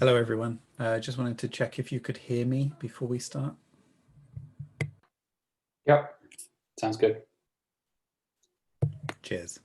Hello, everyone. Just wanted to check if you could hear me before we start. Yep, sounds good. Cheers.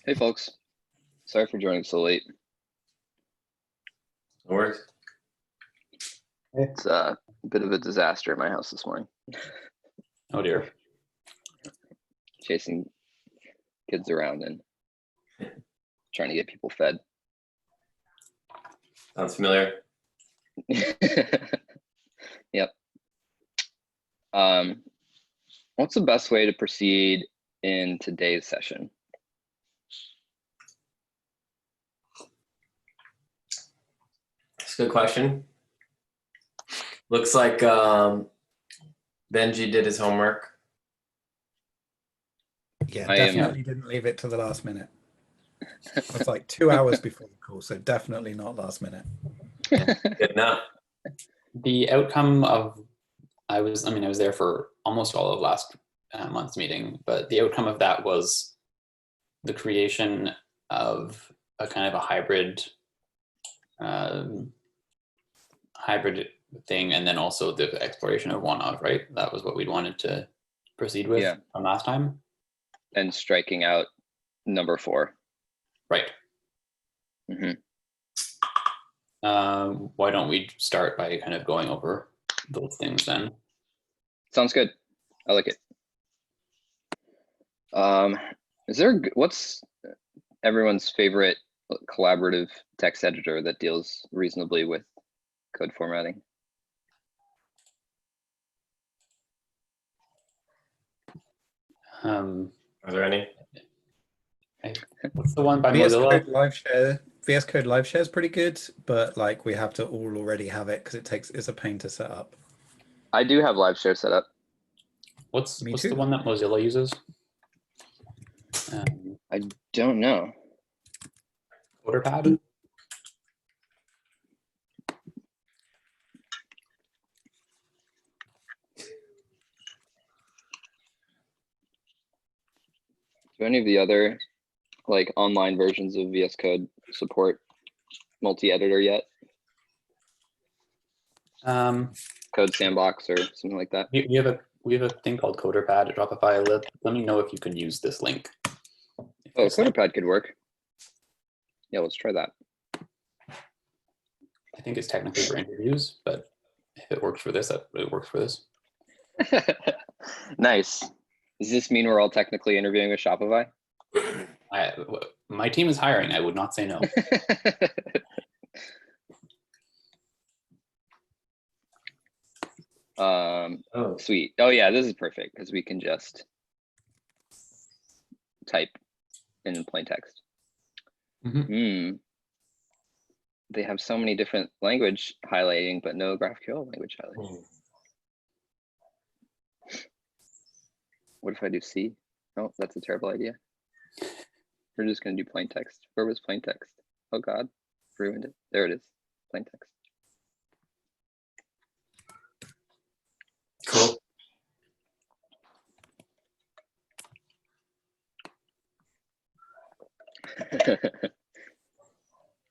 Hey folks, sorry for joining so late. No worries. It's a bit of a disaster at my house this morning. Oh dear. Chasing kids around and trying to get people fed. Sounds familiar. Yep. What's the best way to proceed in today's session? That's a good question. Looks like Benji did his homework. Yeah, I am- definitely didn't leave it to the last minute. It's like 2 hours before the call, so definitely not last minute. Good enough. The outcome of, I was there for almost all of last month's meeting, but the outcome of that was the creation of a kind of a hybrid thing, and then also the exploration of one of, right? That was what we'd wanted to proceed with Yeah. from last time. And striking out number 4. Right. Mhm. Why don't we start by kind of going over those things then? Sounds good. I like it. What's everyone's favorite collaborative text editor that deals reasonably with code formatting? Are there any? What's the one by VS Mozilla? Code Live Share. VS Code Live Share is pretty good, but like we have to all already have it because it's a pain to set up. I do have live share set up. What's Me the too. one that Mozilla uses? I don't know. CoderPad? Do any of the other like online versions of VS Code support multi-editor yet? Code Sandbox or something like that? we have a thing called CoderPad at Shopify. Let me know if you can use this link. If Oh, this link- CoderPad could work. Yeah, let's try that. I think it's technically for interviews, but if it works for this, it works for this. Nice. Does this mean we're all technically interviewing with Shopify? My team is hiring. I would not say no. Oh, Sweet. Oh yeah, this is perfect because we can just type in plain text. Mhm. They have so many different language highlighting, but no GraphQL language highlighting. What if I do C? Oh, that's a terrible idea. We're just gonna do plain text. Where was plain text? Oh God, ruined it. There it is, plain text. cool.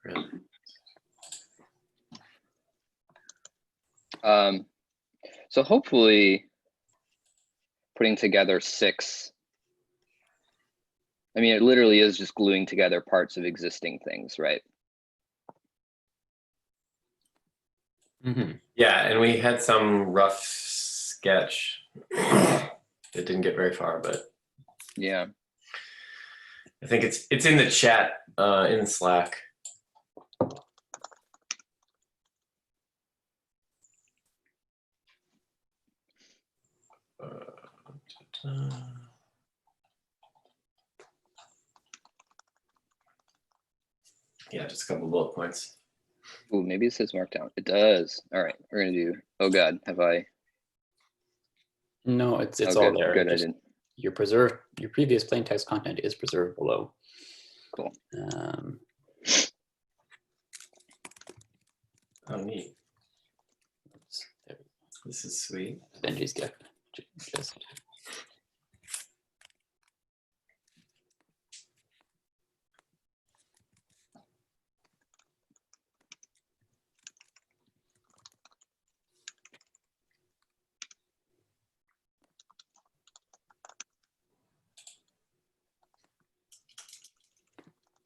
Really? So hopefully putting together 6. I mean, it literally is just gluing together parts of existing things, right? Yeah, and we had some rough sketch. It didn't get very far, but Yeah. I think it's in the chat in Slack. Yeah, just a couple bullet points. Ooh, maybe it says markdown. It does. All right, we're gonna do. Oh God, have I? No, it's Oh, all good. there. Good, I Just didn't. your previous plain text content is preserved below. Cool. Oh, neat. Oops, there we This is sweet. go. Benji's gift. Just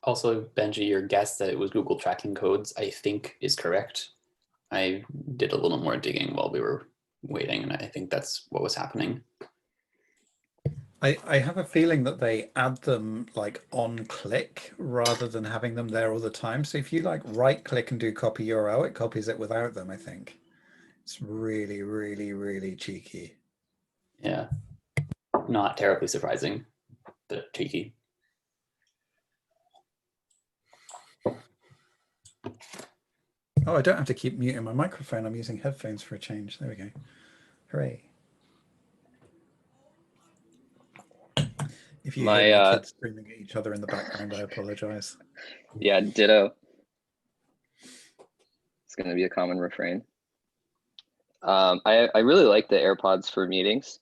also, Benji, your guess that it was Google tracking codes, I think, is correct. I did a little more digging while we were waiting, and I think that's what was happening. I have a feeling that they add them like on click rather than having them there all the time. So if you like right click and do copy URL, it copies it without them, I think. It's really, really, really cheeky. Yeah, not terribly surprising, but cheeky. Oh, I don't have to keep muting my microphone. I'm using headphones for a change. There we go. Hooray. If you hear my kids screaming at each other in the background, I apologize. Yeah, ditto. It's gonna be a common refrain. I really like the AirPods for meetings.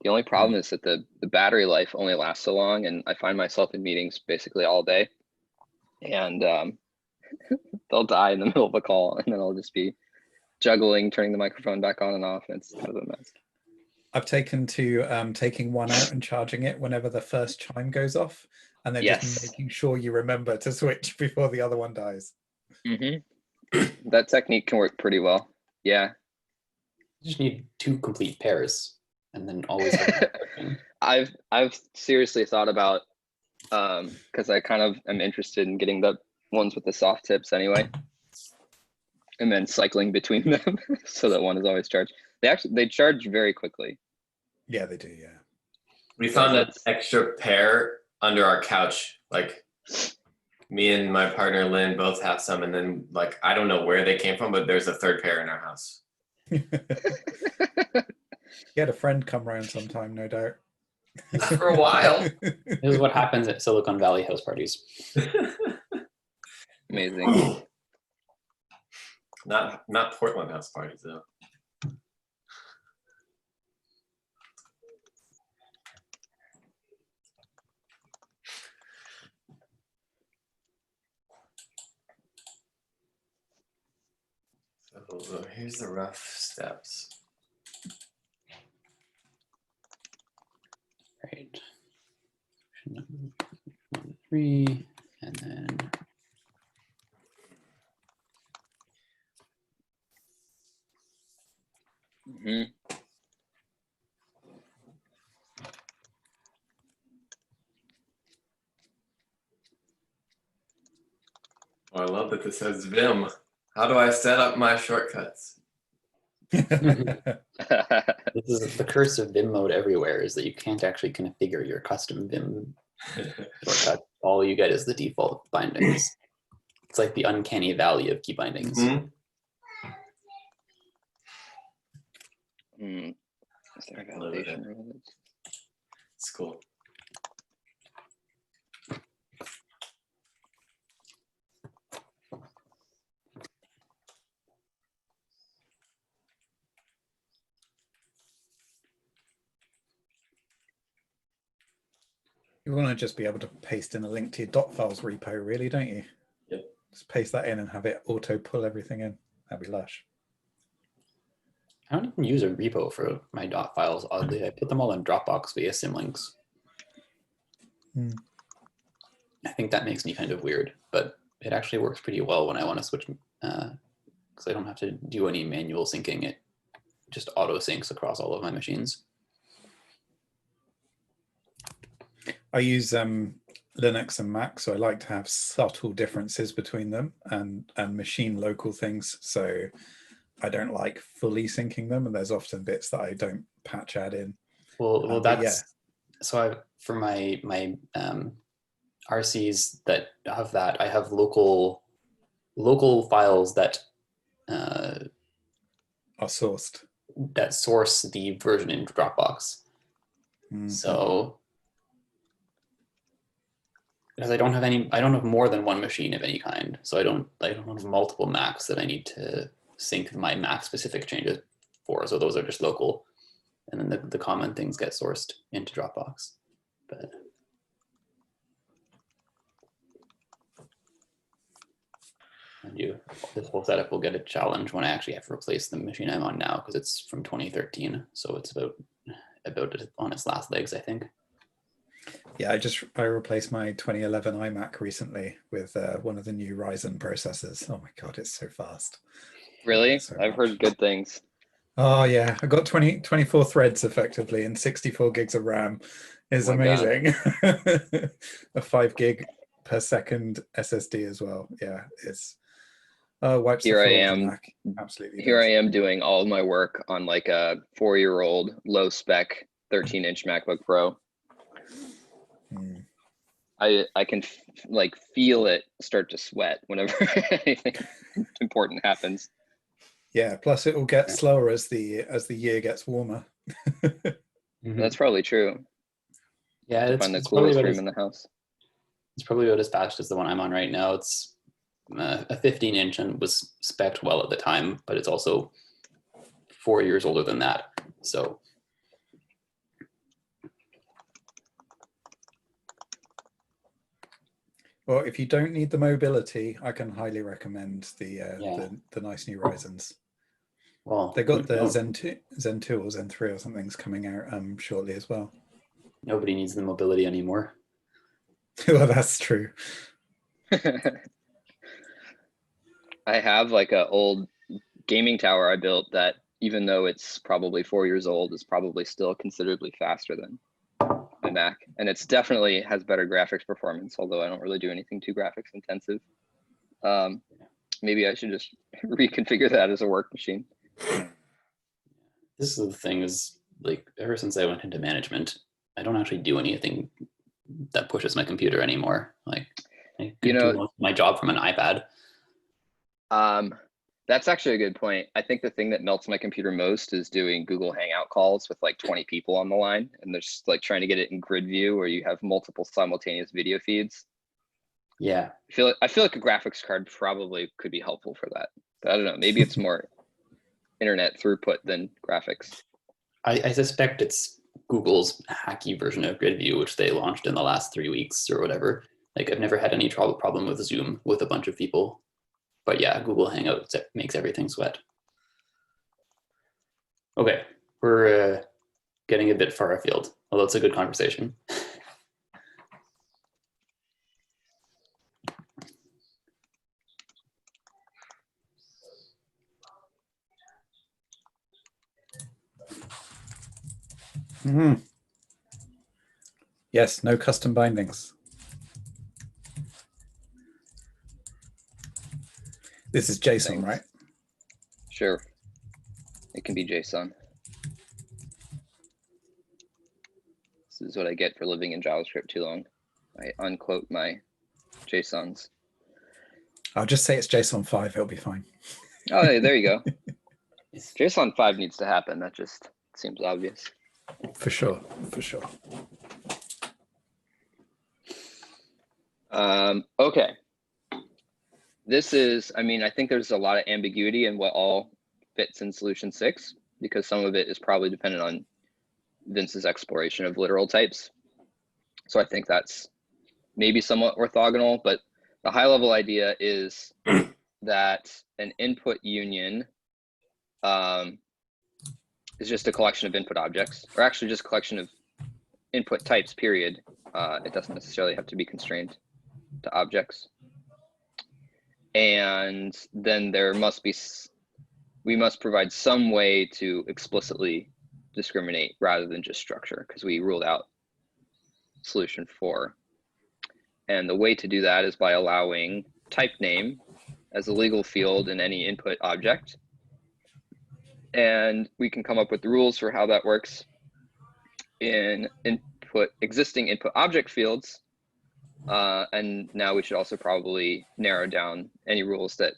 The only problem is that the battery life only lasts so long, and I find myself in meetings basically all day, and they'll die in the middle of a call, and then I'll just be juggling, turning the microphone back on and off, and it's kind of a mess. I've taken to taking one out and charging it whenever the first chime goes off, and then Yes. just making sure you remember to switch before the other one dies. That technique can work pretty well. Yeah. You just need 2 complete pairs, and then always have one. I've seriously thought about because I kind of am interested in getting the ones with the soft tips anyway, and then cycling between them so that one is always charged. They charge very quickly. Yeah, they do. Yeah. We found an extra pair under our couch. Like me and my partner Lynn both have some, and then like I don't know where they came from, but there's a third pair in our house. You had a friend come round sometime, no doubt. For a while. This is what happens at Silicon Valley house parties. Amazing. Not Portland house parties though. So here's the rough steps. Right. 3, and then Mhm. Oh, I love that this says Vim. How do I set up my shortcuts? this is the curse of Vim mode everywhere, is that you can't actually configure your custom Vim shortcut. All you get is the default bindings. It's like the uncanny valley of key bindings. Mhm. Is there a Love it. validation rule? It's cool. You want to just be able to paste in a link to your dot files repo, really, don't you? Yep. Just paste that in and have it auto pull everything in. That'd be lush. I don't even use a repo for my dot files, oddly. I put them all in Dropbox via Symlinks. Hmm. I think that makes me kind of weird, but it actually works pretty well when I want to switch, because I don't have to do any manual syncing. It just auto syncs across all of my machines. I use Linux and Mac, so I like to have subtle differences between them and machine local things. So I don't like fully syncing them, and there's often bits that I don't patch add in. Well, But that's yeah. So for my RCs that have that, I have local files that Are sourced. that source the version in Dropbox. Mhm. So because I don't have more than one machine of any kind, so I don't have multiple Macs that I need to sync my Mac specific changes for. So those are just local, and then the common things get sourced into Dropbox. But this whole setup will get a challenge when I actually have to replace the machine I'm on now, because it's from 2013, so it's about on its last legs, I think. Yeah, I replaced my 2011 iMac recently with one of the new Ryzen processors. Oh my God, it's so fast. Really? So I've heard much. good things. Oh yeah, I got 24 threads effectively and 64 gigs of RAM. Is Oh my God. amazing. A 5 gig per second SSD as well. Yeah, it's wipes Here the I floor with the am. Mac. Absolutely. Here does. I am doing all of my work on like a 4-year-old low spec 13-inch MacBook Pro. Hmm. I can like feel it start to sweat whenever anything important happens. Yeah, plus it will get slower as the year gets warmer. That's probably true. Yeah, To find the coolest room in the house. It's probably about as fast as the one I'm on right now. It's a 15-inch and was spec'd well at the time, but it's also 4 years older than that. So Well, if you don't need the mobility, I can highly recommend the nice new Ryzens. well, They got the no, Zen 2 or Zen 3 or something's coming out shortly as well. nobody needs the mobility anymore. Well, that's true. I have like an old gaming tower I built that, even though it's probably 4 years old, is probably still considerably faster than my Mac. And it's definitely has better graphics performance, although I don't really do anything too graphics intensive. Maybe I should just reconfigure that as a work machine. This is the thing is, like, ever since I went into management, I don't actually do anything that pushes my computer anymore. Like, I could do most of my job from an iPad. That's actually a good point. I think the thing that melts my computer most is doing Google Hangout calls with like 20 people on the line, and they're just like trying to get it in grid view where you have multiple simultaneous video feeds. Yeah. I feel like a graphics card probably could be helpful for that. But I don't know, maybe it's more internet throughput than graphics. I suspect it's Google's hacky version of grid view, which they launched in the last 3 weeks or whatever. Like, I've never had any problem with Zoom with a bunch of people. But yeah, Google Hangout makes everything sweat. Okay, we're getting a bit far afield, although it's a good conversation. Mhm. Yes, no custom bindings. This is JSON, Thanks. right? Sure. It can be JSON. This is what I get for living in JavaScript too long. I unquote my JSONs. I'll just say it's JSON 5, it'll be fine. Oh, hey, there you go. JSON 5 needs to happen. That just seems obvious. For sure, for sure. Okay. This is, I mean, I think there's a lot of ambiguity in what all fits in solution 6, because some of it is probably dependent on Vince's exploration of literal types. So I think that's maybe somewhat orthogonal, but the high level idea is that an input union is just a collection of input objects, or actually just a collection of input types, period. It doesn't necessarily have to be constrained to objects. And then there must be, we must provide some way to explicitly discriminate rather than just structure, because we ruled out solution 4. And the way to do that is by allowing type name as a legal field in any input object. And we can come up with rules for how that works in existing input object fields. And now we should also probably narrow down any rules that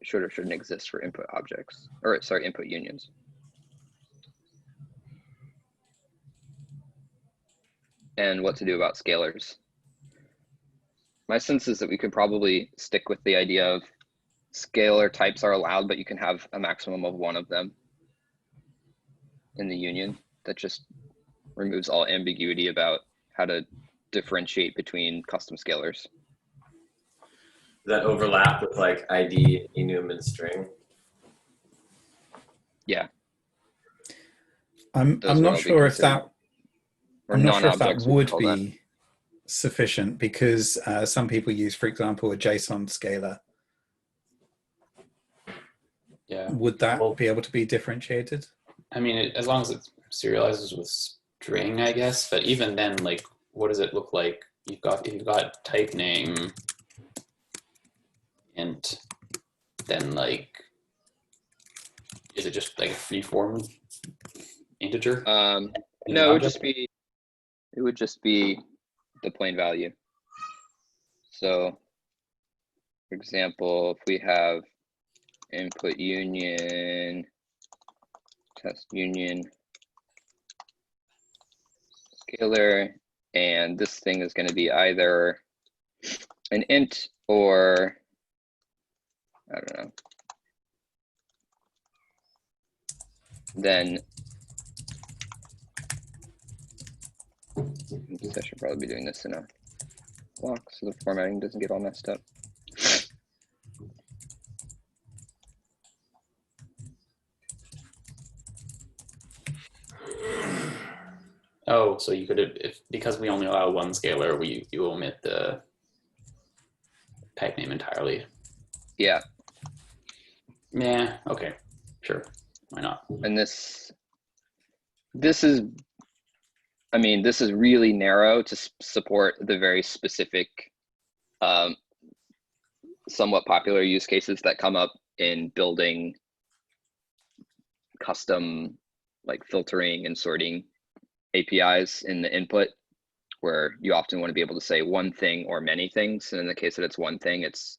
should or shouldn't exist for input objects, or sorry, input unions. And what to do about scalars. My sense is that we could probably stick with the idea of scalar types are allowed, but you can have a maximum of one of them in the union. That just removes all ambiguity about how to differentiate between custom scalars. Does that overlap with like ID, enum, and string? Yeah. I'm Those would not all be sure if considered- that or I'm not sure if that non-objects, we would call that. be sufficient, because some people use, for example, a JSON scalar. Yeah, Would that Well- be able to be differentiated? I mean, as long as it serializes with string, I guess. But even then, like, what does it look like? If you've got type name int, then like, is it just like a free form integer? in No, an it object? would just be the plain value. So, for example, if we have input union, test union, scalar, and this thing is going to be either an int or, I don't know, then I should probably be doing this in a block so the formatting doesn't get all messed up. Oh, so you could have, because we only allow one scalar, you omit the type name entirely. Yeah, Yeah. Okay. Sure. Why not? and this is, I mean, this is really narrow to support the very specific, somewhat popular use cases that come up in building custom like filtering and sorting APIs in the input, where you often want to be able to say one thing or many things. And in the case that it's one thing, it's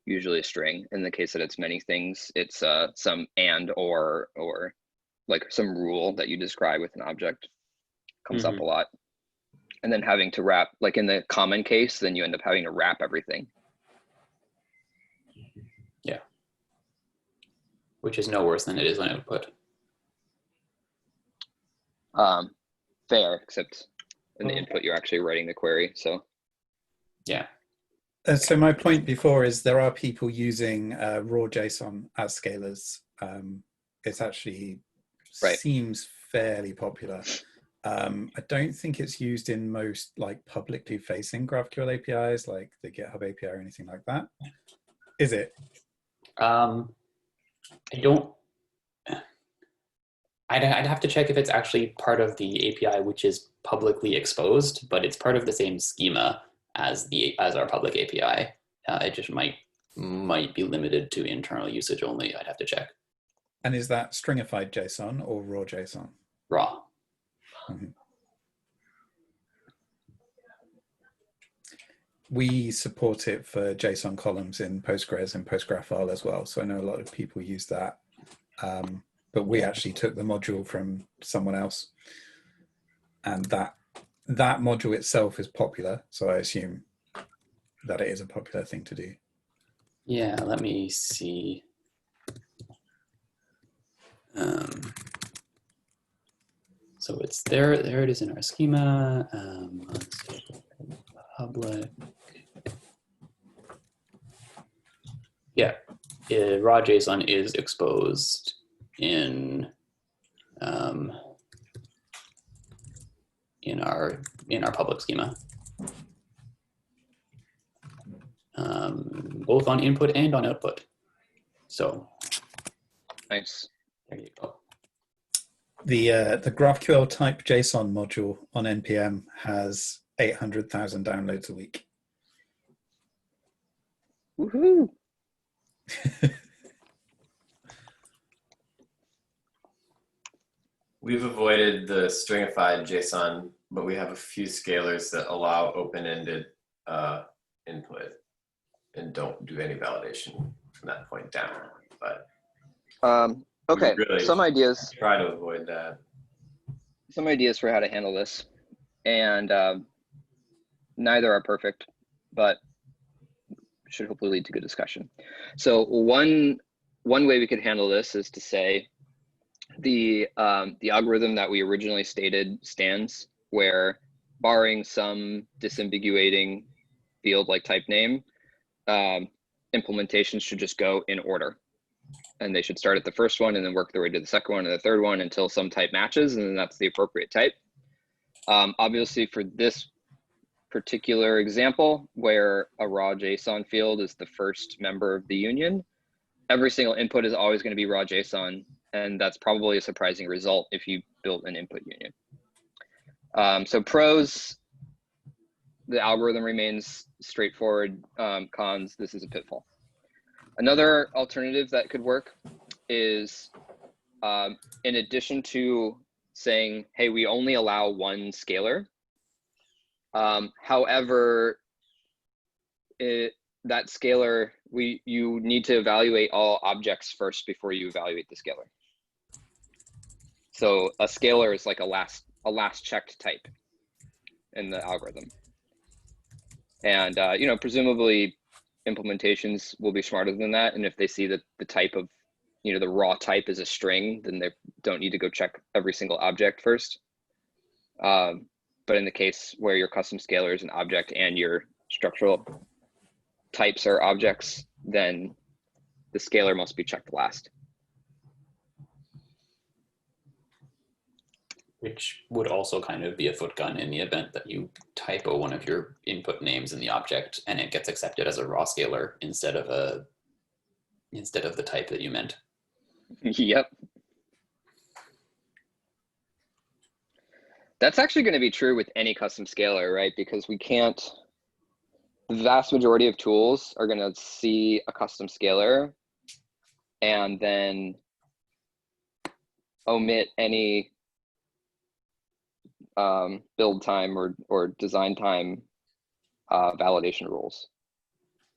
usually a string. In the case that it's many things, it's some and or like some rule that you describe with an object comes up a lot. And then having to wrap, like in the common case, then you end up having to wrap everything. Yeah. Which is no worse than it is on output. Fair, except in the input, you're actually writing the query. So Yeah. So my point before is there are people using raw JSON as scalars. It's actually Right. seems fairly popular. I don't think it's used in most like publicly facing GraphQL APIs, like the GitHub API or anything like that. Is it? I don't. I'd have to check if it's actually part of the API which is publicly exposed, but it's part of the same schema as our public API. It just might be limited to internal usage only. I'd have to check. And is that stringified JSON or raw JSON? Raw. Mhm. We support it for JSON columns in Postgres and PostgreSQL as well. So I know a lot of people use that. But we actually took the module from someone else. And that module itself is popular. So I assume that it is a popular thing to do. Yeah, let me see. So it's there it is in our schema. Public. Yeah, raw JSON is exposed in our public schema, both on input and on output. So Nice. there you go. The GraphQL type JSON module on NPM has 800,000 downloads a week. Woohoo! We've avoided the stringified JSON, but we have a few scalars that allow open-ended input and don't do any validation from that point down. But Okay, really some ideas. try to avoid that. Some ideas for how to handle this, and neither are perfect, but should hopefully lead to good discussion. So one way we could handle this is to say the algorithm that we originally stated stands, where barring some disambiguating field like type name, implementations should just go in order. And they should start at the first one and then work their way to the second one and the third one until some type matches, and then that's the appropriate type. Obviously, for this particular example, where a raw JSON field is the first member of the union, every single input is always going to be raw JSON, and that's probably a surprising result if you built an input union. So pros, the algorithm remains straightforward. Cons, this is a pitfall. Another alternative that could work is, in addition to saying, hey, we only allow one scalar, however, that scalar, you need to evaluate all objects first before you evaluate the scalar. So a scalar is like a last checked type in the algorithm. And presumably implementations will be smarter than that. And if they see that the type of, the raw type is a string, then they don't need to go check every single object first. But in the case where your custom scalar is an object and your structural types are objects, then the scalar must be checked last. Which would also kind of be a foot gun in the event that you typo one of your input names in the object and it gets accepted as a raw scalar instead of the type that you meant. Yep. That's actually going to be true with any custom scalar, right? Because the vast majority of tools are going to see a custom scalar and then omit any build time or design time validation rules.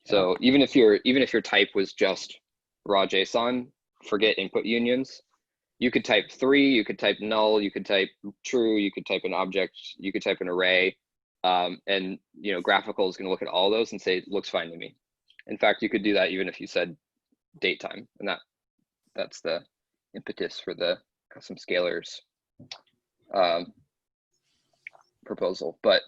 So even if your type was just raw JSON, forget input unions. You could type 3, you could type null, you could type true, you could type an object, you could type an array, and graphical is going to look at all those and say it looks fine to me. In fact, you could do that even if you said date time, and that's the impetus for the custom scalars proposal. But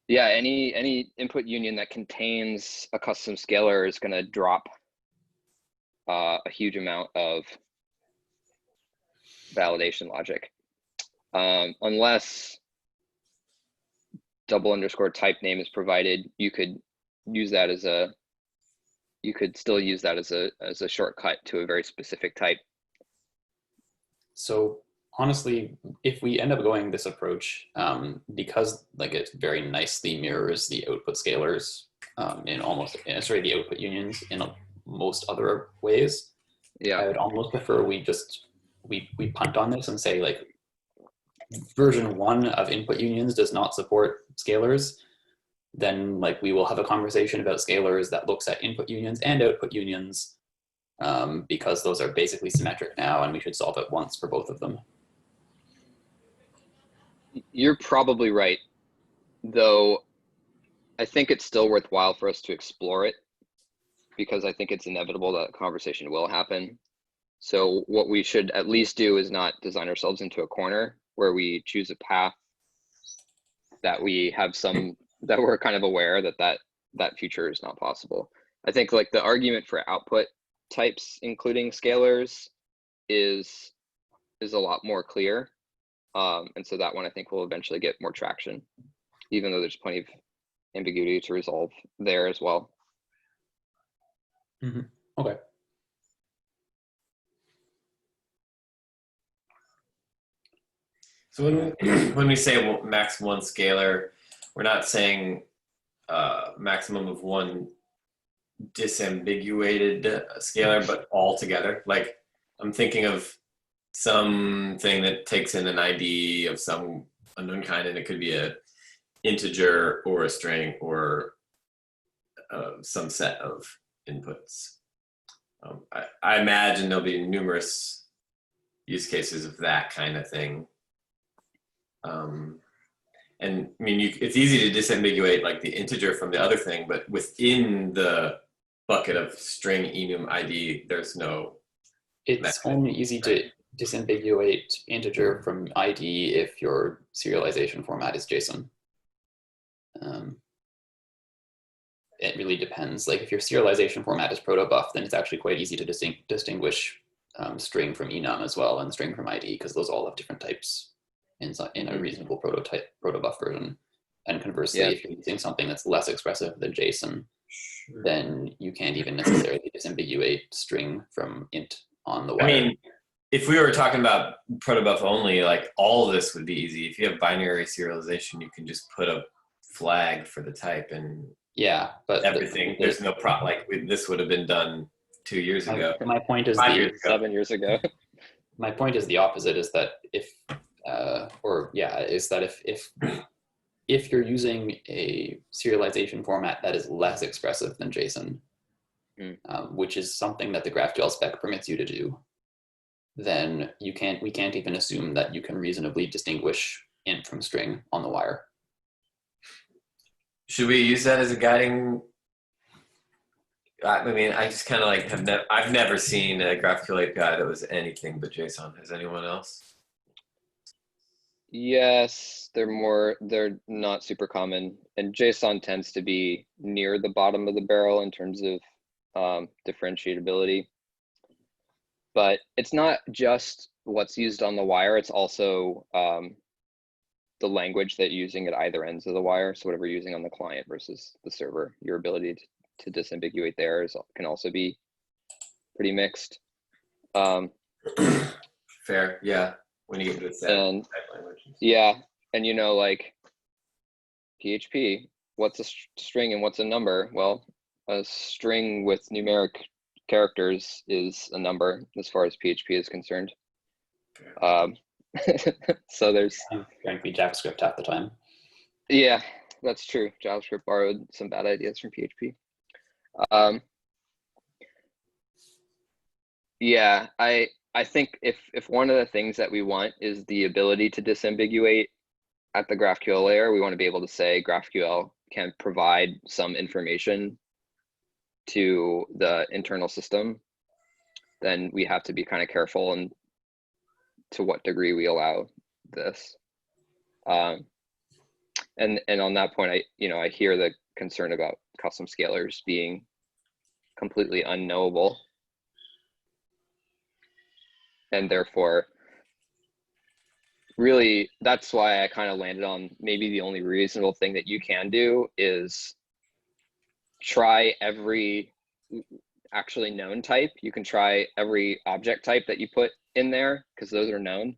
yeah, any input union that contains a custom scalar is going to drop a huge amount of validation logic. Unless double underscore type name is provided, you could use that as a, you could still use that as a shortcut to a very specific type. So honestly, if we end up going this approach, because like it very nicely mirrors the output scalars in almost, sorry, the output unions in most other ways, Yeah. I would almost prefer we just, we punt on this and say like version 1 of input unions does not support scalars. Then like we will have a conversation about scalars that looks at input unions and output unions, because those are basically symmetric now, and we should solve it once for both of them. You're probably right, though I think it's still worthwhile for us to explore it, because I think it's inevitable that conversation will happen. So what we should at least do is not design ourselves into a corner where we choose a path that we have some, that we're kind of aware that future is not possible. I think like the argument for output types, including scalars, is a lot more clear. And so that one I think will eventually get more traction, even though there's plenty of ambiguity to resolve there as well. Mm-hmm. Okay. So when we say max one scalar, we're not saying maximum of one disambiguated scalar, but all together. Like I'm thinking of something that takes in an ID of some unknown kind, and it could be a integer or a string or some set of inputs. I imagine there'll be numerous use cases of that kind of thing. And I mean, it's easy to disambiguate like the integer from the other thing, but within the bucket of string enum ID, there's no. It's only easy to disambiguate integer from ID if your serialization format is JSON. It really depends. Like if your serialization format is protobuf, then it's actually quite easy to distinguish string from enum as well, and string from ID, because those all have different types in a reasonable protobuf version. And conversely, if you're using something that's less expressive than JSON, then you can't even necessarily disambiguate string from int on the wire. I mean, if we were talking about protobuf only, like all of this would be easy. If you have binary serialization, you can just put a flag for the type and yeah, but everything. There's no problem. Like this would have been done 2 years ago. My point is 5 years ago. 7 years ago. My point is the opposite. Is that if you're using a serialization format that is less expressive than JSON, which is something that the GraphQL spec permits you to do, then we can't even assume that you can reasonably distinguish int from string on the wire. Should we use that as a guiding? I mean, I just kind of like I've never seen a GraphQL API that was anything but JSON. Has anyone else? Yes, they're not super common, and JSON tends to be near the bottom of the barrel in terms of differentiability. But it's not just what's used on the wire, it's also the language that you're using at either ends of the wire. So whatever you're using on the client versus the server, your ability to disambiguate there can also be pretty mixed. Fair, yeah. When you get to the set type language. Yeah, and like PHP, what's a string and what's a number? Well, a string with numeric characters is a number as far as PHP is concerned. So there's frankly JavaScript half the time. Yeah, that's true. JavaScript borrowed some bad ideas from PHP. Yeah, I think if one of the things that we want is the ability to disambiguate at the GraphQL layer, we want to be able to say GraphQL can provide some information to the internal system, then we have to be kind of careful and to what degree we allow this. And on that point, I hear the concern about custom scalars being completely unknowable, and therefore really, that's why I kind of landed on maybe the only reasonable thing that you can do is try every actually known type. You can try every object type that you put in there because those are known.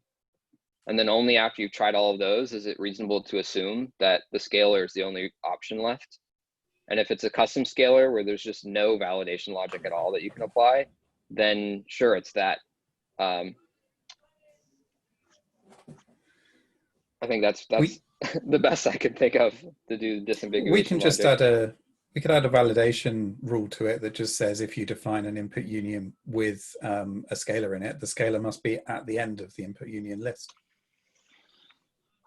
And then only after you've tried all of those is it reasonable to assume that the scalar is the only option left. And if it's a custom scalar where there's just no validation logic at all that you can apply, then sure, it's that. I think that's the best I can think of to do disambiguation. We can just logic. we could add a validation rule to it that just says if you define an input union with a scalar in it, the scalar must be at the end of the input union list.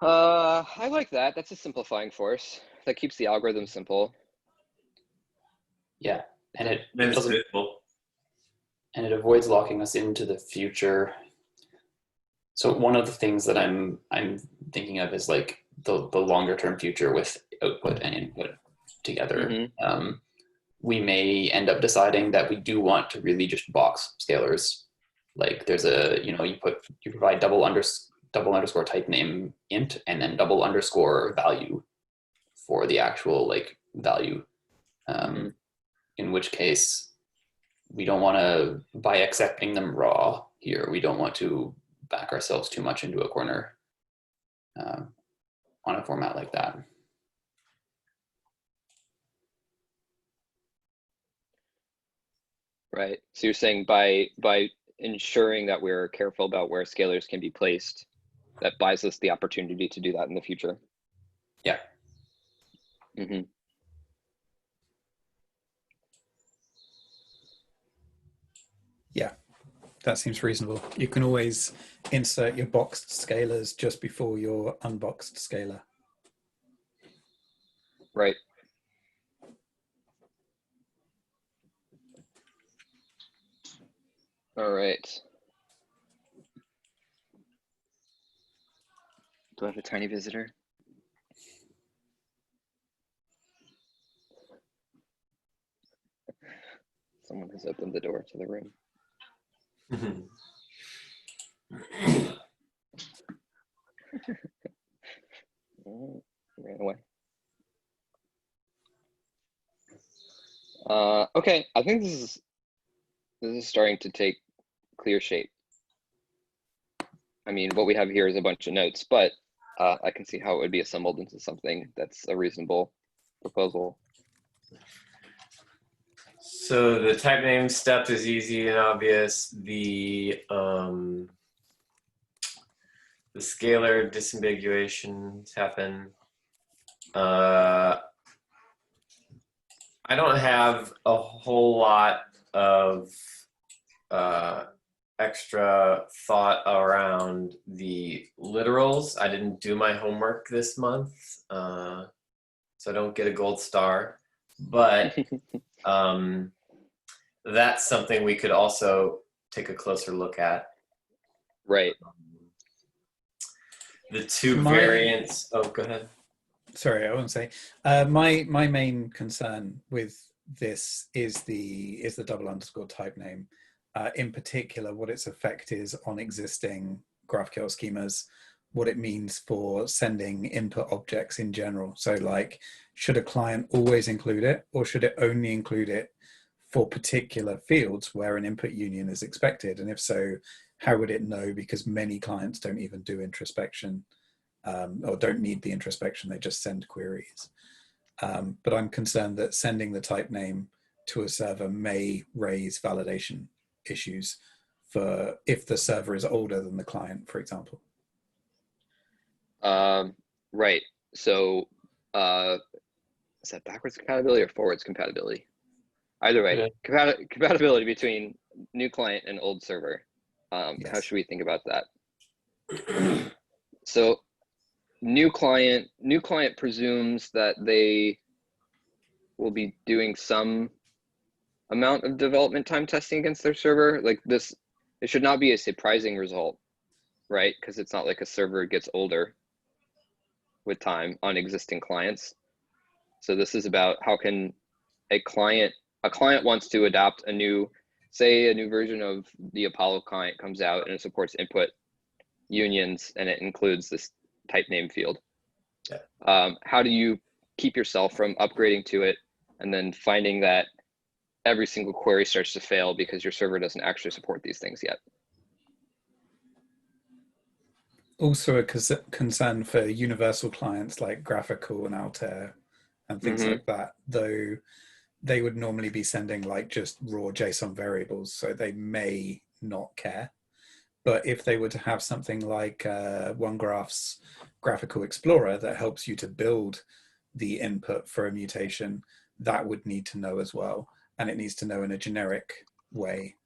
I like that. That's a simplifying force. That keeps the algorithm simple. Yeah, and it Then it's doesn't, visible. and it avoids locking us into the future. So one of the things that I'm thinking of is like the longer term future with output and input together. We may end up deciding that we do want to really just box scalars. Like there's a, you provide double underscore type name int and then double underscore value for the actual like value. In which case we don't want to, by accepting them raw here, we don't want to back ourselves too much into a corner on a format like that. Right. So you're saying by ensuring that we're careful about where scalars can be placed, that buys us the opportunity to do that in the future. Yeah. Mm-hmm. Yeah, that seems reasonable. You can always insert your boxed scalars just before your unboxed scalar. Right. All right. Do I have a tiny visitor? Someone has opened the door to the room. Oh, ran away. Okay, I think this is starting to take clear shape. I mean, what we have here is a bunch of notes, but I can see how it would be assembled into something that's a reasonable proposal. So the type name step is easy and obvious. The scalar disambiguations happen. I don't have a whole lot of extra thought around the literals. I didn't do my homework this month, so I don't get a gold star. But that's something we could also take a closer look at. Right. The two variants. Oh, go ahead. Sorry, I won't say. My main concern with this is the double underscore type name. In particular, what its effect is on existing GraphQL schemas, what it means for sending input objects in general. So like, should a client always include it, or should it only include it for particular fields where an input union is expected? And if so, how would it know? Because many clients don't even do introspection or don't need the introspection, they just send queries. But I'm concerned that sending the type name to a server may raise validation issues for if the server is older than the client, for example. Right. So is that backwards compatibility or forwards compatibility? Either way, yeah. Compatibility between new client and old server. Yes. How should we think about that? So new client presumes that they will be doing some amount of development time testing against their server. Like this, it should not be a surprising result, right? Because it's not like a server gets older with time on existing clients. So this is about how can a client wants to adopt a new version of the Apollo client comes out and it supports input unions and it includes this type name field. Yeah. How do you keep yourself from upgrading to it and then finding that every single query starts to fail because your server doesn't actually support these things yet? Also a concern for universal clients like Graphical and Altair and things like that, though they would normally be sending like just raw JSON variables, so they may not care. But if they were to have something like OneGraph's Graphical Explorer that helps you to build the input for a mutation, that would need to know as well. And it needs to know in a generic way.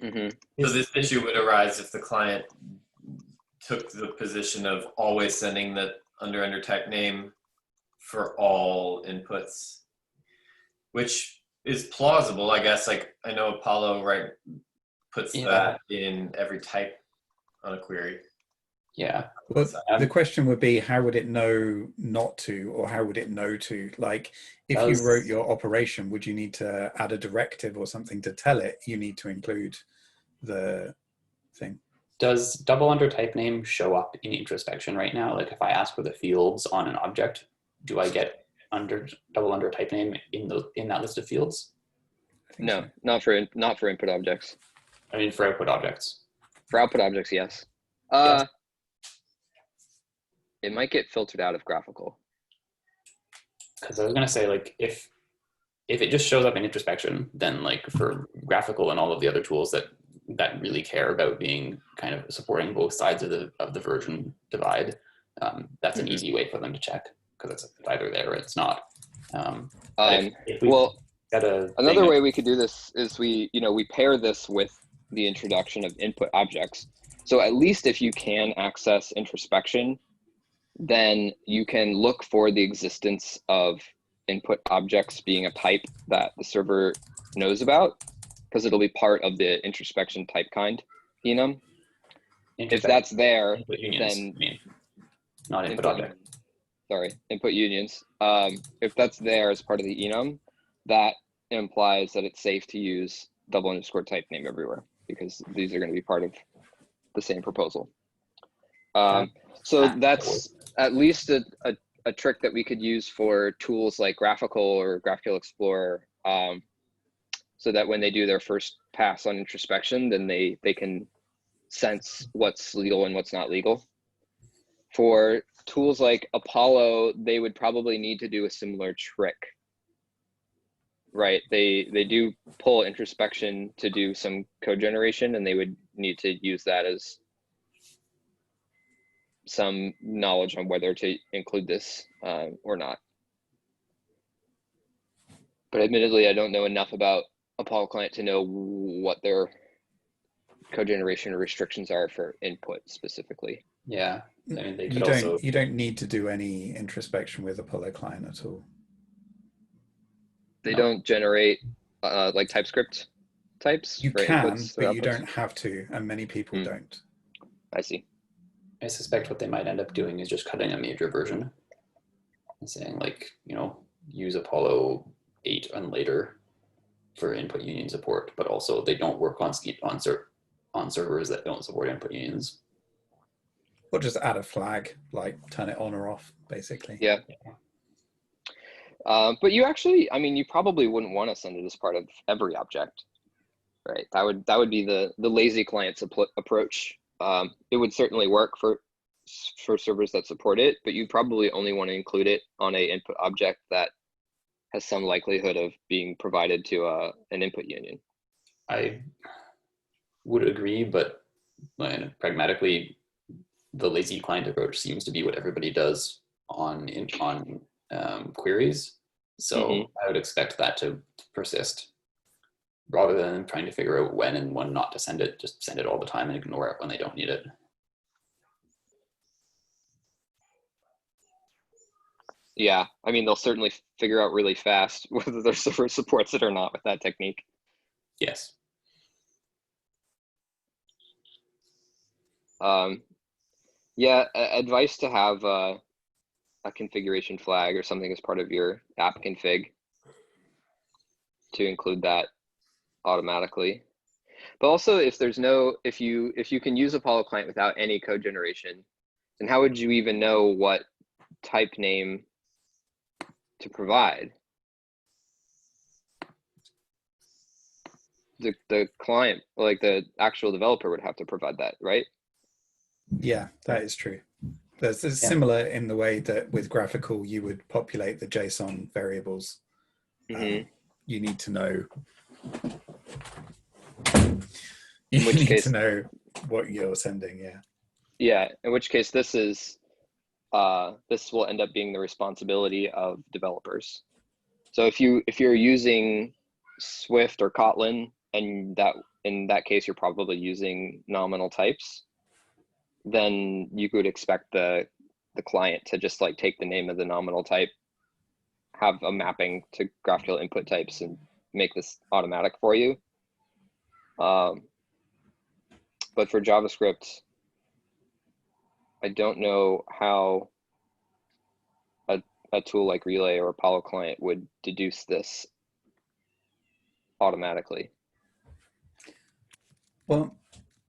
So this issue would arise if the client took the position of always sending the under type name for all inputs, which is plausible, I guess. Like I know Apollo, right, puts that in every type on a query. Yeah. Well, the question would be, how would it know not to, or how would it know to? Like, if you wrote your operation, would you need to add a directive or something to tell it you need to include the thing? Does double under type name show up in introspection right now? Like if I ask for the fields on an object, do I get double under type name in that list of fields? No, So. not for input objects. I mean, for output objects. For output objects, yes. Yes. It might get filtered out of Graphical. Because I was gonna say, like, if it just shows up in introspection, then like for Graphical and all of the other tools that really care about being kind of supporting both sides of the version divide, that's an easy way for them to check, because it's either there or it's not. Another way we could do this is we pair this with the introduction of input objects. So at least if you can access introspection, then you can look for the existence of input objects being a type that the server knows about, because it'll be part of the introspection type kind enum. If that's there, input unions, then not input object. Sorry, input unions. If that's there as part of the enum, that implies that it's safe to use double underscore type name everywhere, because these are going to be part of the same proposal. So that's at least a trick that we could use for tools like Graphical or GraphQL Explorer, so that when they do their first pass on introspection, then they can sense what's legal and what's not legal. For tools like Apollo, they would probably need to do a similar trick, right? They do pull introspection to do some code generation, and they would need to use that as some knowledge on whether to include this or not. But admittedly, I don't know enough about Apollo client to know what their code generation restrictions are for input specifically. Yeah, I mean, they could you don't need to do any introspection with Apollo client at all. They don't generate like TypeScript types? You for can, inputs but or you outputs? don't have to, and many people don't. I see. I suspect what they might end up doing is just cutting a major version and saying, like, use Apollo 8 and later for input union support, but also they don't work on servers that don't support input unions. Or just add a flag, like turn it on or off, basically. Yeah. But you actually, I mean, you probably wouldn't want to send it as part of every object, right? That would be the lazy client's approach. It would certainly work for servers that support it, but you probably only want to include it on a input object that has some likelihood of being provided to an input union. I would agree, but pragmatically, the lazy client approach seems to be what everybody does on queries. So I would expect that to persist, rather than trying to figure out when and when not to send it. Just send it all the time and ignore it when they don't need it. Yeah, I mean, they'll certainly figure out really fast whether their server supports it or not with that technique. Yes. Yeah, advice to have a configuration flag or something as part of your app config to include that automatically. But also, if there's no, if you can use Apollo client without any code generation, then how would you even know what type name to provide? The client, like the actual developer, would have to provide that, right? Yeah, that is true. There's Yeah. similar in the way that with graphical, you would populate the JSON variables. You need to know. You In which need case, to know what you're sending. Yeah. yeah. In which case, this will end up being the responsibility of developers. So if you're using Swift or Kotlin, and that in that case you're probably using nominal types, then you could expect the client to just like take the name of the nominal type, have a mapping to GraphQL input types, and make this automatic for you. But for JavaScript, I don't know how a tool like Relay or Apollo client would deduce this automatically. Well,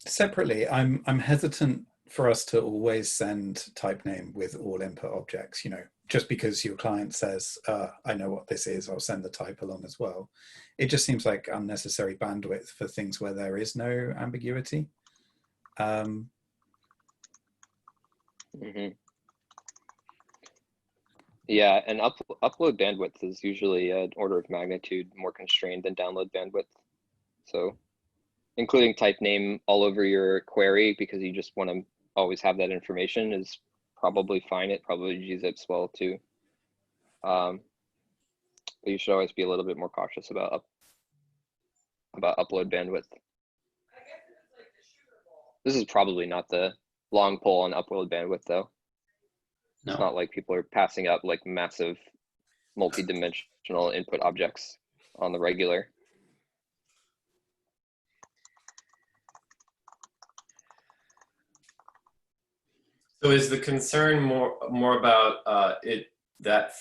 separately, I'm hesitant for us to always send type name with all input objects. You know, just because your client says, "I know what this is," I'll send the type along as well. It just seems like unnecessary bandwidth for things where there is no ambiguity. Yeah, and upload bandwidth is usually an order of magnitude more constrained than download bandwidth. So including type name all over your query because you just want to always have that information is probably fine. It probably gzips well too. But you should always be a little bit more cautious about upload bandwidth. This is probably not the long pole on upload bandwidth though. No. It's not like people are passing up like massive multi-dimensional input objects on the regular. So is the concern more about that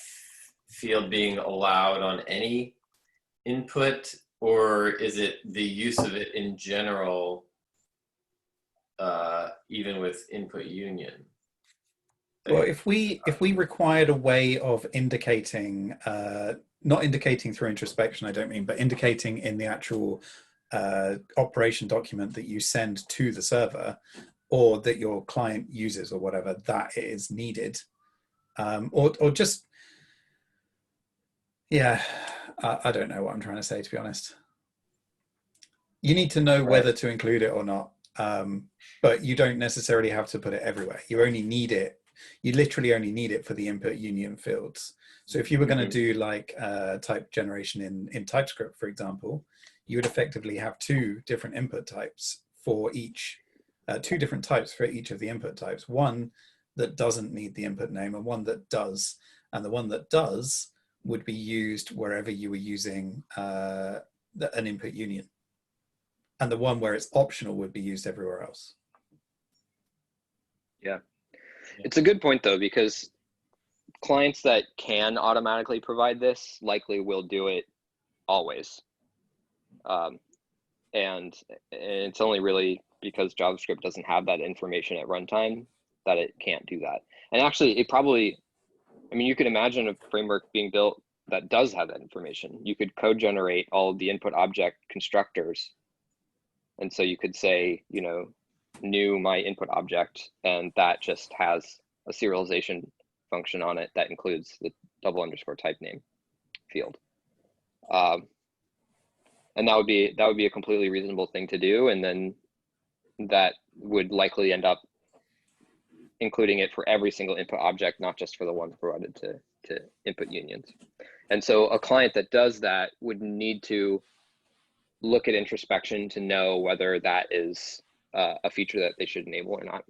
field being allowed on any input, or is it the use of it in general, even with input union? Well, if we required a way of indicating, not indicating through introspection, I don't mean, but indicating in the actual operation document that you send to the server, or that your client uses, or whatever, that it is needed, or just, yeah, I don't know what I'm trying to say, to be honest. You need to know whether to include it or not, but you don't necessarily have to put it everywhere. You only need it. You literally only need it for the input union fields. So if you were going to do like type generation in TypeScript, for example, you would effectively have two different input types for each, two different types for each of the input types. One that doesn't need the input name and one that does. And the one that does would be used wherever you were using an input union. And the one where it's optional would be used everywhere else. Yeah. It's a good point though, because clients that can automatically provide this likely will do it always. And it's only really because JavaScript doesn't have that information at runtime that it can't do that. And actually it probably, I mean, you could imagine a framework being built that does have that information. You could code generate all of the input object constructors. And so you could say, you know, new my input object, and that just has a serialization function on it that includes the _type name field. And that would be a completely reasonable thing to do. And then that would likely end up including it for every single input object, not just for the ones provided to input unions. And so a client that does that would need to look at introspection to know whether that is a feature that they should enable or not.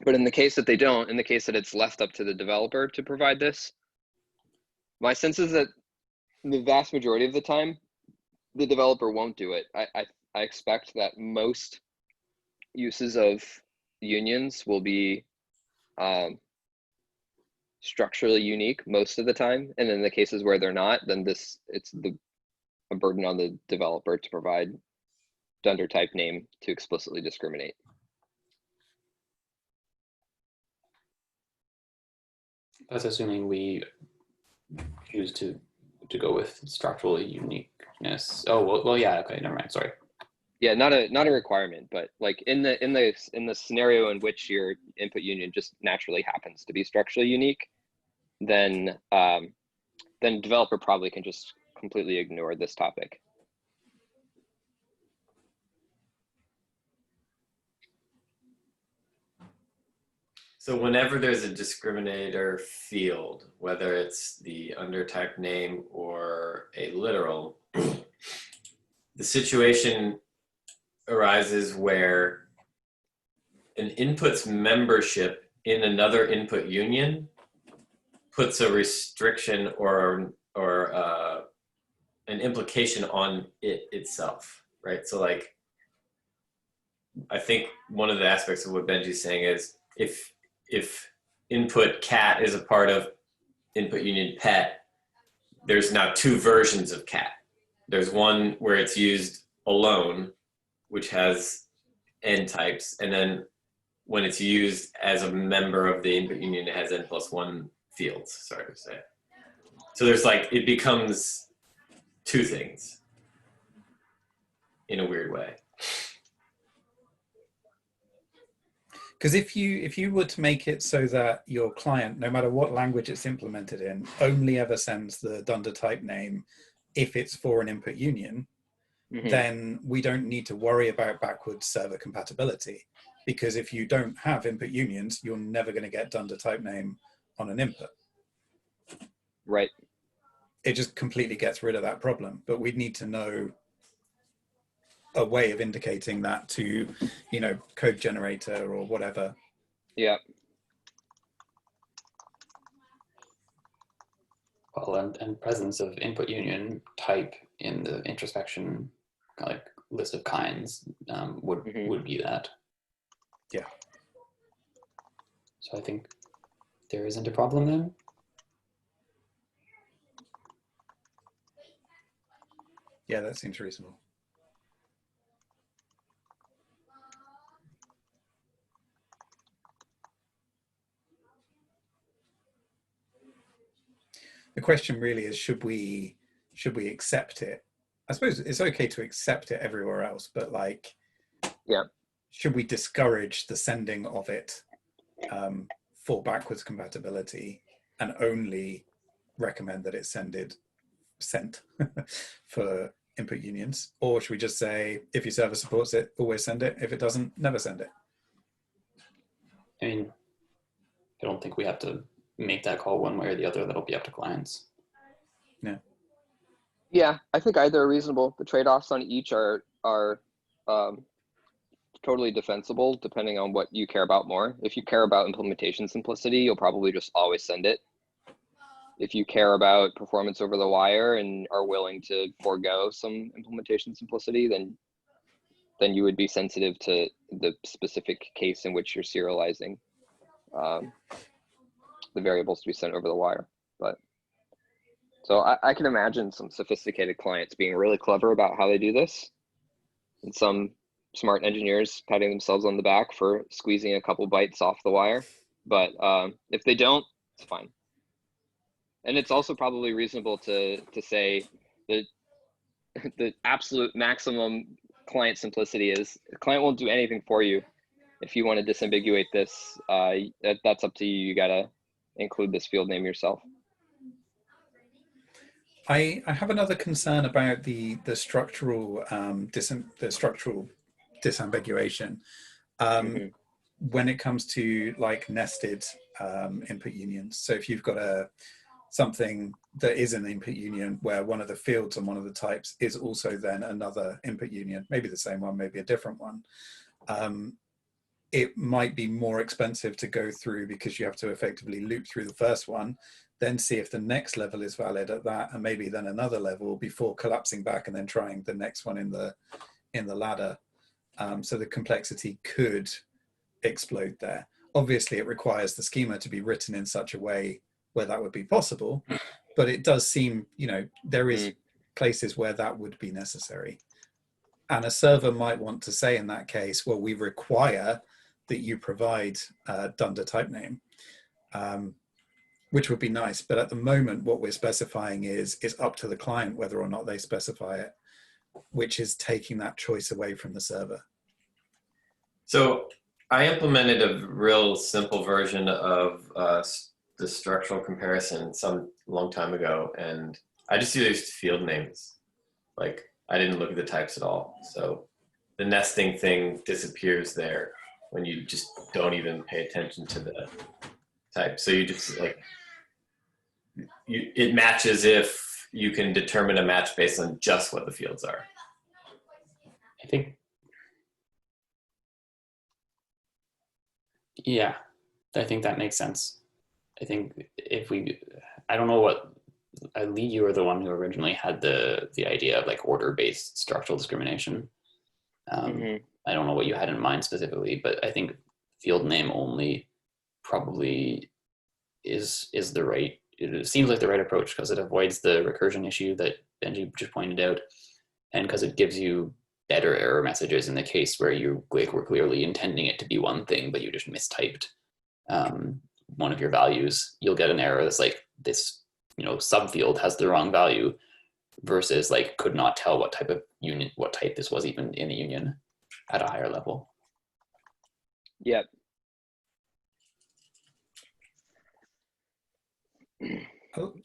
But in the case that they don't, in the case that it's left up to the developer to provide this, my sense is that the vast majority of the time, the developer won't do it. I expect that most uses of unions will be structurally unique most of the time. And in the cases where they're not, then it's a burden on the developer to provide dunder type name to explicitly discriminate. That's assuming we choose to go with structural uniqueness. Oh, well, yeah, okay, never mind, sorry. Yeah, not a requirement, but like in the scenario in which your input union just naturally happens to be structurally unique, then developer probably can just completely ignore this topic. So whenever there's a discriminator field, whether it's the undertype name or a literal, the situation arises where an input's membership in another input union puts a restriction or an implication on it itself, right? So like, I think one of the aspects of what Benji's saying is if input cat is a part of input union pet, there's now two versions of cat. There's one where it's used alone, which has n types, and then when it's used as a member of the input union, it has n+1 fields, sorry to say. So there's like, it becomes two things in a weird way. Because if you were to make it so that your client, no matter what language it's implemented in, only ever sends the dunder type name if it's for an input union, then we don't need to worry about backwards server compatibility. Because if you don't have input unions, you're never going to get dunder type name on an input. Right. It just completely gets rid of that problem. But we'd need to know a way of indicating that to, you know, code generator or whatever. Yeah. Well, and presence of input union type in the introspection kind of like list of kinds would be that. Yeah. So I think there isn't a problem then. Yeah, that seems reasonable. The question really is, should we accept it? I suppose it's okay to accept it everywhere else, but like, yeah, should we discourage the sending of it for backwards compatibility and only recommend that it's sent for input unions? Or should we just say, if your server supports it, always send it. If it doesn't, never send it? I mean, I don't think we have to make that call one way or the other. That'll be up to clients. Yeah. Yeah, I think either are reasonable. The trade-offs on each are totally defensible depending on what you care about more. If you care about implementation simplicity, you'll probably just always send it. If you care about performance over the wire and are willing to forego some implementation simplicity, then you would be sensitive to the specific case in which you're serializing the variables to be sent over the wire. But so I can imagine some sophisticated clients being really clever about how they do this, and some smart engineers patting themselves on the back for squeezing a couple bytes off the wire. But if they don't, it's fine. And it's also probably reasonable to say that the absolute maximum client simplicity is the client won't do anything for you. If you want to disambiguate this, that's up to you. You gotta include this field name yourself. I have another concern about the structural structural disambiguation when it comes to like nested input unions. So if you've got something that is an input union where one of the fields on one of the types is also then another input union, maybe the same one, maybe a different one, it might be more expensive to go through because you have to effectively loop through the first one, then see if the next level is valid at that, and maybe then another level before collapsing back and then trying the next one in the ladder. So the complexity could explode there. Obviously, it requires the schema to be written in such a way where that would be possible, but it does seem, you know, there is places where that would be necessary. And a server might want to say in that case, well, we require that you provide Dunder type name, which would be nice. But at the moment, what we're specifying is up to the client whether or not they specify it, which is taking that choice away from the server. So I implemented a real simple version of the structural comparison some long time ago, and I just used field names. Like, I didn't look at the types at all. So the nesting thing disappears there when you just don't even pay attention to the type. So you just like, it matches if you can determine a match based on just what the fields are. I think, yeah, I think that makes sense. I think if we, I don't know what, Lee, you were the one who originally had the idea of like order-based structural discrimination. I don't know what you had in mind specifically, but I think field name only probably is the right, it seems like the right approach because it avoids the recursion issue that Benji just pointed out, and because it gives you better error messages in the case where you like were clearly intending it to be one thing, but you just mistyped one of your values. You'll get an error that's like this, you know, subfield has the wrong value versus like could not tell what type of union, what type this was even in the union at a higher level. Yep.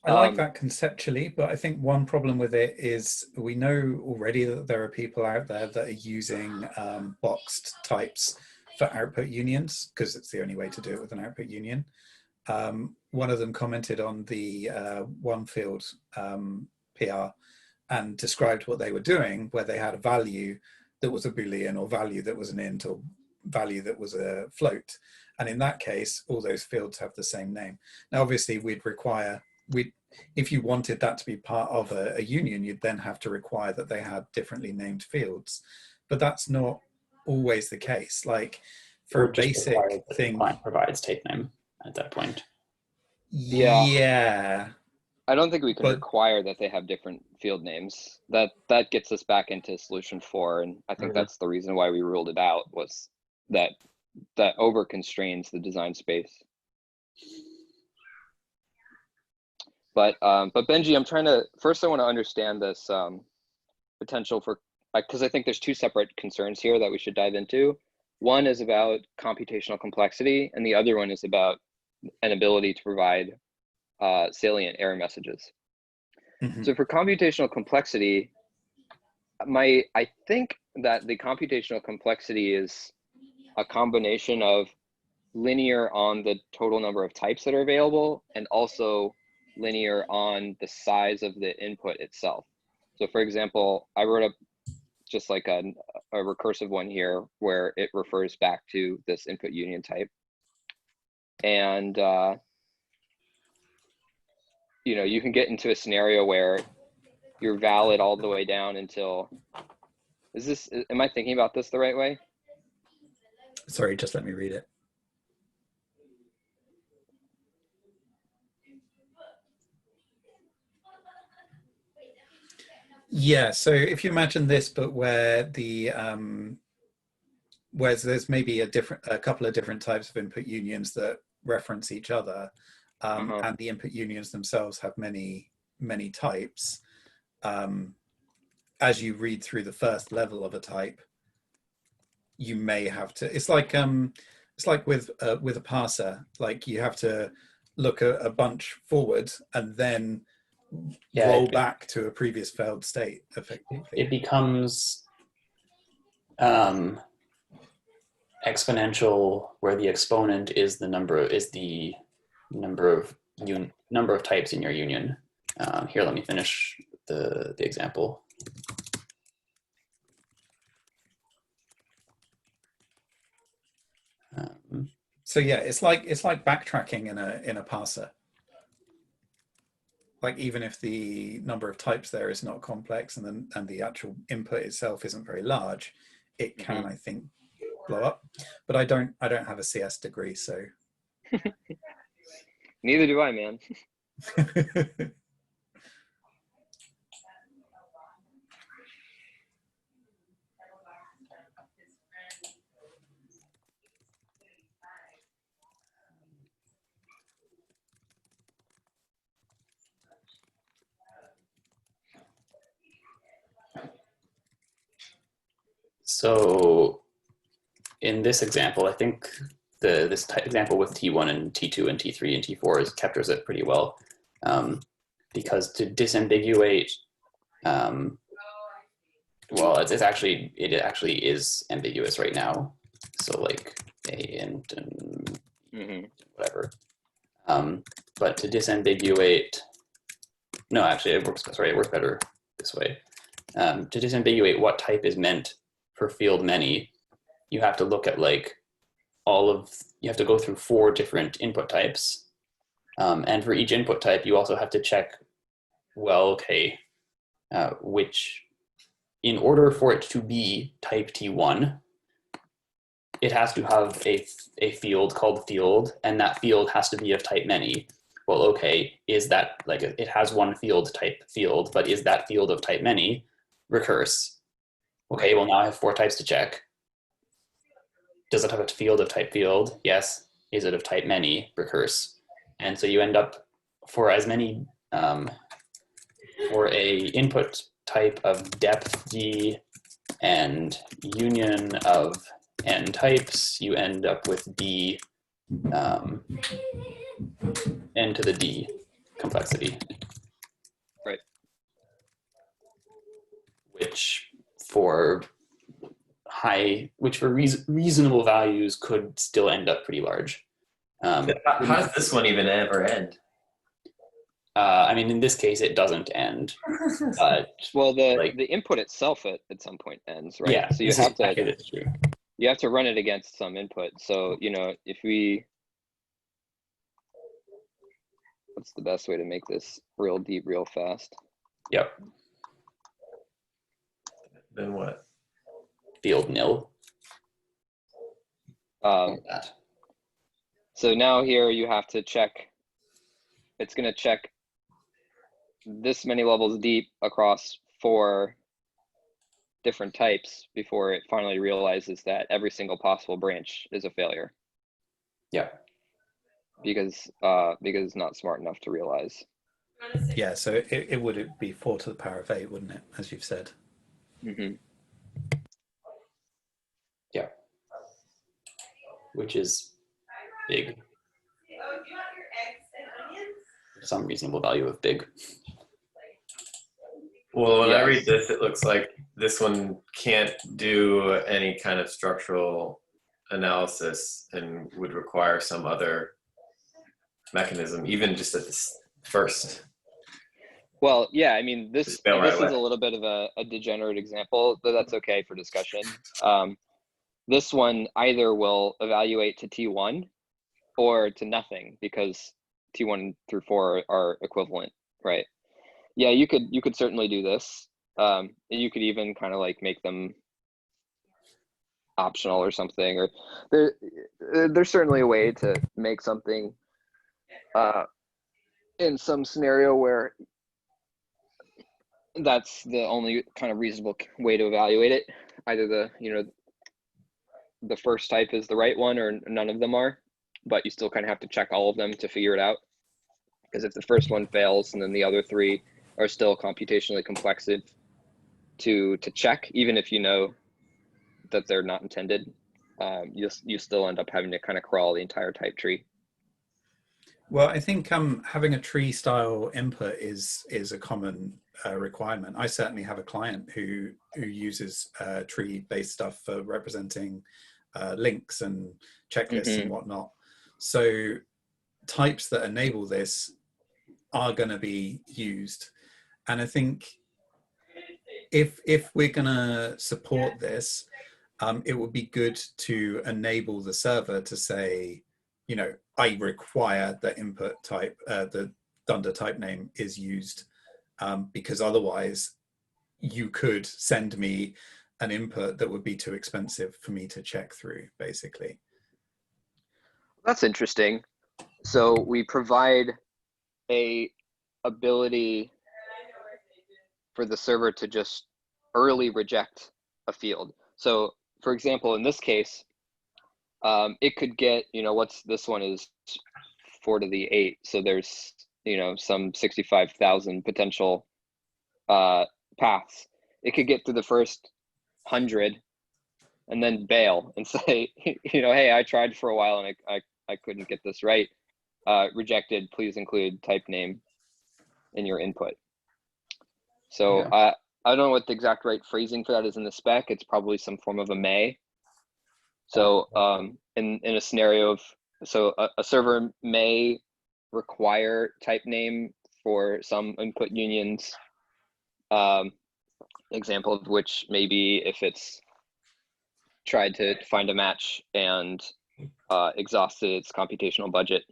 I like that conceptually, but I think one problem with it is we know already that there are people out there that are using boxed types for output unions because it's the only way to do it with an output union. One of them commented on the one field PR and described what they were doing, where they had a value that was a Boolean or value that was an int or value that was a float. And in that case, all those fields have the same name. Now, obviously, if you wanted that to be part of a union, you'd then have to require that they had differently named fields. But that's not always the case. Like for a basic thing, the client provides type name at that point. Yeah. I don't think we can require that they have different field names. That gets us back into solution 4, and I think that's the reason why we ruled it out, was that over constrains the design space. But Benji, I'm trying to, first I want to understand this potential for, because I think there's two separate concerns here that we should dive into. One is about computational complexity, and the other one is about an ability to provide salient error messages. So for computational complexity, I think that the computational complexity is a combination of linear on the total number of types that are available and also linear on the size of the input itself. So for example, I wrote up just like a recursive one here where it refers back to this input union type. And you know, you can get into a scenario where you're valid all the way down until, am I thinking about this the right way? Sorry, just let me read it. Yeah, so if you imagine this, but where the whereas there's maybe a couple of different types of input unions that reference each other, and the input unions themselves have many types. As you read through the first level of a type, you may have to. It's like with a parser. Like you have to look a bunch forward and then roll back to a previous failed state. Effectively, it becomes exponential, where the exponent is the number of types in your union. Here, let me finish the example. So yeah, it's like backtracking in a parser. Like even if the number of types there is not complex and the actual input itself isn't very large, it can, I think, blow up. But I don't have a CS degree, so Neither do I, man. So in this example, I think this example with T1 and T2 and T3 and T4 captures it pretty well, because to disambiguate, well, it actually is ambiguous right now. So like A and whatever. But to disambiguate, no, actually it works. Sorry, it works better this way. To disambiguate what type is meant for field many, you have to look at like you have to go through 4 different input types. And for each input type, you also have to check, well, okay, which, in order for it to be type T1, it has to have a field called field, and that field has to be of type many. Well, okay, is that, like, it has one field type field, but is that field of type many? Recurse. Okay, well, now I have 4 types to check. Does it have a field of type field? Yes. Is it of type many? Recurse. And so you end up, for as many, for a input type of depth D and union of n types, you end up with D, n to the D complexity. Right. Which for reasonable values could still end up pretty large. How does this one even ever end? I mean, in this case, it doesn't end. Well, like, the input itself at some point ends, right? Yeah, So you have to true. you have to run it against some input. So, you know, what's the best way to make this real deep, real fast? Yep. Then what? Field nil. So now here you have to check. It's going to check this many levels deep across 4 different types before it finally realizes that every single possible branch is a failure. Yeah. Because it's not smart enough to realize. Yeah, so it would be 4 to the power of 8, wouldn't it, as you've said? Mm-hmm. Yeah. Which is big. Some reasonable value of big. Well, when I Yes. read this, it looks like this one can't do any kind of structural analysis and would require some other mechanism, even just at this first. Well, yeah, I mean, this Just fail right is away. a little bit of a degenerate example, but that's okay for discussion. This one either will evaluate to T1 or to nothing, because T1 through 4 are equivalent, right? Yeah, you could certainly do this. You could even kind of like make them optional or something, or there's certainly a way to make something in some scenario where that's the only kind of reasonable way to evaluate it. Either the first type is the right one or none of them are, but you still kind of have to check all of them to figure it out. Because if the first one fails and then the other 3 are still computationally complex to check, even if you know that they're not intended, you still end up having to kind of crawl the entire type tree. Well, I think having a tree style input is a common requirement. I certainly have a client who uses tree based stuff for representing links and checklists and whatnot. So types that enable this are going to be used, and I think if we're going to support this, it would be good to enable the server to say, you know, I require the input type, the Dunder type name is used, because otherwise you could send me an input that would be too expensive for me to check through, basically. That's interesting. So we provide a ability for the server to just early reject a field. So for example, in this case, it could get, what's this one is 4 to the 8. So there's, some 65,000 potential paths. It could get through the first 100 and then bail and say, hey, I tried for a while and I couldn't get this right. Rejected, please include type name in your input. So Yeah. I don't know what the exact right phrasing for that is in the spec. It's probably some form of a may. So in a scenario of, so a server may require type name for some input unions. Example of which maybe if it's tried to find a match and exhausted its computational budget.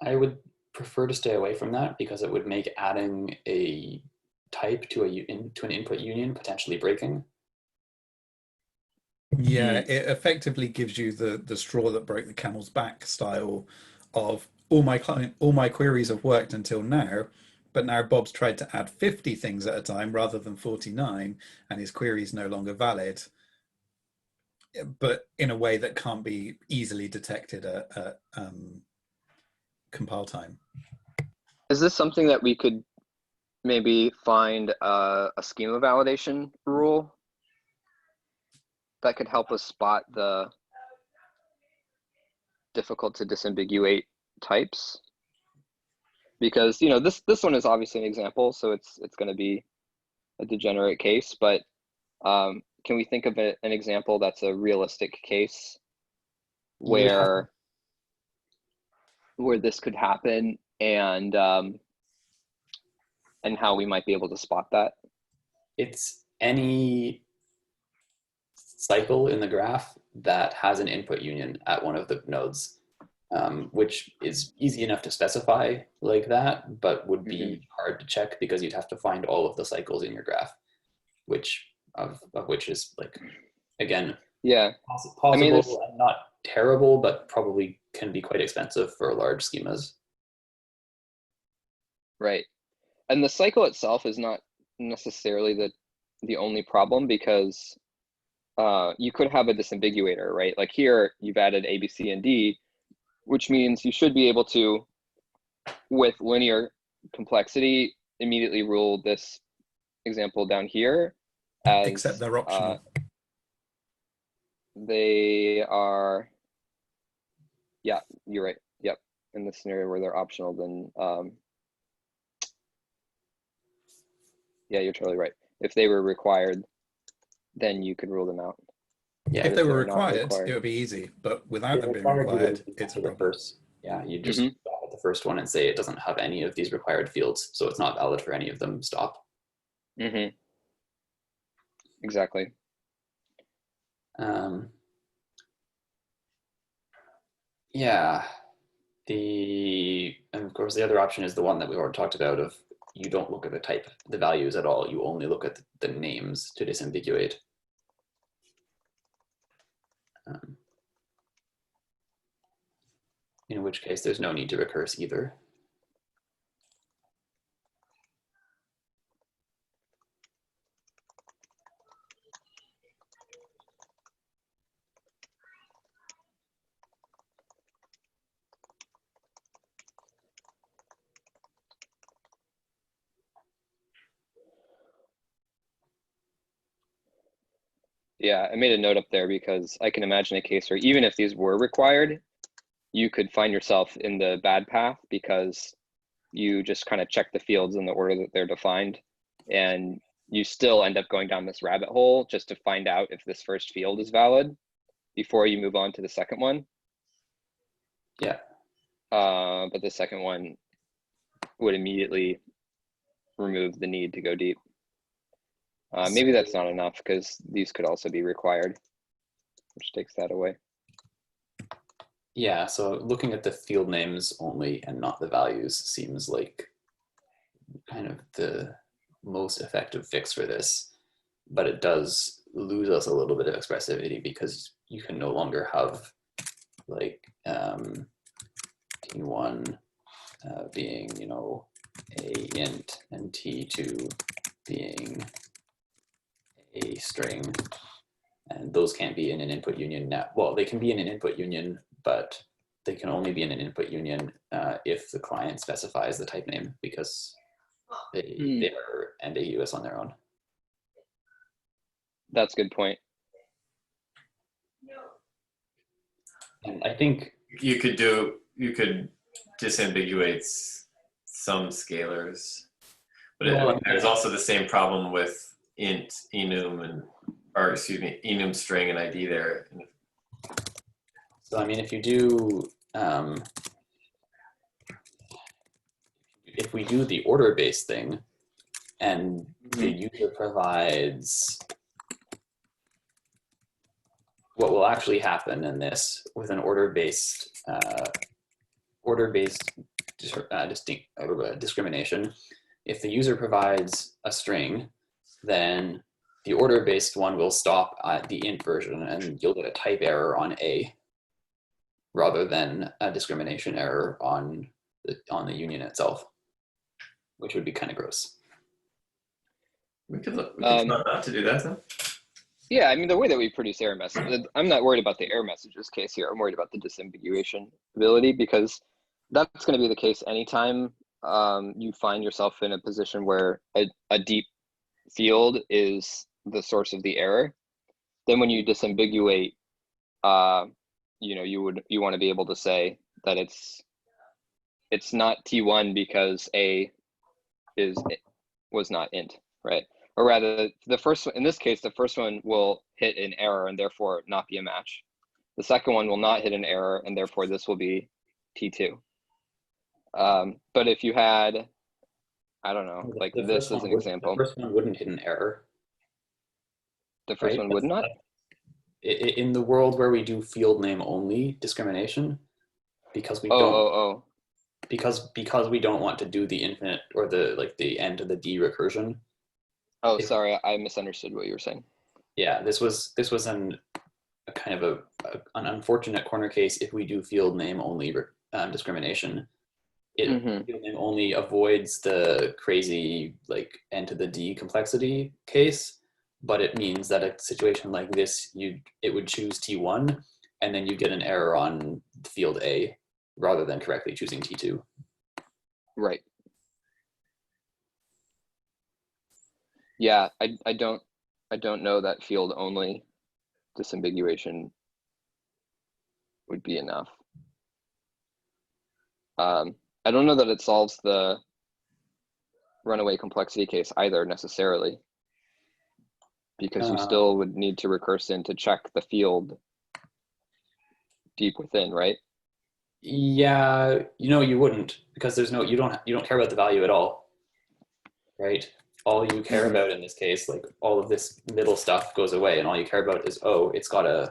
I would prefer to stay away from that because it would make adding a type to an input union potentially breaking. Yeah, it effectively gives you the straw that broke the camel's back style of all my queries have worked until now, but now Bob's tried to add 50 things at a time rather than 49, and his query is no longer valid. But in a way that can't be easily detected at compile time. Is this something that we could maybe find a schema validation rule that could help us spot the difficult to disambiguate types? Because this one is obviously an example, so it's going to be a degenerate case, but can we think of an example that's a realistic case where this could happen, and how we might be able to spot that? It's any cycle in the graph that has an input union at one of the nodes, which is easy enough to specify like that, but would be hard to check because you'd have to find all of the cycles in your graph, which is like, again, possible, I mean, and not terrible, but probably can be quite expensive for large schemas. Right. And the cycle itself is not necessarily the only problem, because you could have a disambiguator, right? Like here, you've added A, B, C, and D, which means you should be able to, with linear complexity, immediately rule this example down here as, except they're optional. They are, yeah, you're right. Yep. In the scenario where they're optional, then yeah, you're totally right. If they were required, then you could rule them out. Yeah, if they were required, it would be easy, but without them being required, it's a problem. Yeah, you just stop at the first one and say it doesn't have any of these required fields, so it's not valid for any of them. Stop. Exactly. Yeah, and of course the other option is the one that we already talked about of you don't look at the values at all. You only look at the names to disambiguate. In which case there's no need to recurse either. Yeah, I made a note up there because I can imagine a case where even if these were required, you could find yourself in the bad path because you just kind of check the fields in the order that they're defined, and you still end up going down this rabbit hole just to find out if this first field is valid before you move on to the second one. Yeah. But the second one would immediately remove the need to go deep. Maybe that's not enough because these could also be required, which takes that away. Yeah, so looking at the field names only and not the values seems like kind of the most effective fix for this, but it does lose us a little bit of expressivity because you can no longer have like 1 T1 being, you know, a int, and T2 being a string, and those can't be in an input union now. Well, they can be in an input union, but they can only be in an input union if the client specifies the type name, because they are ambiguous on their own. That's a good point. And I think You could disambiguate some scalars, but Well, there's also the same problem with int, enum, enum string and ID there. so. I mean, if you do, if we do the order-based thing, and the user provides, what will actually happen in this with an order-based discrimination, if the user provides a string, then the order-based one will stop at the int version, and you'll get a type error on A, rather than a discrimination error on the union itself, which would be kind of gross. We could try not to do that though. Yeah, I mean, the way that we produce error messages, I'm not worried about the error messages case here. I'm worried about the disambiguation ability, because that's going to be the case anytime you find yourself in a position where a deep field is the source of the error. Then when you disambiguate, you know, you want to be able to say that it's not T1 because A was not int, right? Or rather, the first one, in this case, the first one will hit an error and therefore not be a match. The second one will not hit an error, and therefore this will be T2. But if you had, I don't know, like this as an example. The first one wouldn't hit an error. The first right? one would not? In the world where we do field name only discrimination, because we don't because we don't want to do the infinite or the end of the D recursion. Oh, sorry, I misunderstood what you were saying. Yeah, this was a kind of an unfortunate corner case if we do field name only discrimination. Field name only avoids the crazy like n to the D complexity case, but it means that a situation like this, it would choose T1, and then you get an error on field A rather than correctly choosing T2. Right. Yeah, I don't know that field only disambiguation would be enough. I don't know that it solves the runaway complexity case either necessarily, because you still would need to recurse in to check the field deep within, right? Yeah, you wouldn't, because there's no, you don't care about the value at all, right? All you care about in this case, like all of this middle stuff goes away, and all you care about is, oh, it's got a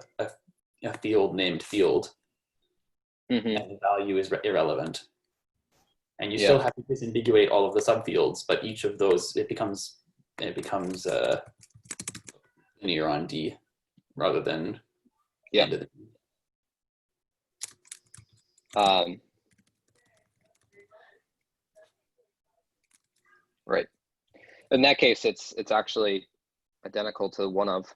field named field, and the value is irrelevant. And you still have to disambiguate all of the subfields, but each of those, it becomes linear on D rather than end of the D. Right. In that case, it's actually identical to one of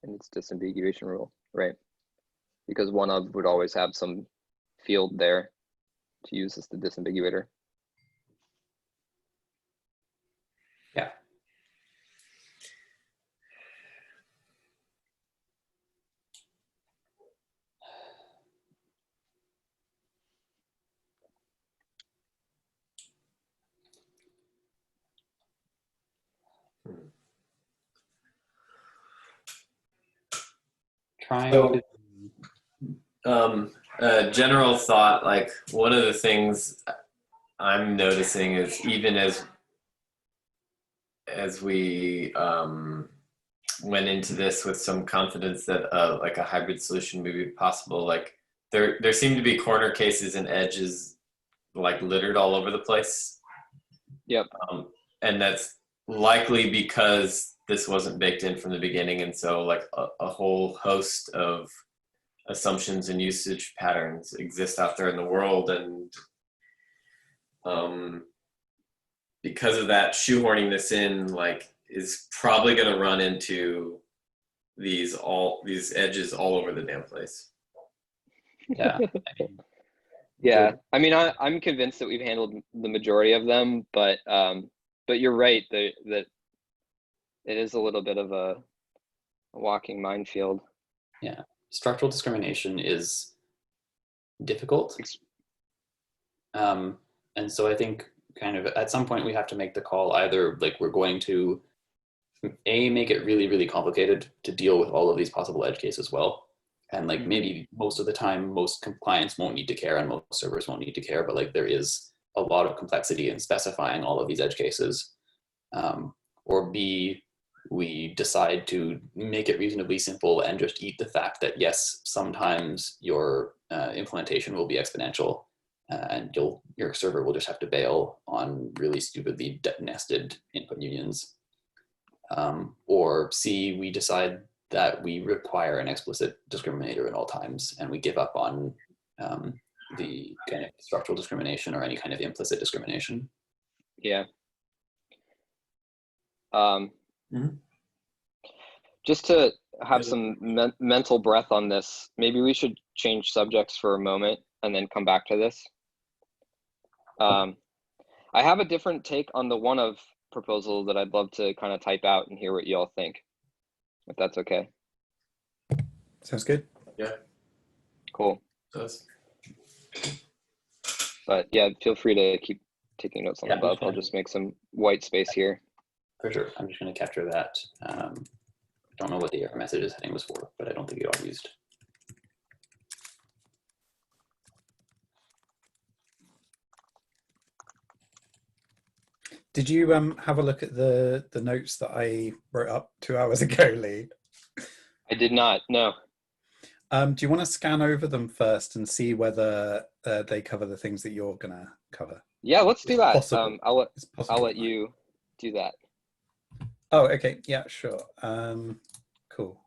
in its disambiguation rule, right? Because one of would always have some field there to use as the disambiguator. Yeah. General thought, like one of the things I'm noticing is even as we went into this with some confidence that like a hybrid solution may be possible, like there seem to be corner cases and edges like littered all over the place. Yep. And that's likely because this wasn't baked in from the beginning, and so like a whole host of assumptions and usage patterns exist out there in the world, and because of that, shoehorning this in like is probably going to run into these edges all over the damn place. Yeah. Yeah, I mean, I'm convinced that we've handled the majority of them, but you're right that it is a little bit of a walking minefield. Yeah. Structural discrimination is difficult. And so I think kind of at some point we have to make the call, either like we're going to make it really, really complicated to deal with all of these possible edge cases as well. And like maybe most of the time, most clients won't need to care and most servers won't need to care, but like there is a lot of complexity in specifying all of these edge cases. Or B, we decide to make it reasonably simple and just eat the fact that yes, sometimes your implementation will be exponential and your server will just have to bail on really stupidly nested input unions. Or C, we decide that we require an explicit discriminator at all times, and we give up on the kind of structural discrimination or any kind of implicit discrimination. Yeah. Just to have some mental breath on this, maybe we should change subjects for a moment and then come back to this. I have a different take on the one of proposal that I'd love to kind of type out and hear what you all think, if that's okay. Sounds good. Yeah. Cool. Does. But yeah, feel free to keep taking notes on the above. sure. I'll just make some white space here. For sure, I'm just going to capture that. Don't know what the error messages heading was for, but I don't think it got used. Did you have a look at the notes that I wrote up 2 hours ago, Lee? I did not, no. Do you want to scan over them first and see whether they cover the things that you're gonna cover? Yeah, let's do that. Possible. I'll let you do that. Oh, okay. Yeah, sure. Cool.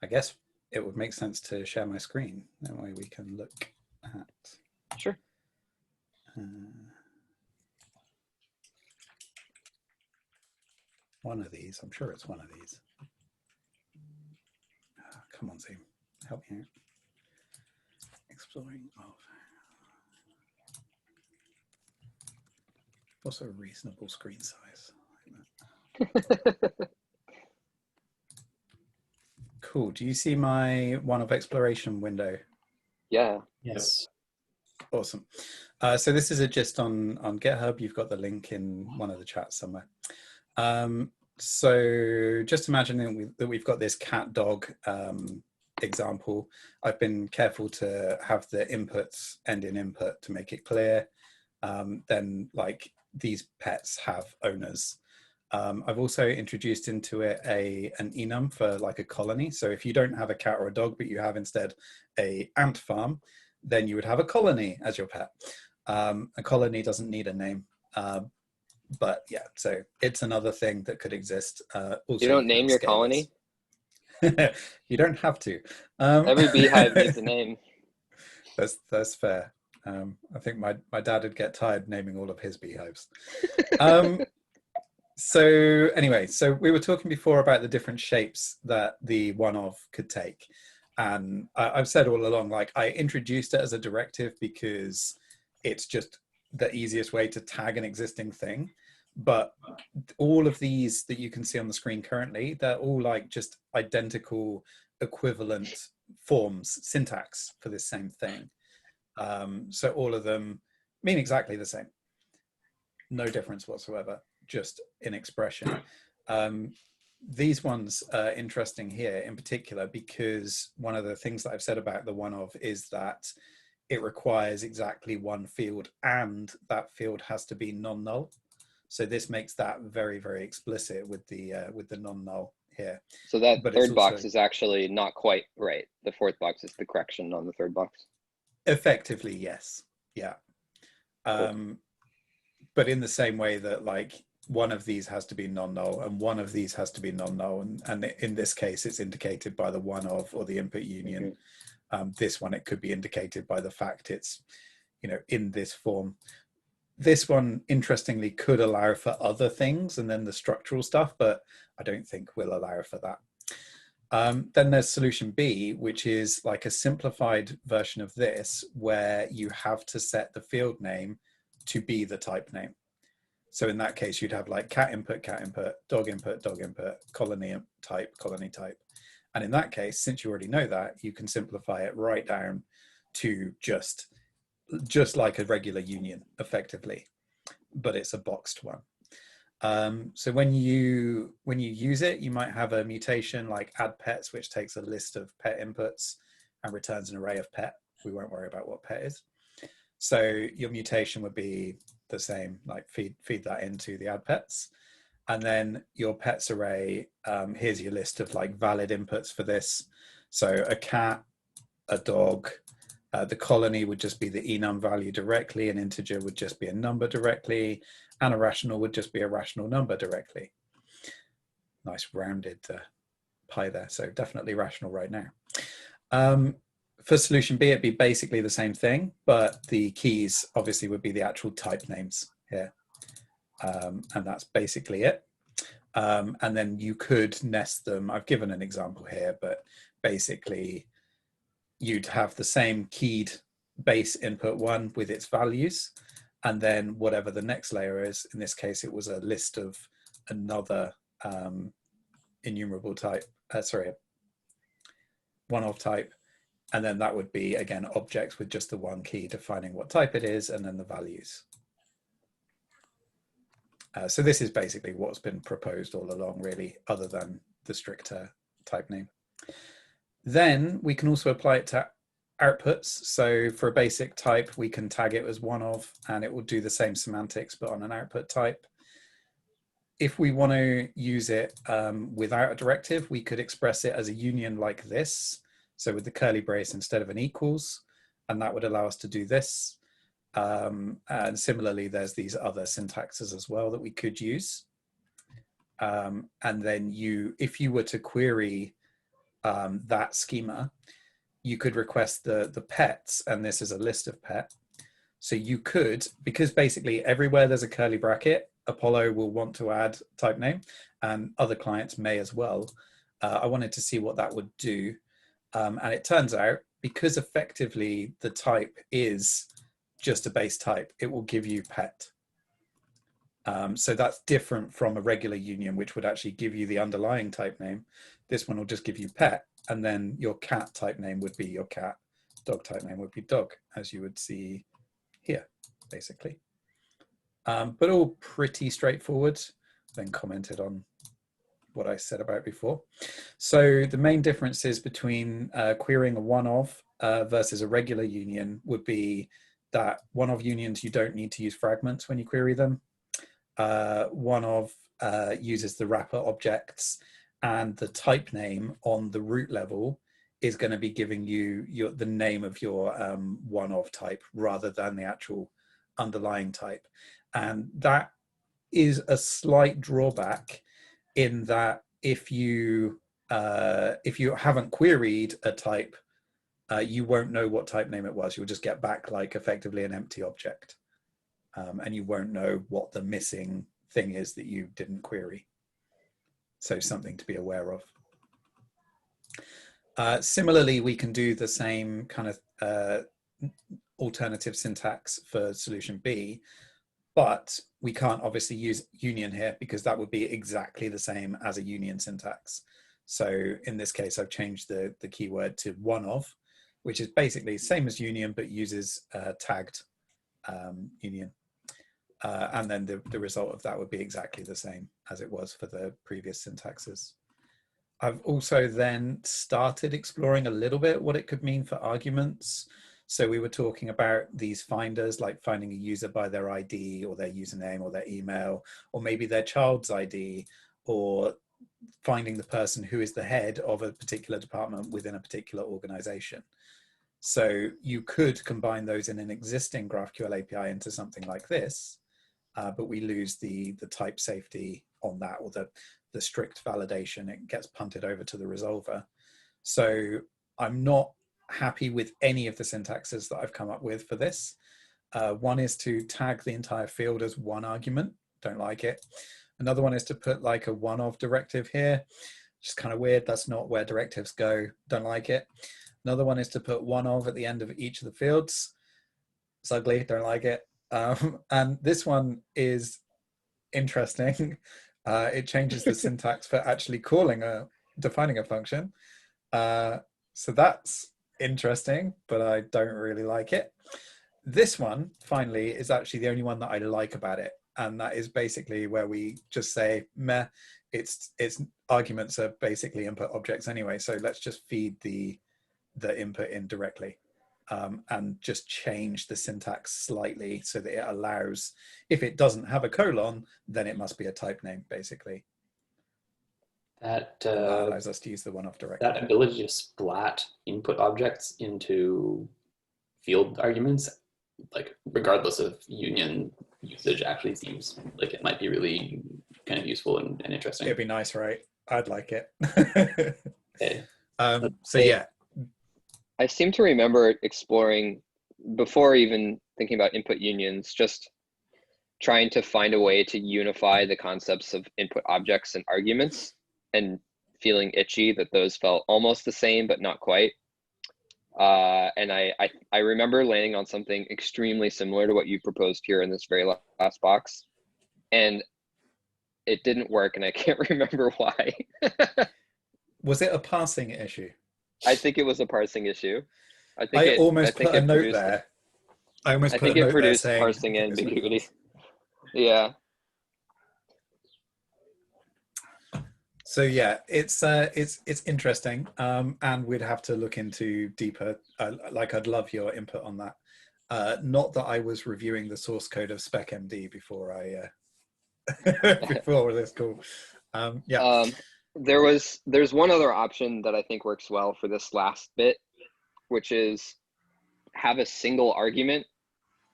I guess it would make sense to share my screen. That way we can look at. Sure. One of these. I'm sure it's one of these. Come on, Zoom. Help me out. Exploring of. What's a reasonable screen size? Cool. Do you see my one of exploration window? Yeah. Yes. Awesome. So this is a gist on GitHub. You've got the link in one of the chats somewhere. So just imagine that we've got this cat dog example. I've been careful to have the inputs end in input to make it clear. Then like these pets have owners. I've also introduced into it an enum for like a colony. So if you don't have a cat or a dog, but you have instead a ant farm, then you would have a colony as your pet. A colony doesn't need a name. But yeah, so it's another thing that could exist. Also, You don't name your colony? You don't have to. Every beehive needs a name. That's fair. I think my dad would get tired naming all of his beehives. So anyway, so we were talking before about the different shapes that the one-of could take. And I've said all along, like I introduced it as a directive because it's just the easiest way to tag an existing thing. But all of these that you can see on the screen currently, they're all like just identical equivalent forms, syntax for this same thing. So all of them mean exactly the same. No difference whatsoever, just in expression. These ones are interesting here in particular because one of the things that I've said about the one-of is that it requires exactly one field and that field has to be non-null. So this makes that very, very explicit with the non-null here. So that But third it's box also- is actually not quite right. The fourth box is the correction on the third box. Effectively, yes. Yeah. But in the same way that like one of these has to be non-null and one of these has to be non-null. And in this case, it's indicated by the one of or the input union. This one, it could be indicated by the fact it's, you know, in this form. This one, interestingly, could allow for other things and then the structural stuff, but I don't think we'll allow for that. Then there's solution B, which is like a simplified version of this, where you have to set the field name to be the type name. So in that case, you'd have like cat input, dog input, colony type. And in that case, since you already know that, you can simplify it right down to just like a regular union, effectively, but it's a boxed one. So when you use it, you might have a mutation like add pets, which takes a list of pet inputs and returns an array of pet. We won't worry about what pet is. So your mutation would be the same, like feed that into the add pets. And then your pets array, here's your list of like valid inputs for this. So a cat, a dog, the colony would just be the enum value directly, an integer would just be a number directly, and a rational would just be a rational number directly. Nice rounded pie there, so definitely rational right now. For solution B, it'd be basically the same thing, but the keys obviously would be the actual type names here. And that's basically it. And then you could nest them. I've given an example here, but basically you'd have the same keyed base input one with its values, and then whatever the next layer is, in this case, it was a list of another enumerable type, one of type. And then that would be, again, objects with just the one key defining what type it is, and then the values. So this is basically what's been proposed all along, really, other than the stricter type name. Then we can also apply it to outputs. So for a basic type, we can tag it as one of, and it will do the same semantics, but on an output type. If we want to use it without a directive, we could express it as a union like this. So with the curly brace instead of an equals, and that would allow us to do this. And similarly, there's these other syntaxes as well that we could use. And then if you were to query that schema, you could request the pets, and this is a list of pet. So you could, because basically everywhere there's a curly bracket, Apollo will want to add type name, and other clients may as well. I wanted to see what that would do. And it turns out, because effectively the type is just a base type, it will give you pet. So that's different from a regular union, which would actually give you the underlying type name. This one will just give you pet, and then your cat type name would be your cat, dog type name would be dog, as you would see here, basically. But all pretty straightforward, then commented on what I said about before. So the main differences between querying a one-of versus a regular union would be that one-of unions, you don't need to use fragments when you query them. One-of uses the wrapper objects, and the type name on the root level is going to be giving you the name of your one-of type rather than the actual underlying type. And that is a slight drawback in that if you haven't queried a type, you won't know what type name it was. You'll just get back like effectively an empty object, and you won't know what the missing thing is that you didn't query. So something to be aware of. Similarly, we can do the same kind of alternative syntax for solution B, but we can't obviously use union here because that would be exactly the same as a union syntax. So in this case, I've changed the keyword to one-of, which is basically same as union, but uses tagged union. And then the result of that would be exactly the same as it was for the previous syntaxes. I've also then started exploring a little bit what it could mean for arguments. So we were talking about these finders, like finding a user by their ID or their username or their email, or maybe their child's ID, or finding the person who is the head of a particular department within a particular organization. So you could combine those in an existing GraphQL API into something like this. but we lose the type safety on that, or the strict validation. It gets punted over to the resolver. So I'm not happy with any of the syntaxes that I've come up with for this. One is to tag the entire field as one argument. Don't like it. Another one is to put like a one-of directive here. Just kind of weird. That's not where directives go. Don't like it. Another one is to put one-of at the end of each of the fields. It's ugly. Don't like it. And this one is interesting. It changes the syntax for actually defining a function. So that's interesting, but I don't really like it. This one, finally, is actually the only one that I like about it. And that is basically where we just say, meh, its arguments are basically input objects anyway. So let's just feed the input in directly, and just change the syntax slightly so that it allows, if it doesn't have a colon, then it must be a type name, basically. That And that allows us to use the one-off directive. that ability to splat input objects into field arguments, like regardless of union usage, actually seems like it might be really kind of useful and interesting. It'd be nice, right? I'd like it. Okay. So yeah, I seem to remember exploring, before even thinking about input unions, just trying to find a way to unify the concepts of input objects and arguments, and feeling itchy that those felt almost the same, but not quite. And I remember landing on something extremely similar to what you proposed here in this very last box. And it didn't work, and I can't remember why. was it a parsing issue? I think it was a parsing issue. I almost put a note there. I almost I put think a it note there produced saying parsing ambiguity. Yeah. So yeah, it's interesting, and we'd have to look into deeper. Like, I'd love your input on that. Not that I was reviewing the source code of SpecMD before I before this call. Yeah. There's one other option that I think works well for this last bit, which is have a single argument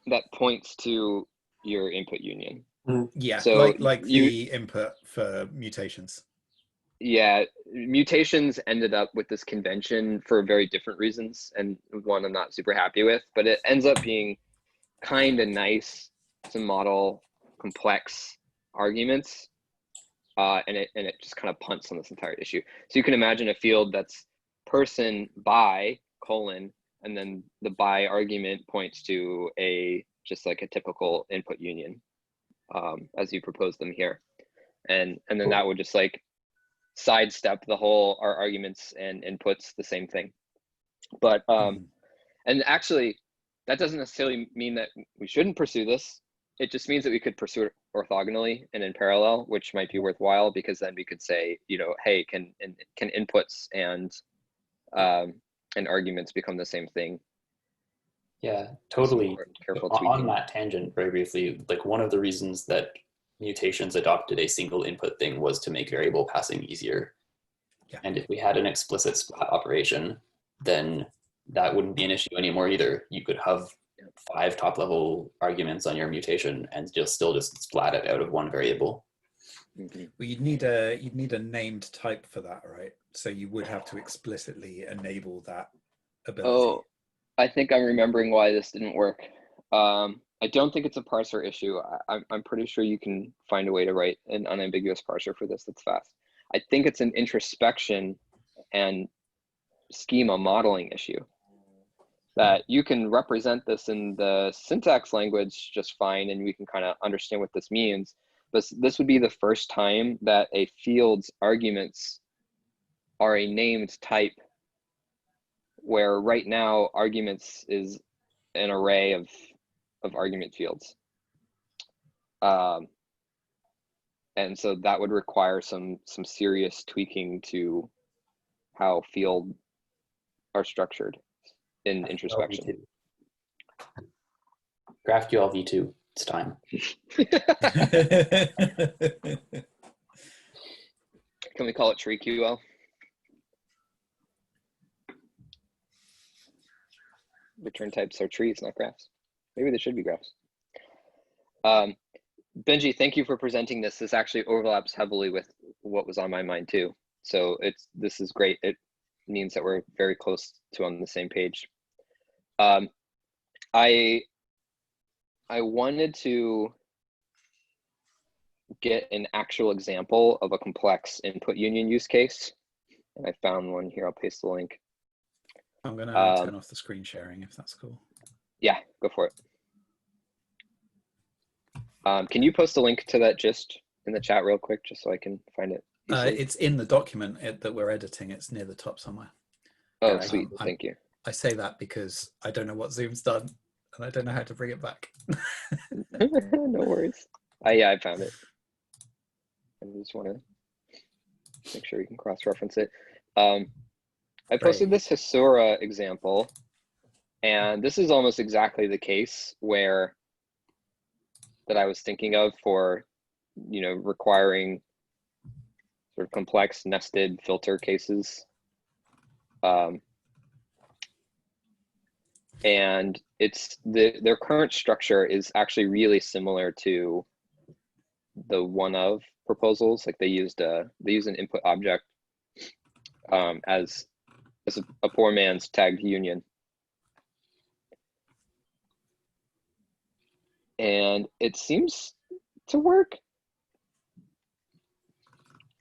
that points to your input union. Yeah, So like the input for mutations. Yeah, mutations ended up with this convention for very different reasons, and one I'm not super happy with, but it ends up being kind of nice to model complex arguments, and it just kind of punts on this entire issue. So you can imagine a field that's person by colon, and then the by argument points to just like a typical input union, as you propose them here, and then that would just like sidestep the whole our arguments and inputs the same thing. But and actually that doesn't necessarily mean that we shouldn't pursue this. It just means that we could pursue it orthogonally and in parallel, which might be worthwhile, because then we could say, hey, can inputs and arguments become the same thing? Yeah, totally. Careful On tweaking. that tangent, very briefly, like one of the reasons that mutations adopted a single input thing was to make variable passing easier. Yeah. And if we had an explicit splat operation, then that wouldn't be an issue anymore either. You could have 5 top level arguments on your mutation and still just splat it out of one variable. Mm-hmm. Well, you'd need a named type for that, right? So you would have to explicitly enable that ability. Oh, I think I'm remembering why this didn't work. I don't think it's a parser issue. I'm pretty sure you can find a way to write an unambiguous parser for this that's fast. I think it's an introspection and schema modeling issue, that you can represent this in the syntax language just fine, and we can kind of understand what this means. But this would be the first time that a field's arguments are a named type, where right now arguments is an array of argument fields. And so that would require some serious tweaking to how field are structured in introspection. GraphQL v2, it's time. Can we call it TreeQL? Return types are trees, not graphs. Maybe they should be graphs. Benji, thank you for presenting this. This actually overlaps heavily with what was on my mind too. So this is great. It means that we're very close to on the same page. I wanted to get an actual example of a complex input union use case, and I found one here. I'll paste the link. I'm gonna turn off the screen sharing if that's cool. Yeah, go for it. Can you post a link to that gist in the chat real quick, just so I can find it? It's in the document that we're editing. It's near the top somewhere. Oh, sweet. Thank you. I say that because I don't know what Zoom's done and I don't know how to bring it back. No worries. Yeah, I found it. I just want to make sure you can cross-reference it. I posted this Hasura example, and this is almost exactly the case that I was thinking of for, requiring sort of complex nested filter cases. And it's their current structure is actually really similar to the one of proposals. Like they use an input object as a poor man's tagged union. And it seems to work.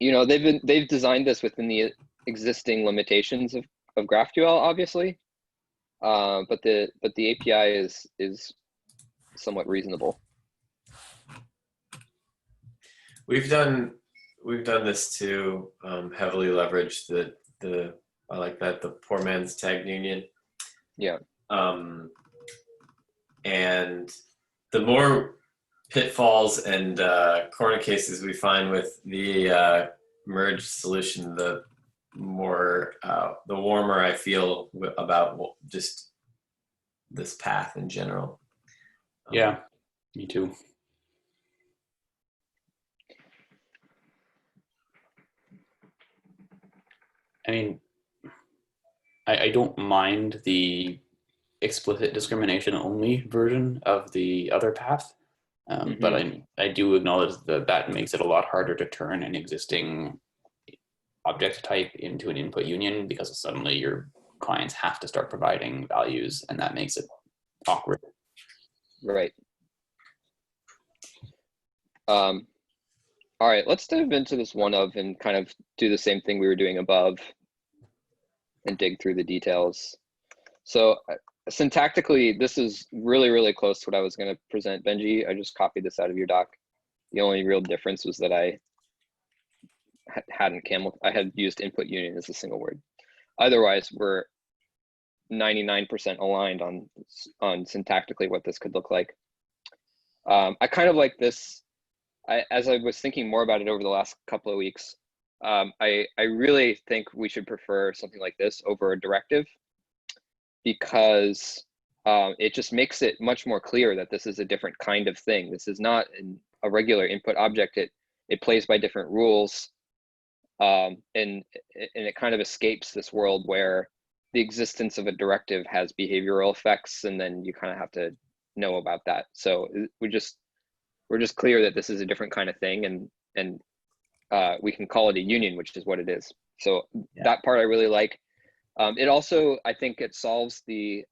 They've designed this within the existing limitations of GraphQL, obviously. But the API is somewhat reasonable. We've done this to heavily leverage the I like that, the poor man's tagged union. Yeah. And the more pitfalls and corner cases we find with the merged solution, the more the warmer I feel about just this path in general. Yeah, me too. I mean, I don't mind the explicit discrimination only version of the other path, but I do acknowledge that makes it a lot harder to turn an existing object type into an input union, because suddenly your clients have to start providing values, and that makes it awkward. Right. All right, let's dive into this one of and kind of do the same thing we were doing above and dig through the details. So syntactically, this is really, really close to what I was going to present, Benji. I just copied this out of your doc. The only real difference was that I had used input union as a single word. Otherwise, we're 99% aligned on syntactically what this could look like. I kind of like this. As I was thinking more about it over the last couple of weeks, I really think we should prefer something like this over a directive, because it just makes it much more clear that this is a different kind of thing. This is not a regular input object. It plays by different rules, and it kind of escapes this world where the existence of a directive has behavioral effects, and then you kind of have to know about that. So we're just clear that this is a different kind of thing, and we can call it a union, which is what it is. So yeah. That part I really like. It also, I think it solves the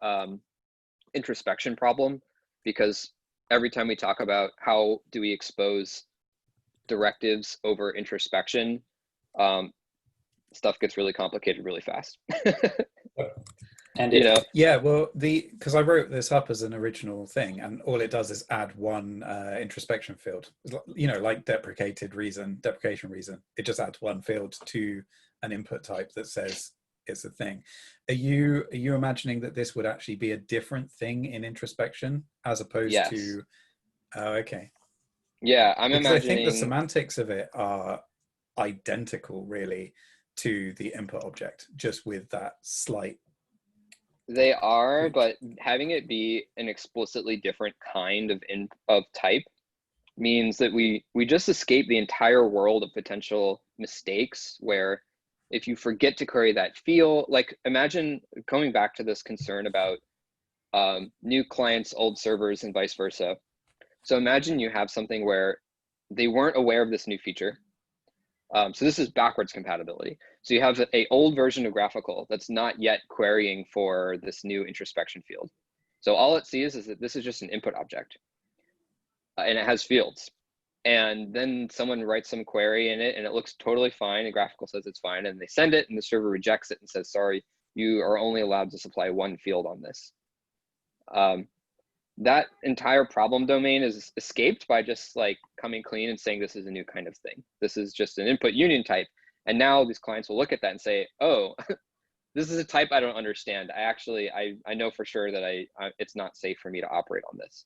introspection problem, because every time we talk about how do we expose directives over introspection, stuff gets really complicated really fast. And yeah, well, because I wrote this up as an original thing, and all it does is add one introspection field, like deprecation reason. It just adds one field to an input type that says it's a thing. Are you imagining that this would actually be a different thing in introspection as opposed to? Oh, okay. Yeah, I'm imagining. I think the semantics of it are identical, really, to the input object, just with that slight. They are, but having it be an explicitly different kind of type means that we just escape the entire world of potential mistakes, where if you forget to query that field, like imagine coming back to this concern about new clients, old servers, and vice versa. So imagine you have something where they weren't aware of this new feature. So this is backwards compatibility. So you have a old version of Graphical that's not yet querying for this new introspection field. So all it sees is that this is just an input object, and it has fields. And then someone writes some query in it and it looks totally fine, and Graphical says it's fine, and they send it and the server rejects it and says, sorry, you are only allowed to supply one field on this. That entire problem domain is escaped by just like coming clean and saying this is a new kind of thing. This is just an input union type. And now these clients will look at that and say, oh, this is a type I don't understand. I know for sure that it's not safe for me to operate on this.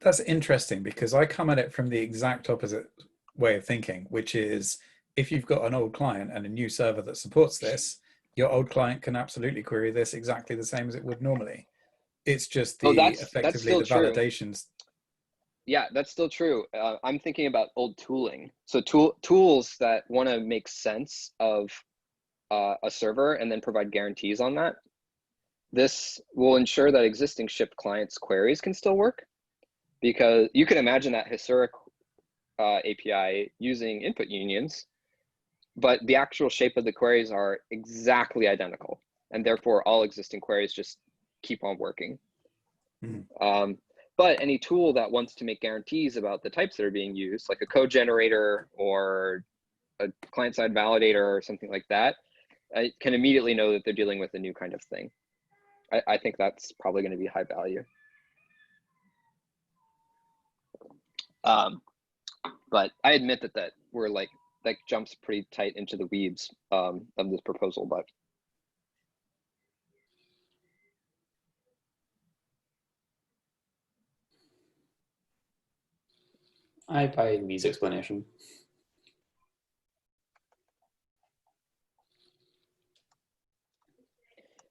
That's interesting, because I come at it from the exact opposite way of thinking, which is if you've got an old client and a new server that supports this, your old client can absolutely query this exactly the same as it would normally. It's just the effectively the validations. Yeah, that's still true. I'm thinking about old tooling. So tools that want to make sense of a server and then provide guarantees on that. This will ensure that existing shipped clients' queries can still work, because you can imagine that historic API using input unions, but the actual shape of the queries are exactly identical, and therefore all existing queries just keep on working. But any tool that wants to make guarantees about the types that are being used, like a code generator or a client-side validator or something like that, can immediately know that they're dealing with a new kind of thing. I think that's probably going to be high value. But I admit that we're like, that jumps pretty tight into the weeds of this proposal, but. I buy Lee's explanation.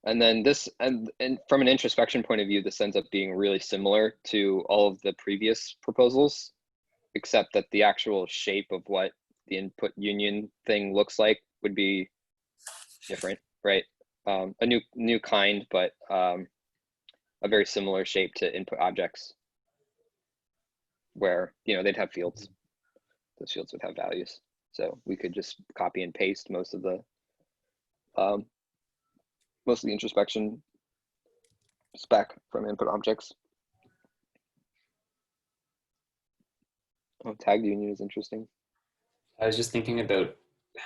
And then this, and from an introspection point of view, this ends up being really similar to all of the previous proposals, except that the actual shape of what the input union thing looks like would be different, right? A new kind, but a very similar shape to input objects, where they'd have fields. Those fields would have values, so we could just copy and paste most of the introspection spec from input objects. Oh, tagged union is interesting. I was just thinking about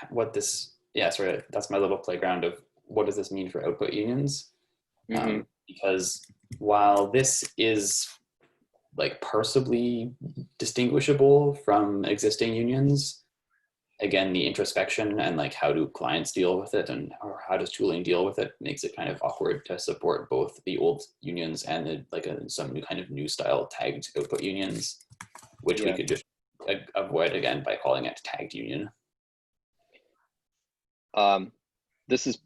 what this, sorry, that's my little playground of what does this mean for output unions? Because while this is like parsably distinguishable from existing unions, again, the introspection and like how do clients deal with it or how does tooling deal with it makes it kind of awkward to support both the old unions and some new kind of new style tagged output unions, which we could just avoid again by calling it tagged union. This is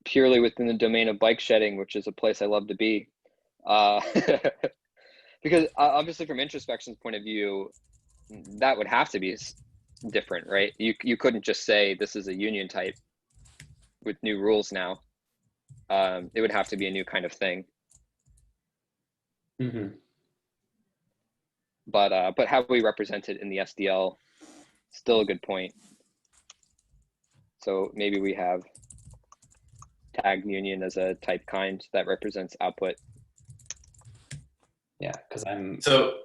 purely within the domain of bike shedding, which is a place I love to be. Because obviously from introspection's point of view, that would have to be different, right? You couldn't just say this is a union type with new rules now. It would have to be a new kind of thing. But how we represent it in the SDL, still a good point. So maybe we have tagged union as a type kind that represents output. Yeah, because So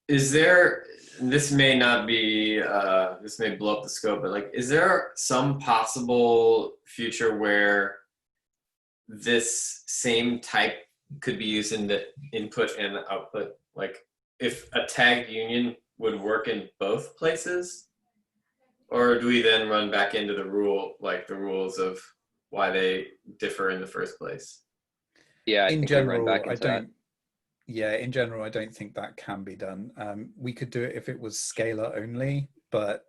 is there, this may not be, this may blow up the scope, but like, is there some possible future where this same type could be used in the input and the output? Like if a tagged union would work in both places? Or do we then run back into the rules of why they differ in the first place? Yeah, in general, in general, I don't think that can be done. We could do it if it was scalar only, but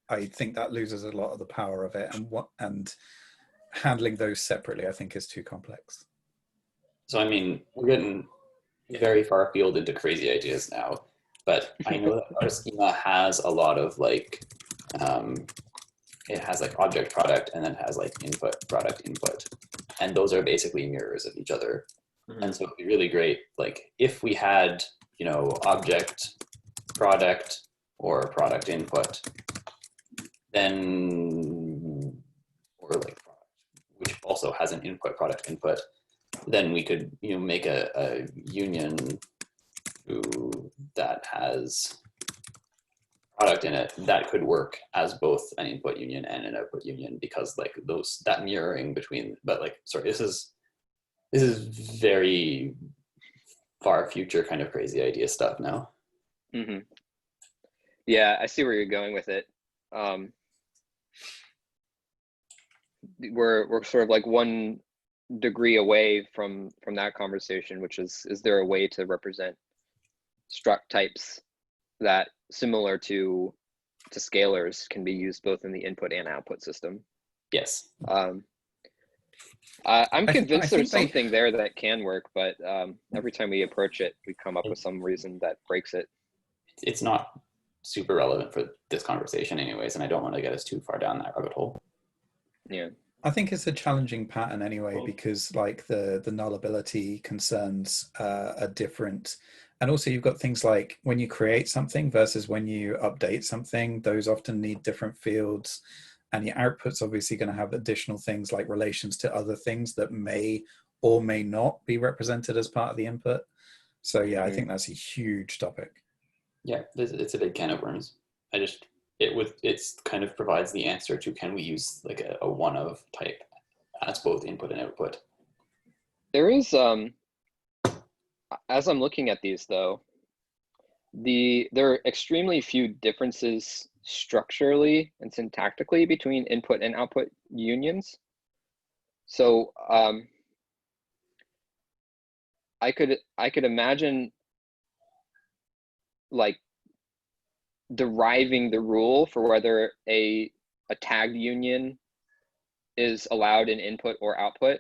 I think that loses a lot of the power of it, and handling those separately, I think, is too complex. So, I mean, we're getting very far afield into crazy ideas now, but I know that our schema has a lot of like, it has like object product and then has like input product input, and those are basically mirrors of each other. And so it'd be really great, like if we had you know, object product or product input, then, or like product, which also has an input product input, then we could, you know, make a union that has product in it that could work as both an input union and an output union, because like those, that mirroring between, but like, sorry, this is very far future kind of crazy idea stuff now. Mm-hmm. Yeah, I see where you're going with it. We're sort of like one degree away from that conversation, which is there a way to represent struct types that, similar to scalars, can be used both in the input and output system? Yes. I'm I convinced there's think something there that can work, but every time we approach it, we come up with some reason that breaks it. It's not super relevant for this conversation anyways, and I don't want to get us too far down that rabbit hole. Yeah. I think it's a challenging pattern anyway, because like the nullability concerns are different. And also you've got things like when you create something versus when you update something, those often need different fields. And your output's obviously going to have additional things like relations to other things that may or may not be represented as part of the input. So yeah, I think that's a huge topic. Yeah, it's a big can of worms. It's kind of provides the answer to, can we use like a one of type as both input and output? There is, as I'm looking at these though, there are extremely few differences structurally and syntactically between input and output unions. So I could imagine like deriving the rule for whether a tagged union is allowed in input or output.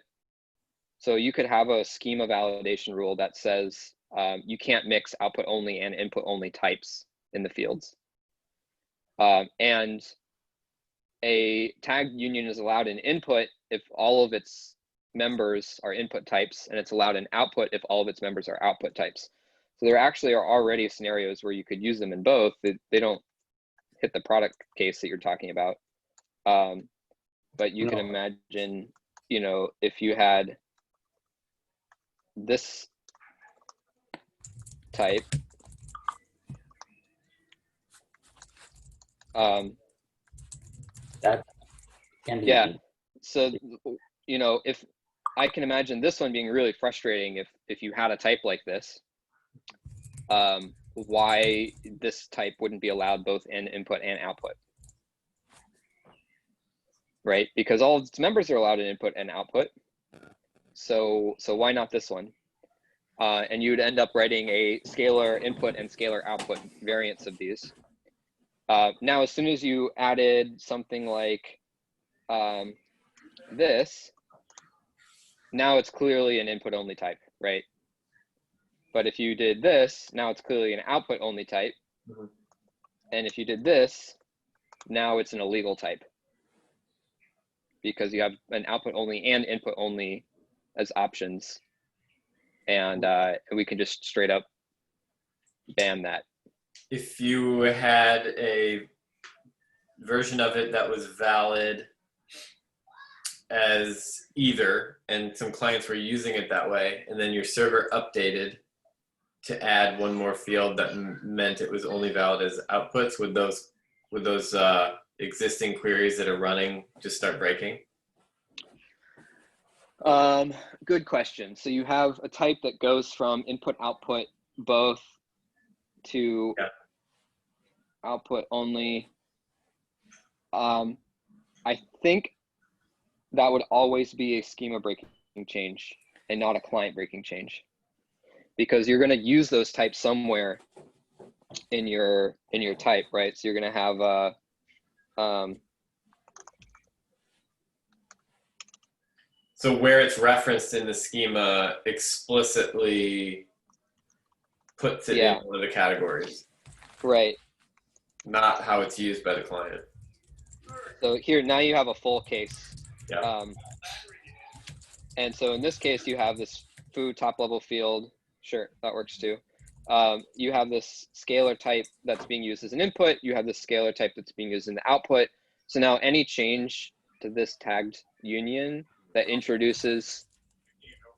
So you could have a schema validation rule that says you can't mix output only and input only types in the fields. And a tagged union is allowed in input if all of its members are input types, and it's allowed in output if all of its members are output types. So there actually are already scenarios where you could use them in both. They don't hit the product case that you're talking about. But you can imagine, you know, if you had this type, That can be. yeah. So, you know, if I can imagine this one being really frustrating if you had a type like this, why this type wouldn't be allowed both in input and output, right? Because all of its members are allowed in input and output. So why not this one? And you'd end up writing a scalar input and scalar output variants of these. Now, as soon as you added something like this, now it's clearly an input only type, right? But if you did this, now it's clearly an output only type. Mm-hmm. And if you did this, now it's an illegal type, because you have an output only and input only as options. And we can just straight up ban that. If you had a version of it that was valid as either, and some clients were using it that way, and then your server updated to add one more field that meant it was only valid as outputs, would those existing queries that are running just start breaking? Good question. So you have a type that goes from input output both to output only. I think that would always be a schema breaking change and not a client breaking change, because you're going to use those types somewhere in your type, right? So you're going to have so where it's referenced in the schema explicitly puts it in one of the categories, right? Not how it's used by the client. So here, now you have a full case. Yeah. And so in this case, you have this foo top level field. Sure, that works too. you have this scalar type that's being used as an input. You have this scalar type that's being used in the output. So now any change to this tagged union that introduces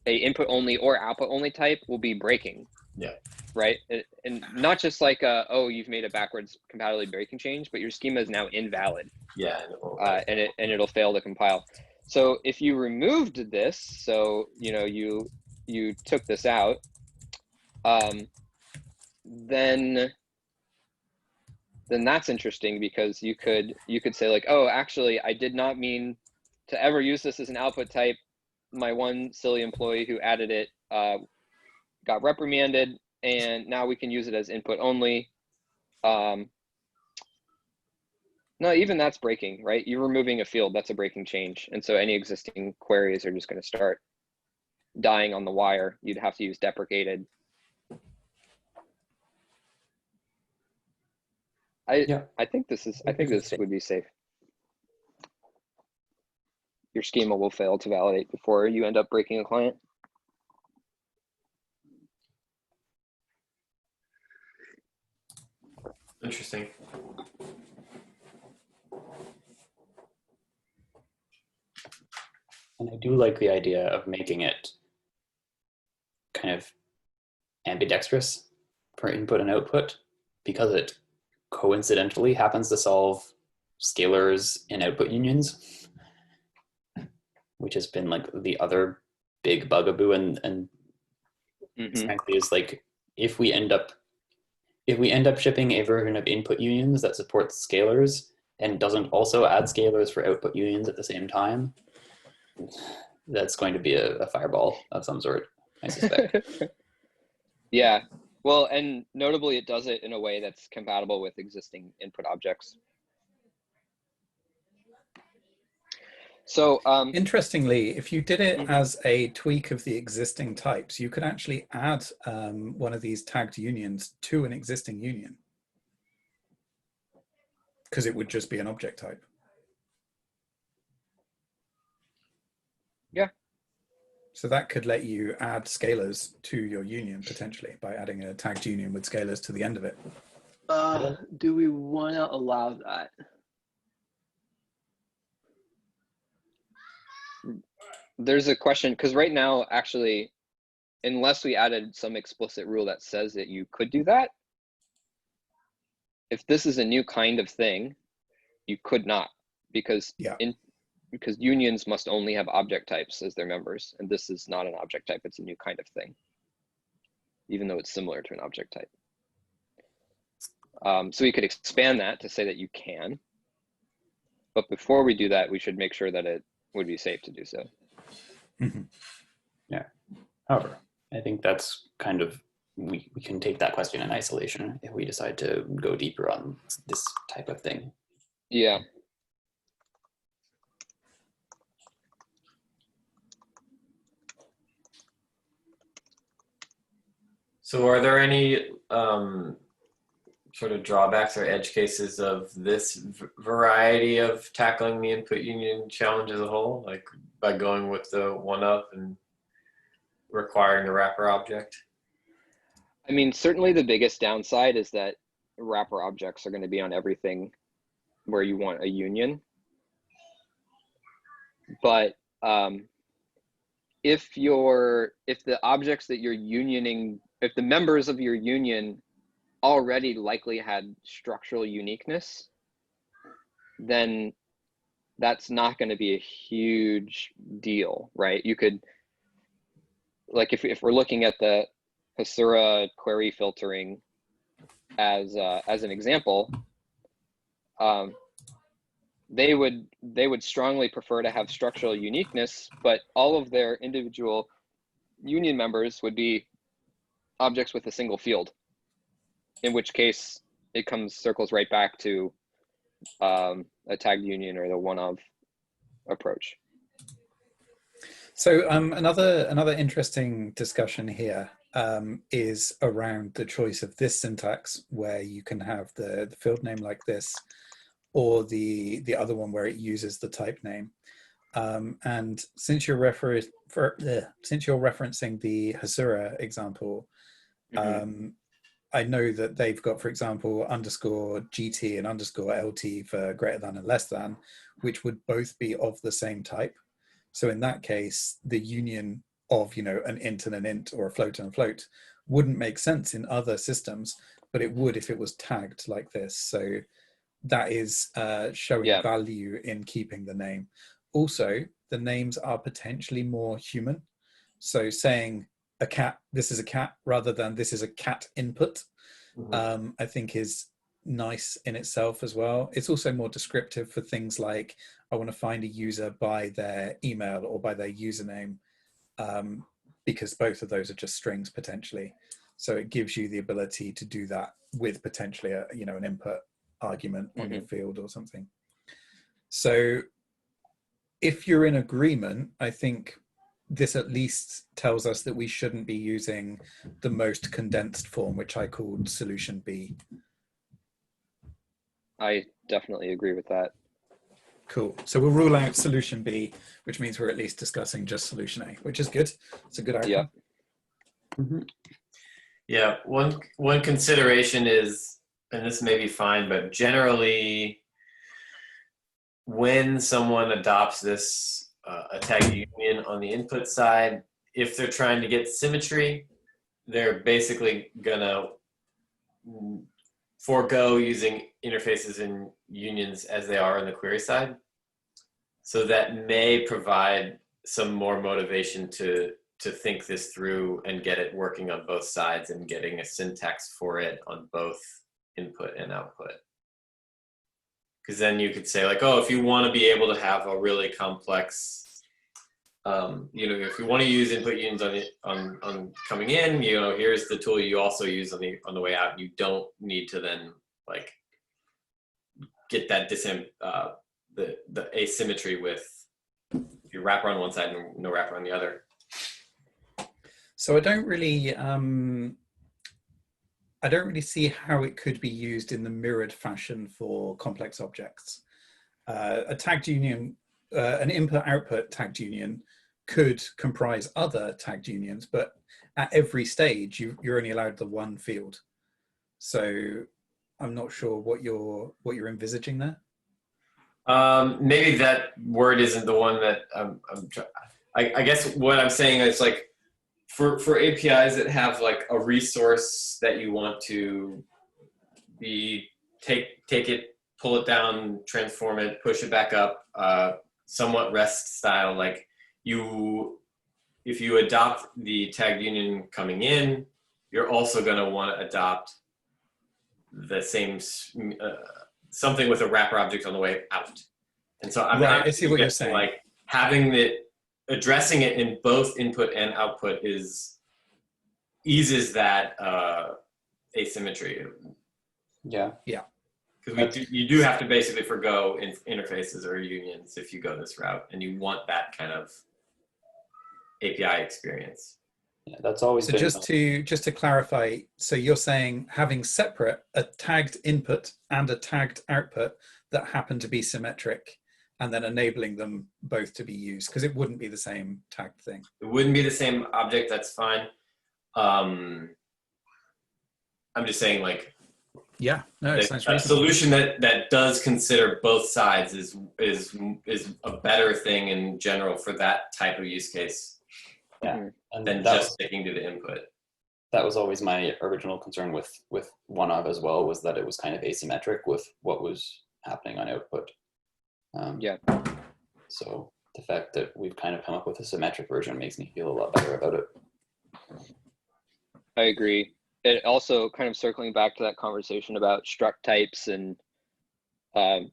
a input only or output only type will be breaking. Yeah. Right. And not just like, oh, you've made a backwards compatibility breaking change, but your schema is now invalid. Yeah. And it won't write. And it'll fail to compile. So if you removed this, so you took this out, then that's interesting, because you could say like, oh, actually, I did not mean to ever use this as an output type. My one silly employee who added it got reprimanded, and now we can use it as input only. No, even that's breaking, right? You're removing a field, that's a breaking change. And so any existing queries are just going to start dying on the wire. You'd have to use deprecated. I think this would be safe. Your schema will fail to validate before you end up breaking a client. Interesting. And I do like the idea of making it kind of ambidextrous for input and output, because it coincidentally happens to solve scalars in output unions, which has been like the other big bugaboo. And frankly is like, if we end up shipping a version of input unions that supports scalars and doesn't also add scalars for output unions at the same time, that's going to be a fireball of some sort, I suspect. Yeah. Well, and notably, it does it in a way that's compatible with existing input objects. So interestingly, if you did it as a tweak of the existing types, you could actually add one of these tagged unions to an existing union, because it would just be an object type. Yeah. So that could let you add scalars to your union potentially by adding a tagged union with scalars to the end of it. Do we want to allow that? There's a question, because right now, actually, unless we added some explicit rule that says that you could do that, if this is a new kind of thing, you could not, because because unions must only have object types as their members, and this is not an object type, it's a new kind of thing, even though it's similar to an object type. So we could expand that to say that you can, but before we do that, we should make sure that it would be safe to do so. Yeah. However, I think that's kind of, we can take that question in isolation if we decide to go deeper on this type of thing. Yeah. So are there any sort of drawbacks or edge cases of this variety of tackling the input union challenge as a whole, like by going with the one-up and requiring the wrapper object? I mean, certainly the biggest downside is that wrapper objects are going to be on everything where you want a union. But if the objects that you're unioning, if the members of your union already likely had structural uniqueness, then that's not going to be a huge deal, right? You could, like, if we're looking at the Hasura query filtering as an example, they would strongly prefer to have structural uniqueness, but all of their individual union members would be objects with a single field, in which case it circles right back to a tagged union or the one-of approach. So another interesting discussion here is around the choice of this syntax, where you can have the field name like this, or the other one where it uses the type name. And since you're referencing the Hasura example, I know that they've got, for example, underscore GT and underscore LT for greater than and less than, which would both be of the same type. So in that case, the union of, you know, an int and an int or a float and a float wouldn't make sense in other systems, but it would if it was tagged like this. So that is showing Yeah. value in keeping the name. Also, the names are potentially more human. So saying a cat, this is a cat, rather than this is a cat input, I think is nice in itself as well. It's also more descriptive for things like, I want to find a user by their email or by their username, because both of those are just strings potentially. So it gives you the ability to do that with potentially a, you know, an input argument on your field or something. So if you're in agreement, I think this at least tells us that we shouldn't be using the most condensed form, which I called solution B. I definitely agree with that. Cool. So we'll rule out solution B, which means we're at least discussing just solution A, which is good. It's a good outcome. Yeah. Yeah, one consideration is, and this may be fine, but generally when someone adopts this a tag union on the input side, if they're trying to get symmetry, they're basically gonna forego using interfaces and unions as they are on the query side. So that may provide some more motivation to think this through and get it working on both sides and getting a syntax for it on both input and output. Because then you could say like, oh, if you want to be able to have a really complex, you know, if you want to use input unions on coming in, you know, here's the tool you also use on the way out. You don't need to then like get that the asymmetry with your wrapper on one side and no wrapper on the other. So I don't really see how it could be used in the mirrored fashion for complex objects. A tagged union, an input-output tagged union could comprise other tagged unions, but at every stage you're only allowed the one field. So I'm not sure what you're envisaging there. Maybe that word isn't the one that I guess what I'm saying is like, for APIs that have like a resource that you want to take it, pull it down, transform it, push it back up, somewhat REST style, like if you adopt the tagged union coming in, you're also going to want to adopt the same something with a wrapper object on the way out. And so I see what you're saying. Like addressing it in both input and output eases that asymmetry. Yeah. Because you do have to basically forgo interfaces or unions if you go this route, and you want that kind of API experience. Yeah, that's always so been just to clarify, so you're saying having separate a tagged input and a tagged output that happen to be symmetric, and then enabling them both to be used, because it wouldn't be the same tagged thing. It wouldn't be the same object, that's fine. I'm just saying, like, yeah, no, it sounds a reasonable. solution that does consider both sides is a better thing in general for that type of use case. Yeah, and than just sticking to the input. That was always my original concern with OneOf as well, was that it was kind of asymmetric with what was happening on output. Yeah. So the fact that we've kind of come up with a symmetric version makes me feel a lot better about it. I agree. It also kind of circling back to that conversation about struct types and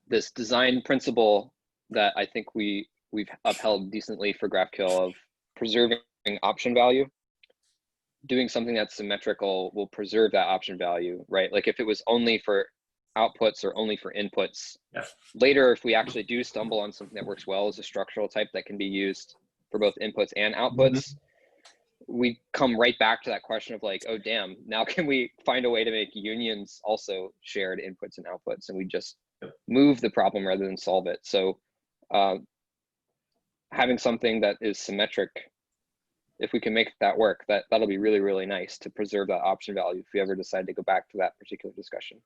this design principle that I think we've upheld decently for GraphQL of preserving option value. Doing something that's symmetrical will preserve that option value, right? Like if it was only for outputs or only for inputs, later if we actually do stumble on something that works well as a structural type that can be used for both inputs and outputs, we come right back to that question of like, oh damn, now can we find a way to make unions also shared inputs and outputs, and we just move the problem rather than solve it. So having something that is symmetric if we can make that work, that'll be really, really nice to preserve that option value if we ever decide to go back to that particular discussion.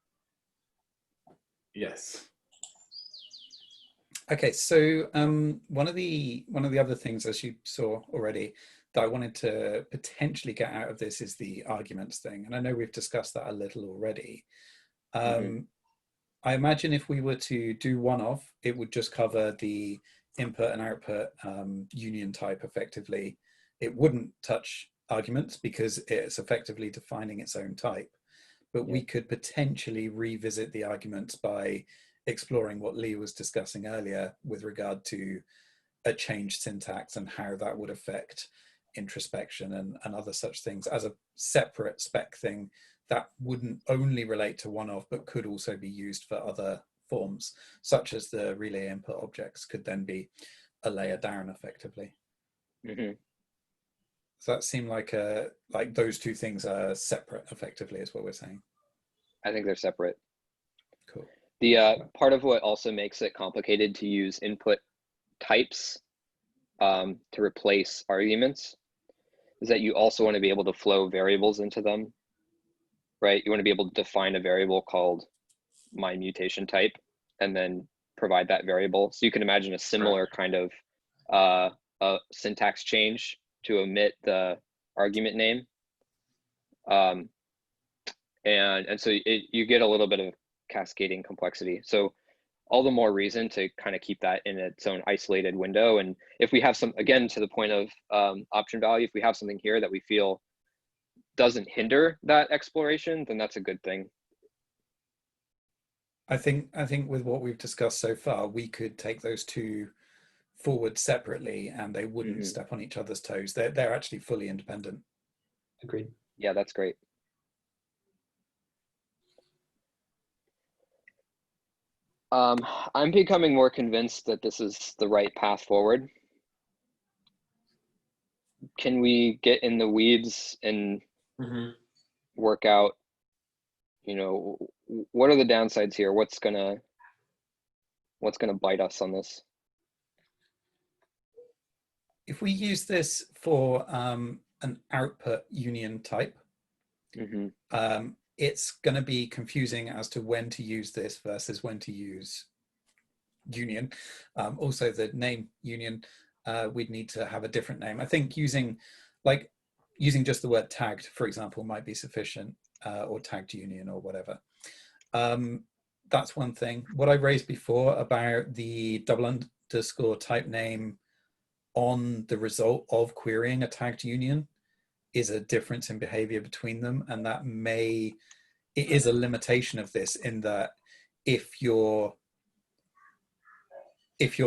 Yes. Okay, so one of the other things, as you saw already, that I wanted to potentially get out of this is the arguments thing, and I know we've discussed that a little already. I imagine if we were to do one-off, it would just cover the input and output union type effectively. It wouldn't touch arguments because it's effectively defining its own type. But we could potentially revisit the arguments by exploring what Lee was discussing earlier with regard to a changed syntax and how that would affect introspection and other such things as a separate spec thing that wouldn't only relate to one-off, but could also be used for other forms, such as the relay input objects could then be a layer down effectively. Mm-hmm. Does that seem like those two things are separate effectively is what we're saying? I think they're separate. Cool. The part of what also makes it complicated to use input types to replace arguments is that you also want to be able to flow variables into them, right? You want to be able to define a variable called my mutation type and then provide that variable. So you can imagine a similar kind of a syntax change to omit the argument name. And so you get a little bit of cascading complexity. So all the more reason to kind of keep that in its own isolated window. And if we have some, again, to the point of option value, if we have something here that we feel doesn't hinder that exploration, then that's a good thing. I think with what we've discussed so far, we could take those two forward separately and they wouldn't step on each other's toes. They're actually fully independent. Agreed. Yeah, that's great. I'm becoming more convinced that this is the right path forward. Can we get in the weeds and work out, you know, what are the downsides here? What's gonna bite us on this? If we use this for an output union type, it's going to be confusing as to when to use this versus when to use union. Also, the name union, we'd need to have a different name. I think using just the word tagged, for example, might be sufficient, or tagged union or whatever. That's one thing. What I raised before about the double underscore type name on the result of querying a tagged union is a difference in behavior between them, and that it is a limitation of this in that if your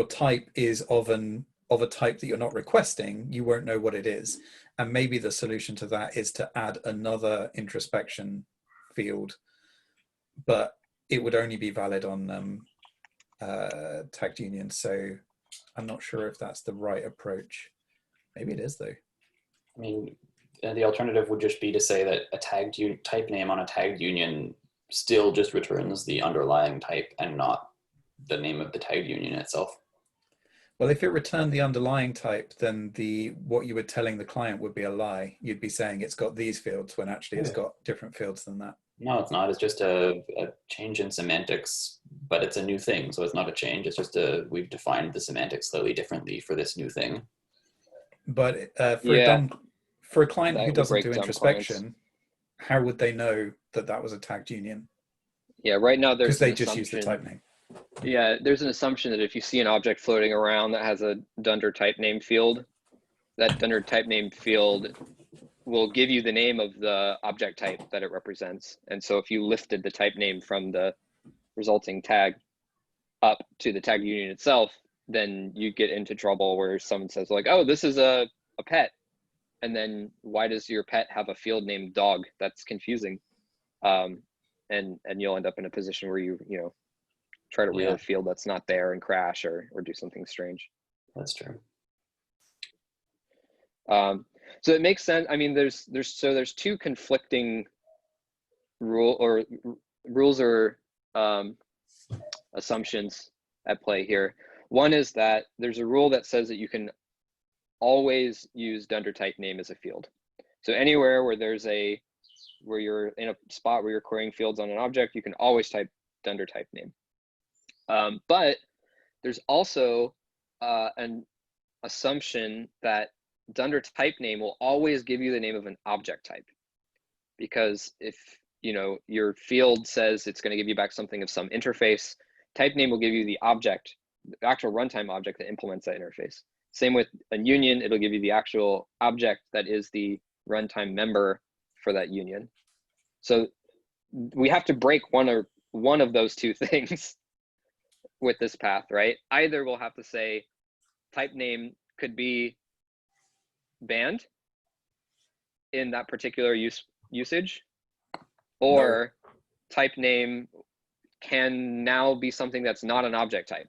type is of a type that you're not requesting, you won't know what it is. And maybe the solution to that is to add another introspection field, but it would only be valid on tagged unions. So I'm not sure if that's the right approach. Maybe it is though. I mean, the alternative would just be to say that a tagged type name on a tagged union still just returns the underlying type and not the name of the tagged union itself. Well, if it returned the underlying type, then what you were telling the client would be a lie. You'd be saying it's got these fields when actually it's got different fields than that. No, it's not. It's just a change in semantics, but it's a new thing. So it's not a change. It's just we've defined the semantics slightly differently for this new thing. But for a client who doesn't do introspection, how would they know that that was a tagged union? Yeah, right now there's because they just use the type name. Yeah, there's an assumption that if you see an object floating around that has a Dunder type name field, that Dunder type name field will give you the name of the object type that it represents. And so if you lifted the type name from the resulting tag up to the tag union itself, then you get into trouble where someone says like, oh, this is a pet. And then why does your pet have a field named dog? That's confusing. And you'll end up in a position where you try to read a field that's not there and crash or do something strange. That's true. So it makes sense. I mean, there's two conflicting rules or assumptions at play here. One is that there's a rule that says that you can always use dunder type name as a field. So anywhere where where you're in a spot where you're querying fields on an object, you can always type dunder type name. But there's also an assumption that dunder type name will always give you the name of an object type, because if your field says it's going to give you back something of some interface, type name will give you the object, the actual runtime object that implements that interface. Same with a union, it'll give you the actual object that is the runtime member for that union. So we have to break one of those two things with this path, right? Either we'll have to say type name could be banned in that particular usage, or type name can now be something that's not an object type.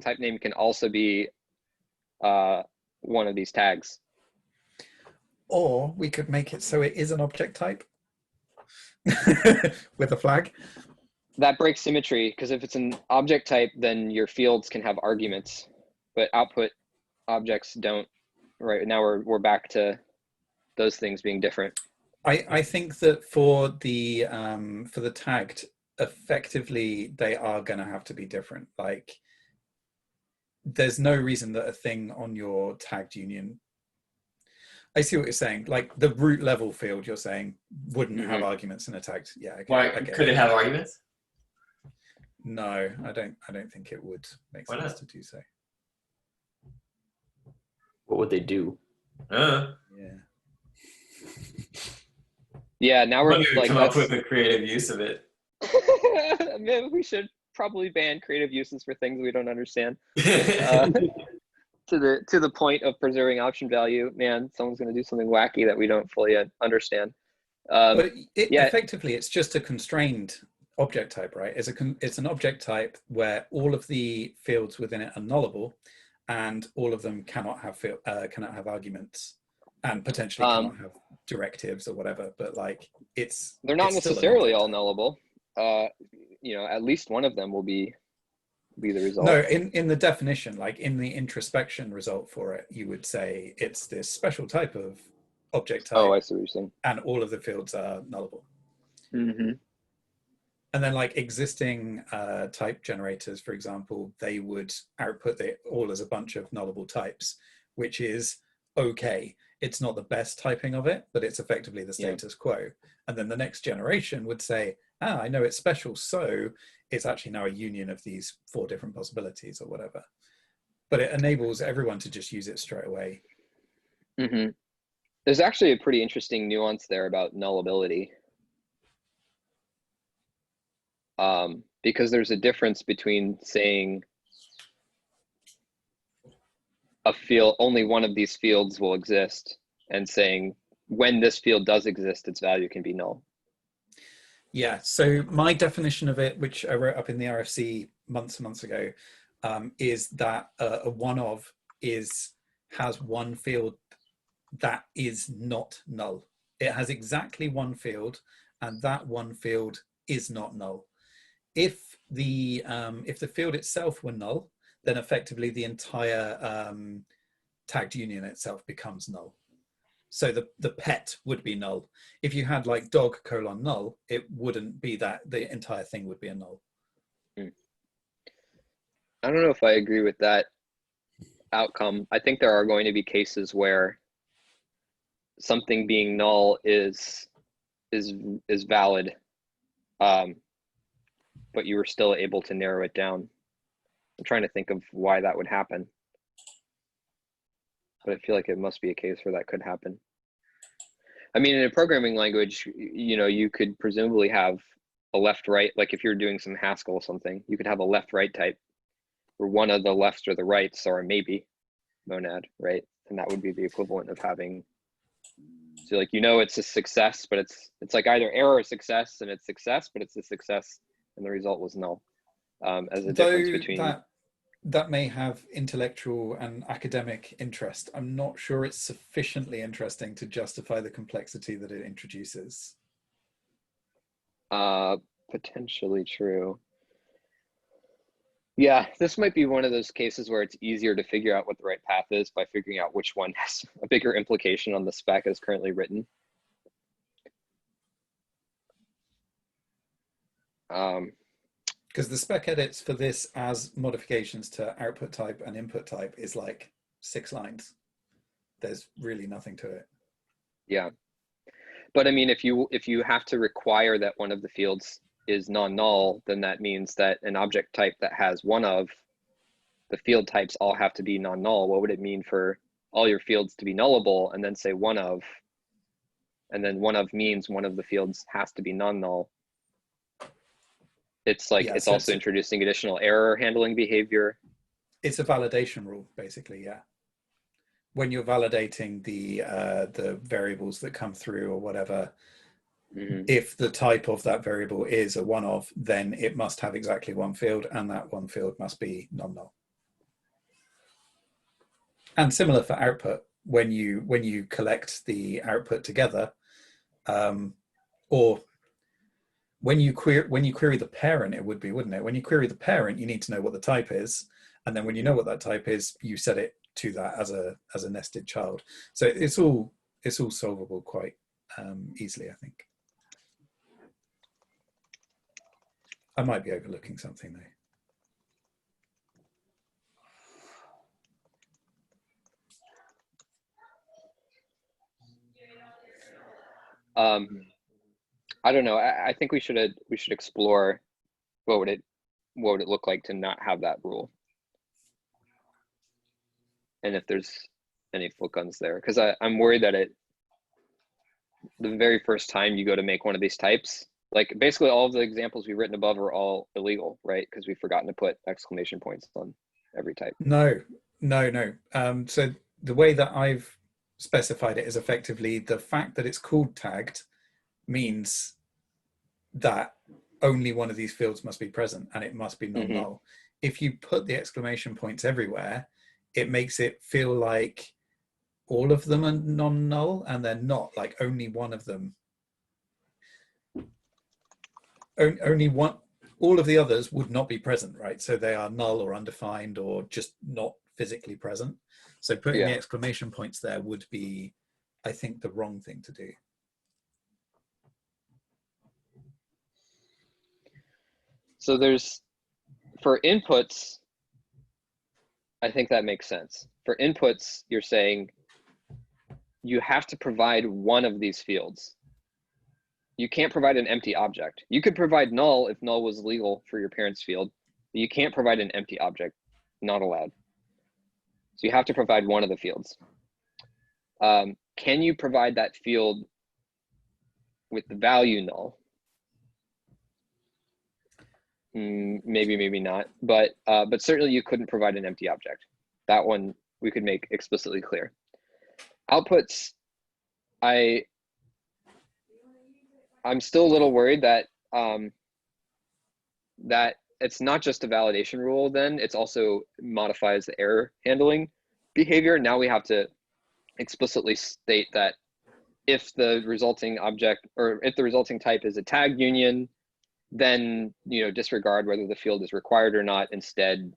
Type name can also be one of these tags. Or we could make it so it is an object type with a flag. That breaks symmetry, because if it's an object type, then your fields can have arguments, but output objects don't. Right now we're back to those things being different. I think that for the tagged, effectively they are going to have to be different. Like, there's no reason that a thing on your tagged union, I see what you're saying, like the root level field you're saying wouldn't have arguments in a tagged. Yeah, okay, Why could it have arguments? No, I don't think it would make sense to do so. What would they do? Yeah. Yeah, now we're like, come up with a creative use of it. Maybe we should probably ban creative uses for things we don't understand. To the point of preserving option value, man, someone's going to do something wacky that we don't fully understand. But effectively, it's just a constrained object type, right? It's an object type where all of the fields within it are nullable, and all of them cannot have arguments, and potentially cannot have directives or whatever. But like, they're not necessarily all nullable. At least one of them will be the result. No, in the definition, like in the introspection result for it, you would say it's this special type of object type. Oh, I see what you're saying. And all of the fields are nullable. Mm-hmm. And then like existing type generators, for example, they would output it all as a bunch of nullable types, which is okay. It's not the best typing of it, but it's effectively the status quo. And then the next generation would say, I know it's special, so it's actually now a union of these 4 different possibilities or whatever. But it enables everyone to just use it straight away. Mm-hmm. There's actually a pretty interesting nuance there about nullability. Because there's a difference between saying a field, only one of these fields will exist, and saying when this field does exist, its value can be null. Yeah, so my definition of it, which I wrote up in the RFC months and months ago, is that a one of has one field that is not null. It has exactly one field, and that one field is not null. If the field itself were null, then effectively the entire tagged union itself becomes null. So the pet would be null. If you had like dog : null, it wouldn't be that. The entire thing would be a null. I don't know if I agree with that outcome. I think there are going to be cases where something being null is valid, but you were still able to narrow it down. I'm trying to think of why that would happen, but I feel like it must be a case where that could happen. I mean, in a programming language, you could presumably have a left-right, like if you're doing some Haskell or something, you could have a left-right type where one of the lefts or the rights are a maybe monad, right? And that would be the equivalent of having, so like, it's a success, but it's like either error or success, and it's success, but it's a success, and the result was null. As a difference between that may have intellectual and academic interest. I'm not sure it's sufficiently interesting to justify the complexity that it introduces. Potentially true. Yeah, this might be one of those cases where it's easier to figure out what the right path is by figuring out which one has a bigger implication on the spec as currently written. Because the spec edits for this as modifications to output type and input type is like 6 lines. There's really nothing to it. Yeah. But I mean, if you have to require that one of the fields is non-null, then that means that an object type that has one of the field types all have to be non-null. What would it mean for all your fields to be nullable and then say one of, and then one of means one of the fields has to be non-null? It's like, Yeah, it's so also introducing additional error handling behavior. It's a validation rule, basically, yeah. When you're validating the variables that come through or whatever, if the type of that variable is a one of, then it must have exactly one field, and that one field must be non-null. And similar for output, when you collect the output together, or when you query the parent, it would be, wouldn't it? When you query the parent, you need to know what the type is, and then when you know what that type is, you set it to that as a nested child. So it's all solvable quite easily, I think. I might be overlooking something though. I don't know. I think we should explore what would it look like to not have that rule, and if there's any flip guns there, because I'm worried that the very first time you go to make one of these types, like basically all of the examples we've written above are all illegal, right? Because we've forgotten to put exclamation points on every type. No. So the way that I've specified it is effectively the fact that it's called tagged means that only one of these fields must be present and it must be non-null. If you put the exclamation points everywhere, it makes it feel like all of them are non-null, and they're not. Like only one of them, only one, all of the others would not be present, right? So they are null or undefined or just not physically present. So putting the exclamation points there would be, I think, the wrong thing to do. So there's, for inputs, I think that makes sense. For inputs, you're saying you have to provide one of these fields. You can't provide an empty object. You could provide null if null was legal for your parent's field, but you can't provide an empty object, not allowed. So you have to provide one of the fields. Can you provide that field with the value null? Maybe, maybe not, but certainly you couldn't provide an empty object. That one we could make explicitly clear. Outputs, I'm still a little worried that that it's not just a validation rule. Then it's also modifies the error handling behavior. Now we have to explicitly state that if the resulting object, or if the resulting type is a tagged union, then disregard whether the field is required or not. Instead,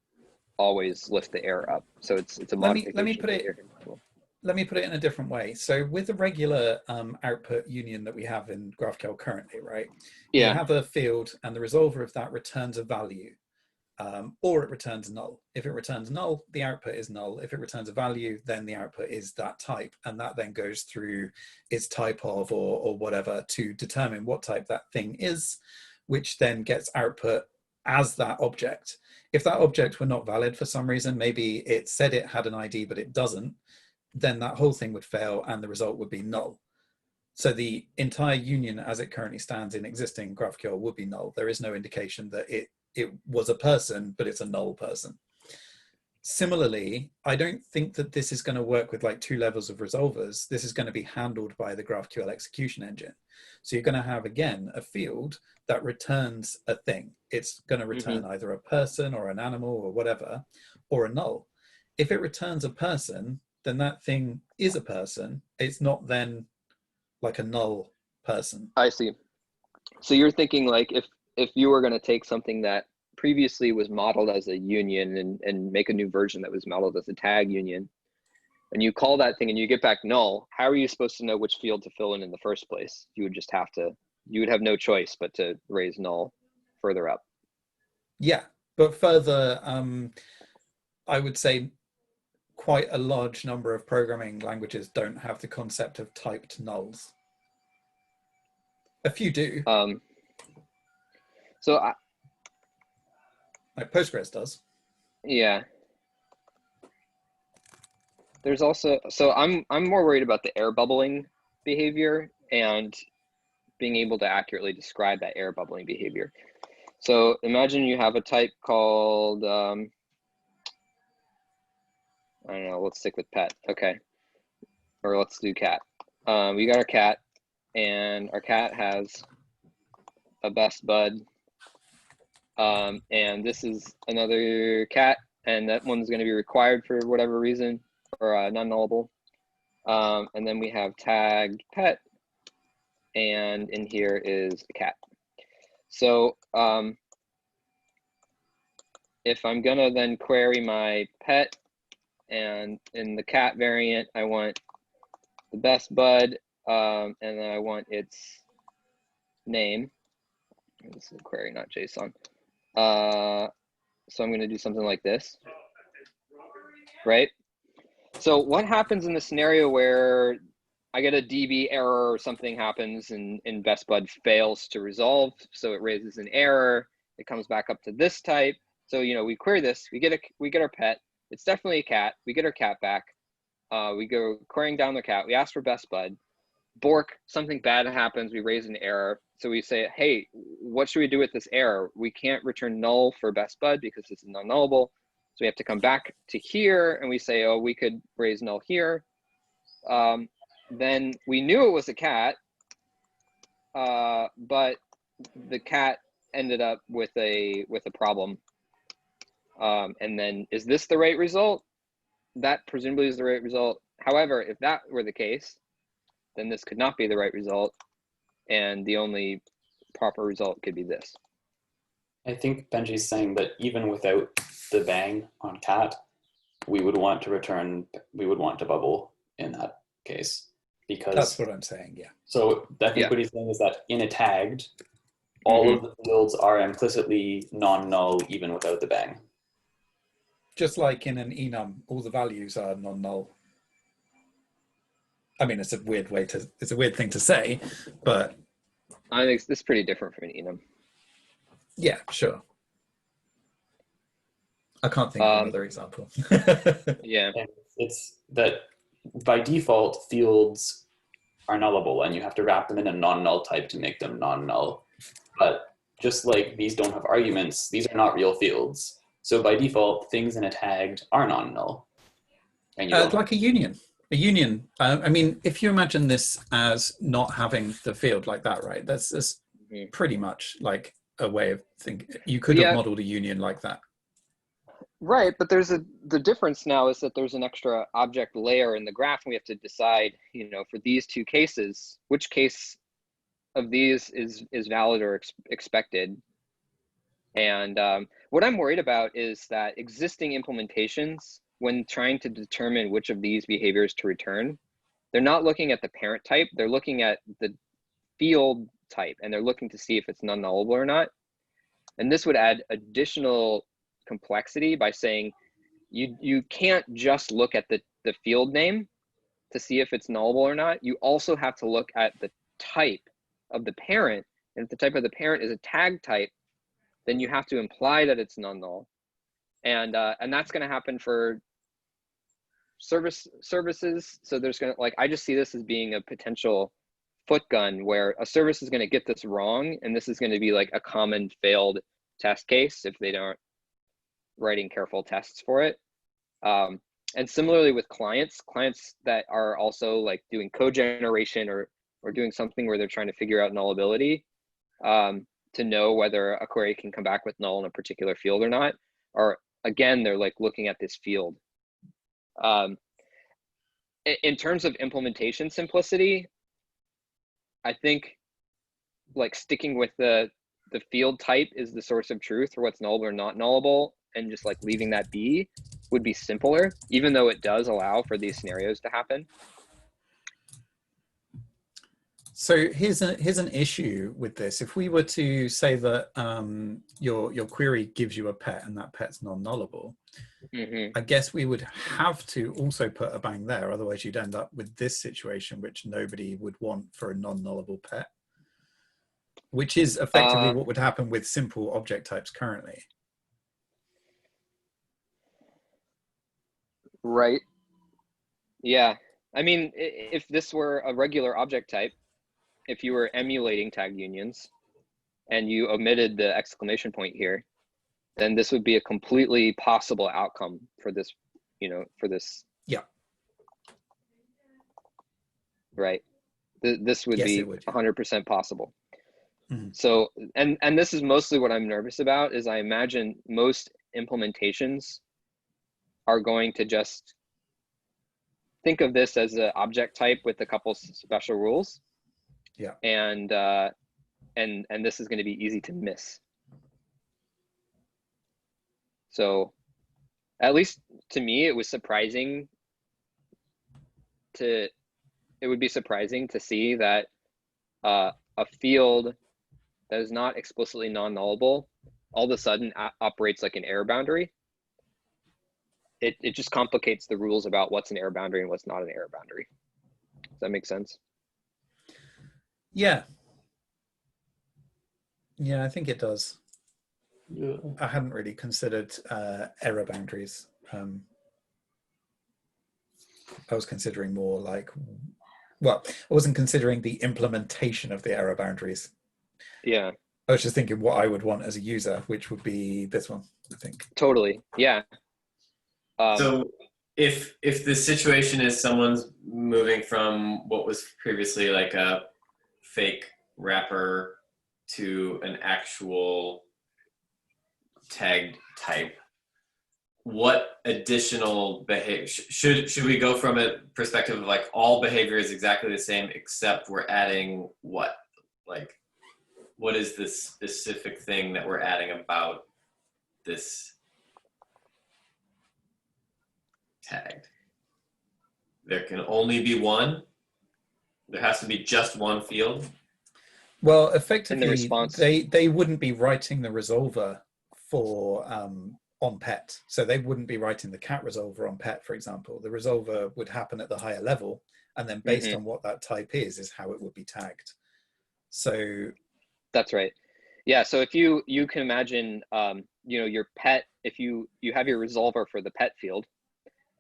always lift the error up. So it's a modification. Let me put it in a different way. So with the regular output union that we have in GraphQL currently, right? Yeah. You have a field, and the resolver of that returns a value, or it returns null. If it returns null, the output is null. If it returns a value, then the output is that type, and that then goes through its type of or whatever to determine what type that thing is, which then gets output as that object. If that object were not valid for some reason, maybe it said it had an ID, but it doesn't, then that whole thing would fail and the result would be null. So the entire union as it currently stands in existing GraphQL would be null. There is no indication that it was a person, but it's a null person. Similarly, I don't think that this is going to work with like 2 levels of resolvers. This is going to be handled by the GraphQL execution engine. So you're going to have, again, a field that returns a thing. It's going to return either a person or an animal or whatever, or a null. If it returns a person, then that thing is a person. It's not then like a null person. I see. So you're thinking like if you were going to take something that previously was modeled as a union and make a new version that was modeled as a tag union, and you call that thing and you get back null, how are you supposed to know which field to fill in the first place? You would just have to, you would have no choice but to raise null further up. Yeah, but further, I would say quite a large number of programming languages don't have the concept of typed nulls. A few do. So Like Postgres does. yeah. There's also, so I'm more worried about the air bubbling behavior and being able to accurately describe that air bubbling behavior. So imagine you have a type called, I don't know, let's stick with pet. Okay. Or let's do cat. We got our cat, and our cat has a best bud. And this is another cat, and that one's going to be required for whatever reason, or non-nullable. And then we have tagged pet, and in here is a cat. So if I'm gonna then query my pet, and in the cat variant, I want the best bud, and then I want its name. This is a query, not JSON. So I'm gonna do something like this, right? So what happens in the scenario where I get a DB error or something happens and best bud fails to resolve, so it raises an error, it comes back up to this type. So, you know, we query this, we get our pet, it's definitely a cat, we get our cat back, we go querying down the cat, we ask for best bud, bork, something bad happens, we raise an error. So we say, hey, what should we do with this error? We can't return null for best bud because it's non-nullable. So we have to come back to here and we say, oh, we could raise null here. Then we knew it was a cat, but the cat ended up with a problem. And then, is this the right result? That presumably is the right result. However, if that were the case, then this could not be the right result, and the only proper result could be this. I think Benji's saying that even without the bang on cat, we would want to bubble in that case, because That's what I'm saying, yeah. So I think what he's saying is that in a tagged, all of the fields are implicitly non-null even without the bang. Just like in an enum, all the values are non-null. I mean, it's a weird thing to say, but I think this is pretty different from an enum. Yeah, sure. I can't think of another example. Yeah. And it's that by default, fields are nullable, and you have to wrap them in a non-null type to make them non-null. But just like these don't have arguments, these are not real fields. So by default, things in a tagged are non-null. And you like a union. A union. I mean, if you imagine this as not having the field like that, right? That's pretty much like a way of thinking. You could have modeled a union like that. Right, but the difference now is that there's an extra object layer in the graph, and we have to decide, you know, for these two cases, which case of these is valid or expected. And what I'm worried about is that existing implementations, when trying to determine which of these behaviors to return, they're not looking at the parent type, they're looking at the field type, and they're looking to see if it's non-nullable or not. And this would add additional complexity by saying you can't just look at the field name to see if it's nullable or not. You also have to look at the type of the parent, and if the type of the parent is a tag type, then you have to imply that it's non-null. And that's going to happen for services. So there's going to, like, I just see this as being a potential foot gun where a service is going to get this wrong, and this is going to be like a common failed test case if they don't writing careful tests for it. And similarly with clients that are also like doing code generation or doing something where they're trying to figure out nullability, to know whether a query can come back with null in a particular field or not, or again, they're like looking at this field. In terms of implementation simplicity, I think like sticking with the the field type is the source of truth for what's nullable or not nullable, and just like leaving that be would be simpler, even though it does allow for these scenarios to happen. So here's an issue with this. If we were to say that your query gives you a pet and that pet's non-nullable, I guess we would have to also put a bang there. Otherwise, you'd end up with this situation, which nobody would want for a non-nullable pet, which is effectively what would happen with simple object types currently. Right. Yeah. I mean, if this were a regular object type, if you were emulating tag unions and you omitted the exclamation point here, then this would be a completely possible outcome for this, you know, for this. Yeah. Right. This would Yes, be it would. 100% possible. Mm-hmm. So, and this is mostly what I'm nervous about, is I imagine most implementations are going to just think of this as an object type with a couple special rules. Yeah. And this is going to be easy to miss. So at least to me, it would be surprising to see that a field that is not explicitly non-nullable all of a sudden operates like an error boundary. It just complicates the rules about what's an error boundary and what's not an error boundary. Does that make sense? Yeah. Yeah, I think it does. Yeah. I hadn't really considered error boundaries. I was considering more like, well, I wasn't considering the implementation of the error boundaries. Yeah. I was just thinking what I would want as a user, which would be this one, I think. Totally. Yeah. So if the situation is someone's moving from what was previously like a fake wrapper to an actual tagged type, what additional behavior should we go from a perspective of like all behavior is exactly the same except we're adding what? Like, what is the specific thing that we're adding about this tagged? There can only be one. There has to be just one field. Well, effectively, response. they wouldn't be writing the resolver for on pet. So they wouldn't be writing the cat resolver on pet, for example. The resolver would happen at the higher level, and then based on what that type is how it would be tagged. So that's right. Yeah. So if you can imagine, you know, your pet, if you have your resolver for the pet field,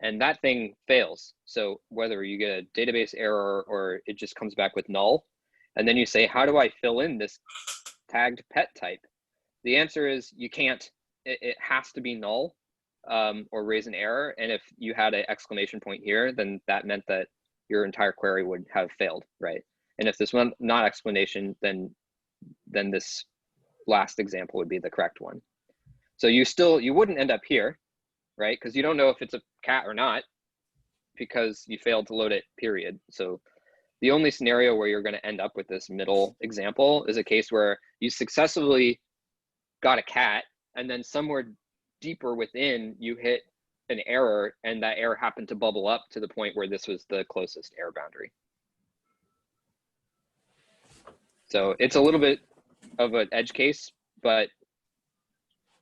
and that thing fails. So whether you get a database error or it just comes back with null, and then you say, how do I fill in this tagged pet type? The answer is you can't. It has to be null or raise an error. And if you had an exclamation point here, then that meant that your entire query would have failed, right? And if this one not explanation, then this last example would be the correct one. So you wouldn't end up here, right? Because you don't know if it's a cat or not because you failed to load it, period. So the only scenario where you're going to end up with this middle example is a case where you successfully got a cat and then somewhere deeper within you hit an error and that error happened to bubble up to the point where this was the closest error boundary. So it's a little bit of an edge case, but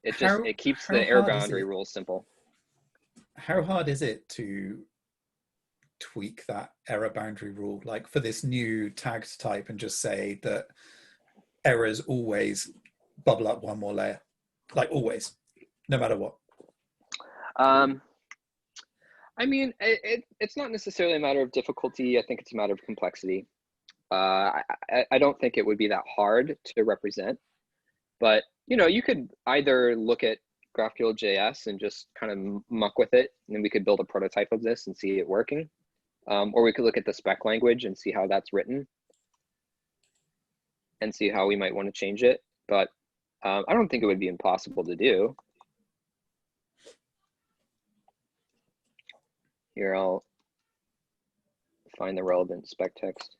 it keeps the error boundary rules simple. How hard is it to tweak that error boundary rule, like for this new tagged type, and just say that errors always bubble up one more layer, like always, no matter what? I mean, it's not necessarily a matter of difficulty. I think it's a matter of complexity. I don't think it would be that hard to represent, but you know, you could either look at GraphQL.js and just kind of muck with it, and then we could build a prototype of this and see it working. Or we could look at the spec language and see how that's written and see how we might want to change it. But I don't think it would be impossible to do. Here, I'll find the relevant spec text.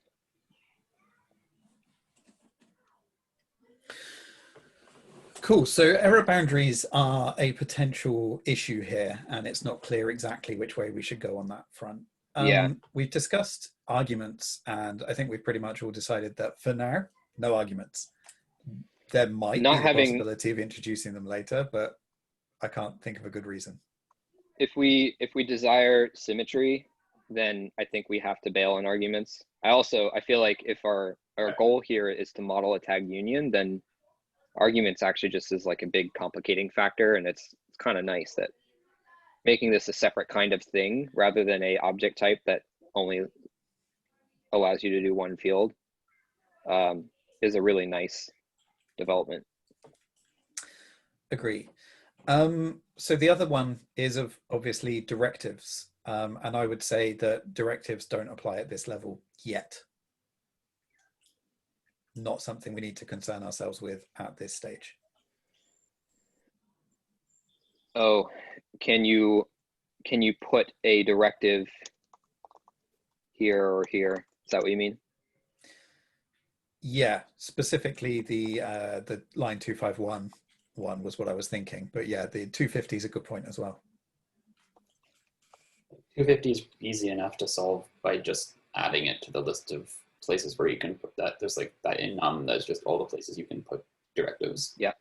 Cool. So error boundaries are a potential issue here, and it's not clear exactly which way we should go on that front. Yeah. We've discussed arguments, and I think we've pretty much all decided that for now, no arguments. There might Not be the having- possibility of introducing them later, but I can't think of a good reason. If we desire symmetry, then I think we have to bail on arguments. I feel like if our goal here is to model a tagged union, then arguments actually just is like a big complicating factor, and it's kind of nice that making this a separate kind of thing rather than a object type that only allows you to do one field is a really nice development. Agree. So the other one is of obviously directives. And I would say that directives don't apply at this level yet. Not something we need to concern ourselves with at this stage. Oh, can you put a directive here or here? Is that what you mean? Yeah, specifically the line 251 one was what I was thinking. But yeah, the 250 is a good point as well. 250 is easy enough to solve by just adding it to the list of places where you can put that. There's like that in there's just all the places you can put directives. Yeah.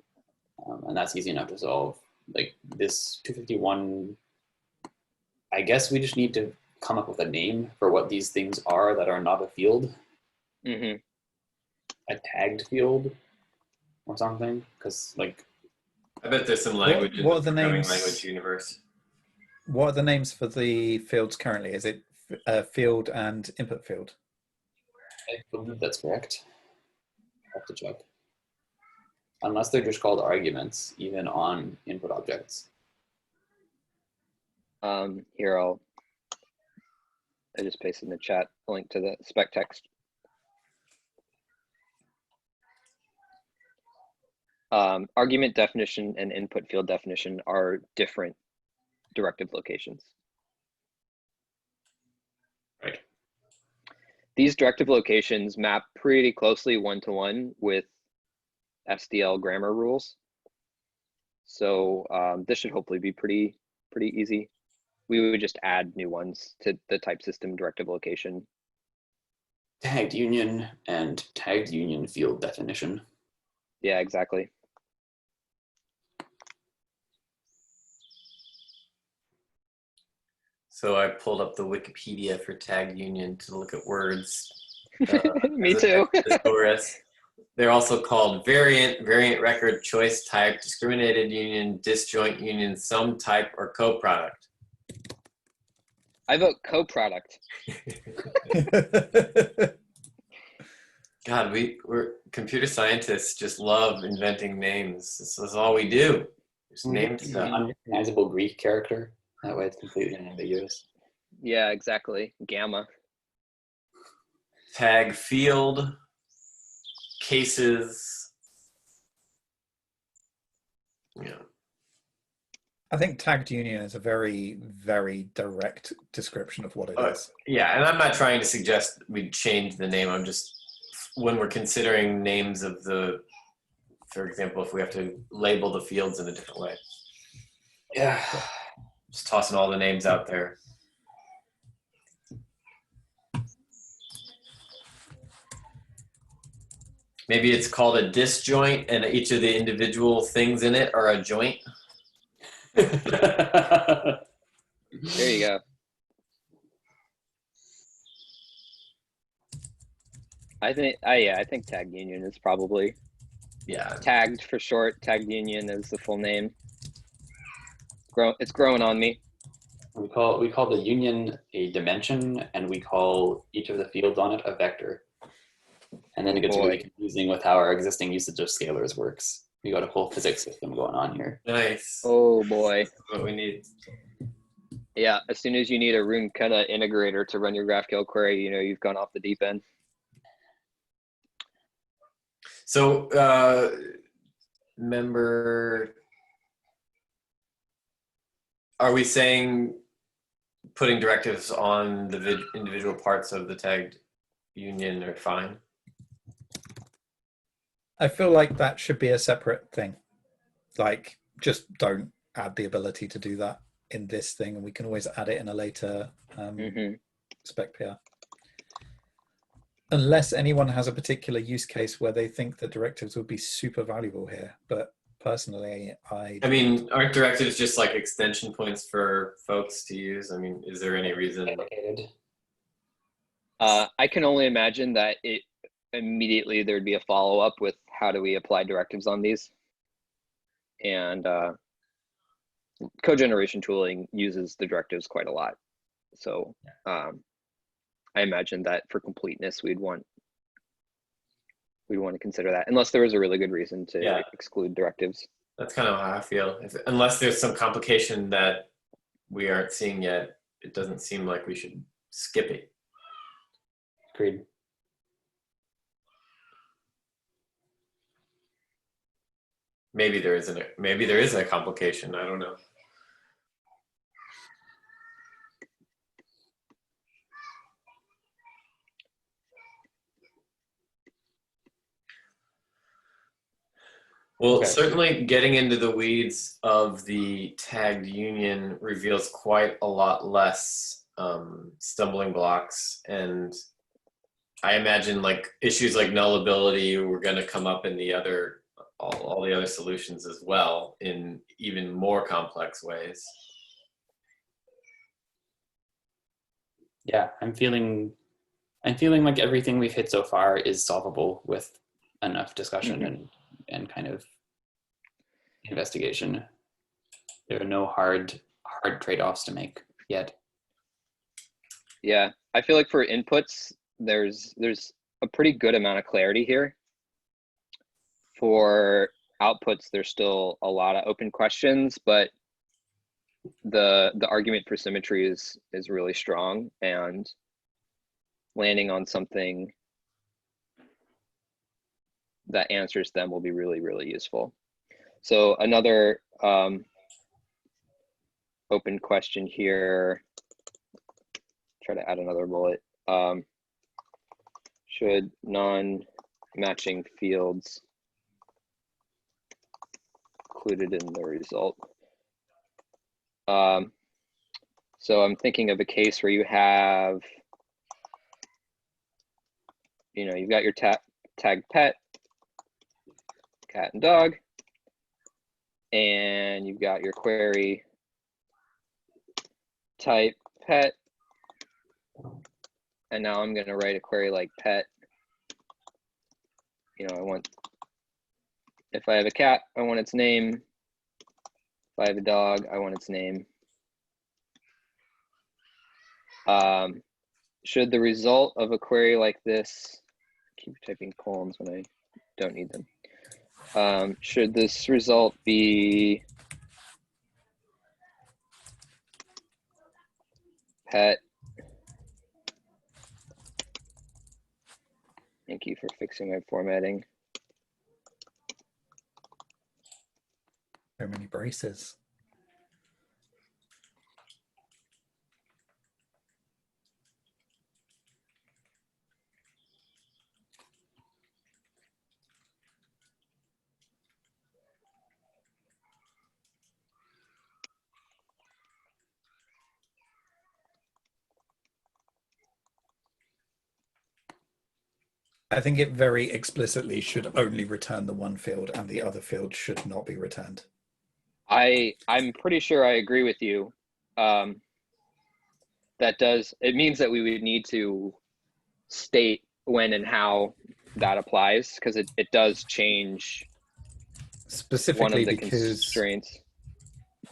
And that's easy enough to solve. Like this 251, I guess we just need to come up with a name for what these things are that are not a field. Mm-hmm. A tagged field or something, because like I bet there's some language in what are the the programming names? language universe. What are the names for the fields currently? Is it field and input field? I believe that's correct. I have to check. Unless they're just called arguments, even on input objects. Here I just pasted in the chat a link to the spec text. Argument definition and input field definition are different directive locations. Right. These directive locations map pretty closely one-to-one with SDL grammar rules. So this should hopefully be pretty easy. We would just add new ones to the type system directive location. Tagged union and tagged union field definition. Yeah, exactly. So I pulled up the Wikipedia for tagged union to look at words. Me as a too. thesaurus. They're also called variant, variant record, choice type, discriminated union, disjoint union, sum type, or coproduct. I vote co-product. God, we're computer scientists just love inventing names. This is all we do. Just name It's an stuff. unrecognizable Greek character. That way it's completely unambiguous. Yeah, exactly. Gamma. Tag field, cases. Yeah. I think tagged union is a very, very direct description of what it is. Yeah, and I'm not trying to suggest we change the name. I'm just, when we're considering names of the, for example, if we have to label the fields in a different way. Yeah. Just tossing all the names out there. Maybe it's called a disjoint and each of the individual things in it are a joint. There you go. I think tagged union is probably Yeah. tagged for short. Tagged union is the full name. It's growing on me. We call the union a dimension, and we call each of the fields on it a vector. And then it gets really confusing with how our existing usage of scalars works. We got a whole physics system going on here. Nice. Oh boy. That's what we need. Yeah, as soon as you need a Runekana integrator to run your GraphQL query, you know you've gone off the deep end. So, remember, are we saying putting directives on the individual parts of the tagged union are fine? I feel like that should be a separate thing. like just don't add the ability to do that in this thing, and we can always add it in a later spec PR. Unless anyone has a particular use case where they think that directives would be super valuable here. But personally, I mean, aren't directives just like extension points for folks to use? I mean, is there any reason? Dedicated. I can only imagine that it immediately there'd be a follow-up with how do we apply directives on these, and code generation tooling uses the directives quite a lot. So I imagine that for completeness, we'd want to consider that, unless there was a really good reason to exclude directives. That's kind of how I feel. Unless there's some complication that we aren't seeing yet, it doesn't seem like we should skip it. Agreed. Maybe there isn't. Maybe there is a complication. I don't know. Well, Okay. certainly getting into the weeds of the tagged union reveals quite a lot less stumbling blocks. And I imagine like issues like nullability were going to come up in the other, all the other solutions as well in even more complex ways. Yeah, I'm feeling like everything we've hit so far is solvable with enough discussion and kind of investigation. There are no hard trade-offs to make yet. Yeah, I feel like for inputs, there's a pretty good amount of clarity here. For outputs, there's still a lot of open questions, but the argument for symmetry is really strong, and landing on something that answers them will be really, really useful. So another open question here, try to add another bullet. Should non-matching fields included in the result? So I'm thinking of a case where you have, you've got your tag pet, cat and dog, and you've got your query type pet, and now I'm going to write a query like pet. If I have a cat, I want its name. If I have a dog, I want its name. Should the result of a query like this, keep typing colons when I don't need them. Should this result be pet? Thank you for fixing my formatting. so many braces. I think it very explicitly should only return the one field, and the other field should not be returned. I'm pretty sure I agree with you. It means that we would need to state when and how that applies, because it does change Specifically one of the because constraints.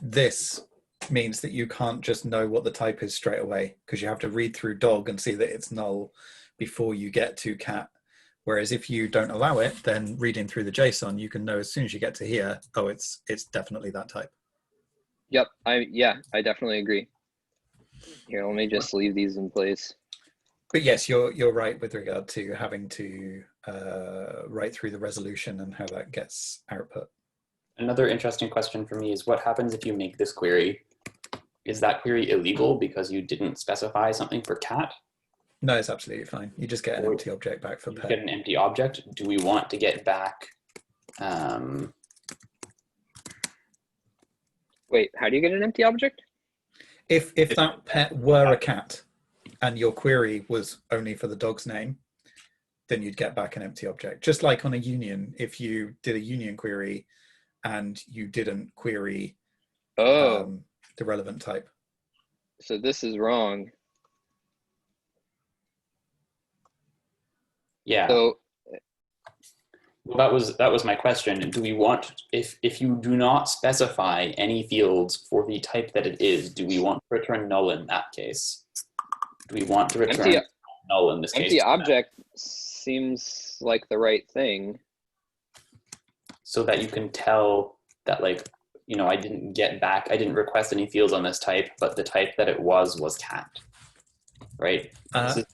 this means that you can't just know what the type is straight away, because you have to read through dog and see that it's null before you get to cat. Whereas if you don't allow it, then reading through the JSON, you can know as soon as you get to here, oh, it's definitely that type. Yep, I definitely agree. Here, let me just leave these in place. But yes, you're right with regard to having to write through the resolution and how that gets output. Another interesting question for me is what happens if you make this query? Is that query illegal because you didn't specify something for cat? No, it's absolutely fine. You just get an empty object back for You pet. get an empty object. Do we want to get back Wait, how do you get an empty object? If that pet were a cat and your query was only for the dog's name, then you'd get back an empty object. Just like on a union, if you did a union query and you didn't query Oh, the relevant type. so this is wrong. Yeah. So Well, that was my question. Do we want, if you do not specify any fields for the type that it is, do we want to return null in that case? Do we want to return Empty- null in this case? empty object seems like the right thing. So that you can tell that, like, you know, I didn't request any fields on this type, but the type that it was cat, right? This is-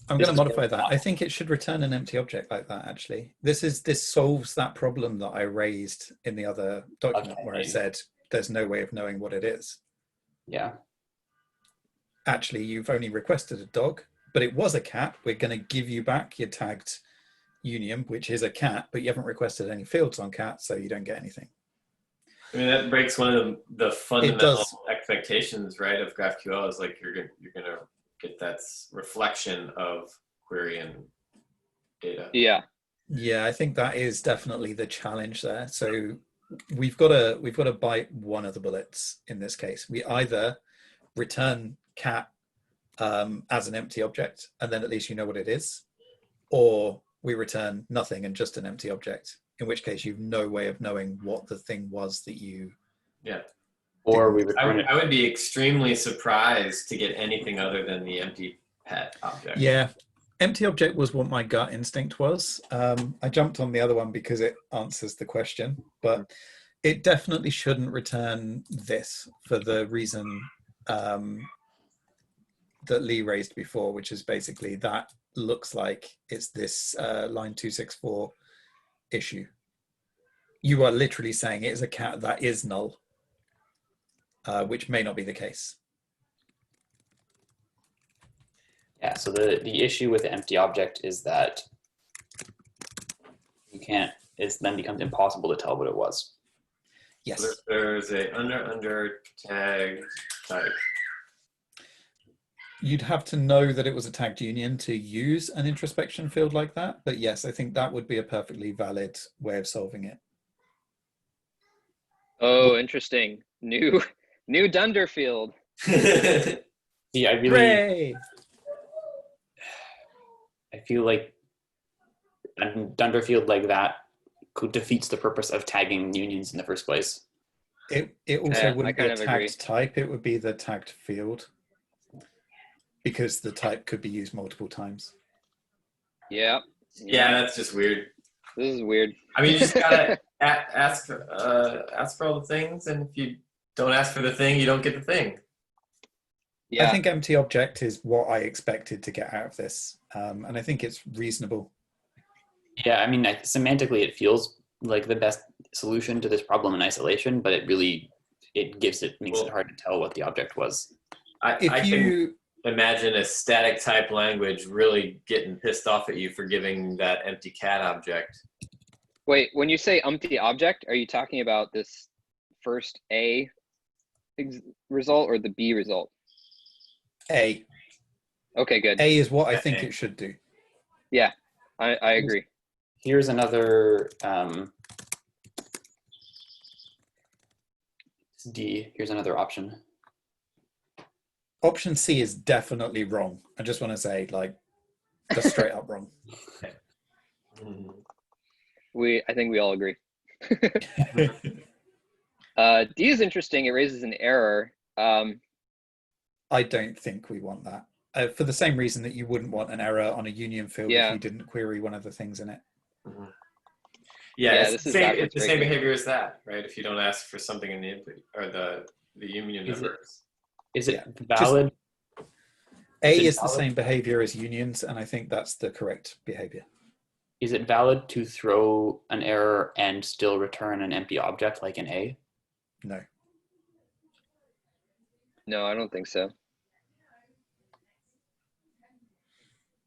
I'm this going to is- modify that. I think it should return an empty object like that, actually. This solves that problem that I raised in the other document where I Okay. said there's no way of knowing what it is. Yeah. Actually, you've only requested a dog, but it was a cat. We're going to give you back your tagged union, which is a cat, but you haven't requested any fields on cat, so you don't get anything. I mean, that breaks one of the fundamental does. expectations, right, of GraphQL is like you're gonna get that reflection of query and data. Yeah. Yeah, I think that is definitely the challenge there. So we've got to bite one of the bullets in this case. We either return cat as an empty object, and then at least you know what it is, or we return nothing and just an empty object, in which case you've no way of knowing what the thing was that you. Yeah. Or we I return it. would be extremely surprised to get anything other than the empty pet object. Yeah, empty object was what my gut instinct was. I jumped on the other one because it answers the question, but it definitely shouldn't return this for the reason that Lee raised before, which is basically that looks like it's this line 264 issue. You are literally saying it is a cat that is null, which may not be the case. Yeah, so the issue with the empty object is that you can't, it then becomes impossible to tell what it was. Yes. So there's a under tag type. You'd have to know that it was a tagged union to use an introspection field like that. But yes, I think that would be a perfectly valid way of solving it. Oh, interesting. New Dunder field. See, I really, Hooray! I feel like a Dunderfield like that defeats the purpose of tagging unions in the first place. It also Yeah, I wouldn't be kind a of tagged agree. type, it would be the tagged field. Because the type could be used multiple times. Yeah. Yeah, that's just weird. This is weird. I mean, you just gotta ask for all the things, and if you don't ask for the thing, you don't get the thing. Yeah. I think empty object is what I expected to get out of this. And I think it's reasonable. Yeah, I mean, semantically, it feels like the best solution to this problem in isolation, but it really, makes it hard to tell what the object was. I If can you, imagine a static type language really getting pissed off at you for giving that empty cat object. Wait, when you say empty object, are you talking about this first A result or the B result? A. Okay, good. A is what I think A. it should do. Yeah, I agree. Here's another D. Here's another option. Option C is definitely wrong. I just want to say, like, just straight up wrong. I think we all agree. D is interesting. It raises an error. I don't think we want that. For the same reason that you wouldn't want an error on a union field Yeah. if you didn't query one of the things in it. Yeah, Yeah, it's this the is same, backwards it's the same breaking. behavior as that, right? If you don't ask for something in the input or the union Is it- numbers. Is it Yeah, valid? A Is it is the valid? same behavior as unions, and I think that's the correct behavior. Is it valid to throw an error and still return an empty object like an A? No. No, I don't think so.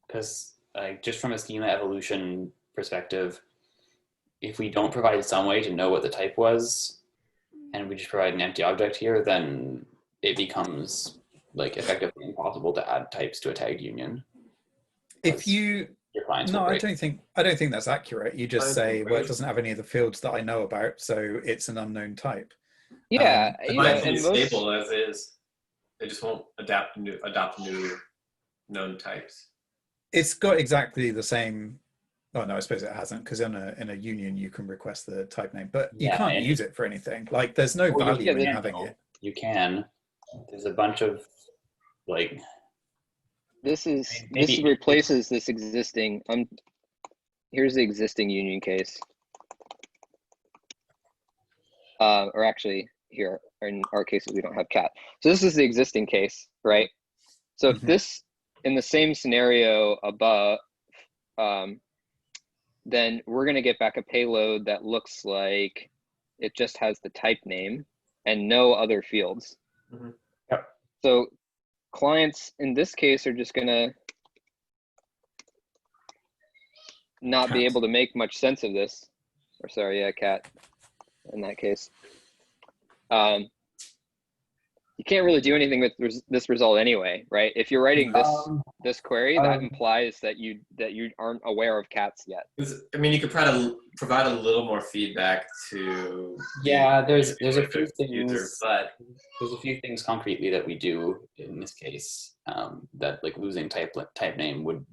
Because just from a schema evolution perspective, if we don't provide some way to know what the type was, and we just provide an empty object here, then it becomes like effectively impossible to add types to a tagged union. If you Your clients No, will I break. don't think that's accurate. You just I say, think well, it right. doesn't have any of the fields that I know about, so it's an unknown type. Yeah, And you It know, might be and most stable as is. They just won't adopt new known types. it's got exactly the same. Oh no, I suppose it hasn't, because in a union you can request the type name, but you Yeah, can't and use it for anything. Like there's no Well, you value in can, having though. it. You can. There's a bunch of like this maybe replaces this existing. Here's the existing union case. Or actually, here in our cases we don't have cat. So this is the existing case, right? So if Mhm. this in the same scenario above, then we're going to get back a payload that looks like it just has the type name and no other fields. Mhm. Yep. So clients in this case are just going to not be Cat. able to make much sense of this. Or sorry, yeah, cat in that case. You can't really do anything with this result anyway, right? If you're writing this query, that implies that you aren't aware of cats yet. I mean, you could provide a little more feedback to. Yeah, there's a few user, things. but There's a few things concretely that we do in this case that like losing type name would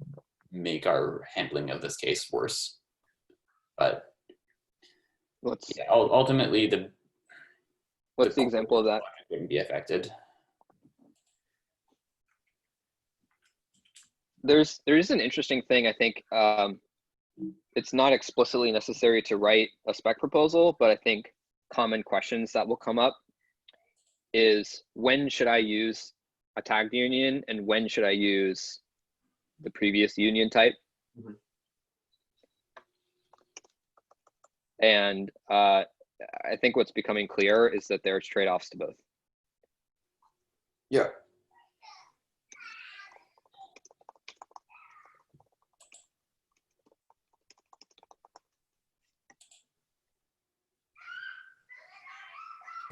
make our handling of this case worse. But yeah, ultimately What's the example of that? Wouldn't be affected. There is an interesting thing, I think. It's not explicitly necessary to write a spec proposal, but I think common questions that will come up is when should I use a tagged union and when should I use the previous union type? Mhm. And I think what's becoming clear is that there's trade-offs to both. yeah.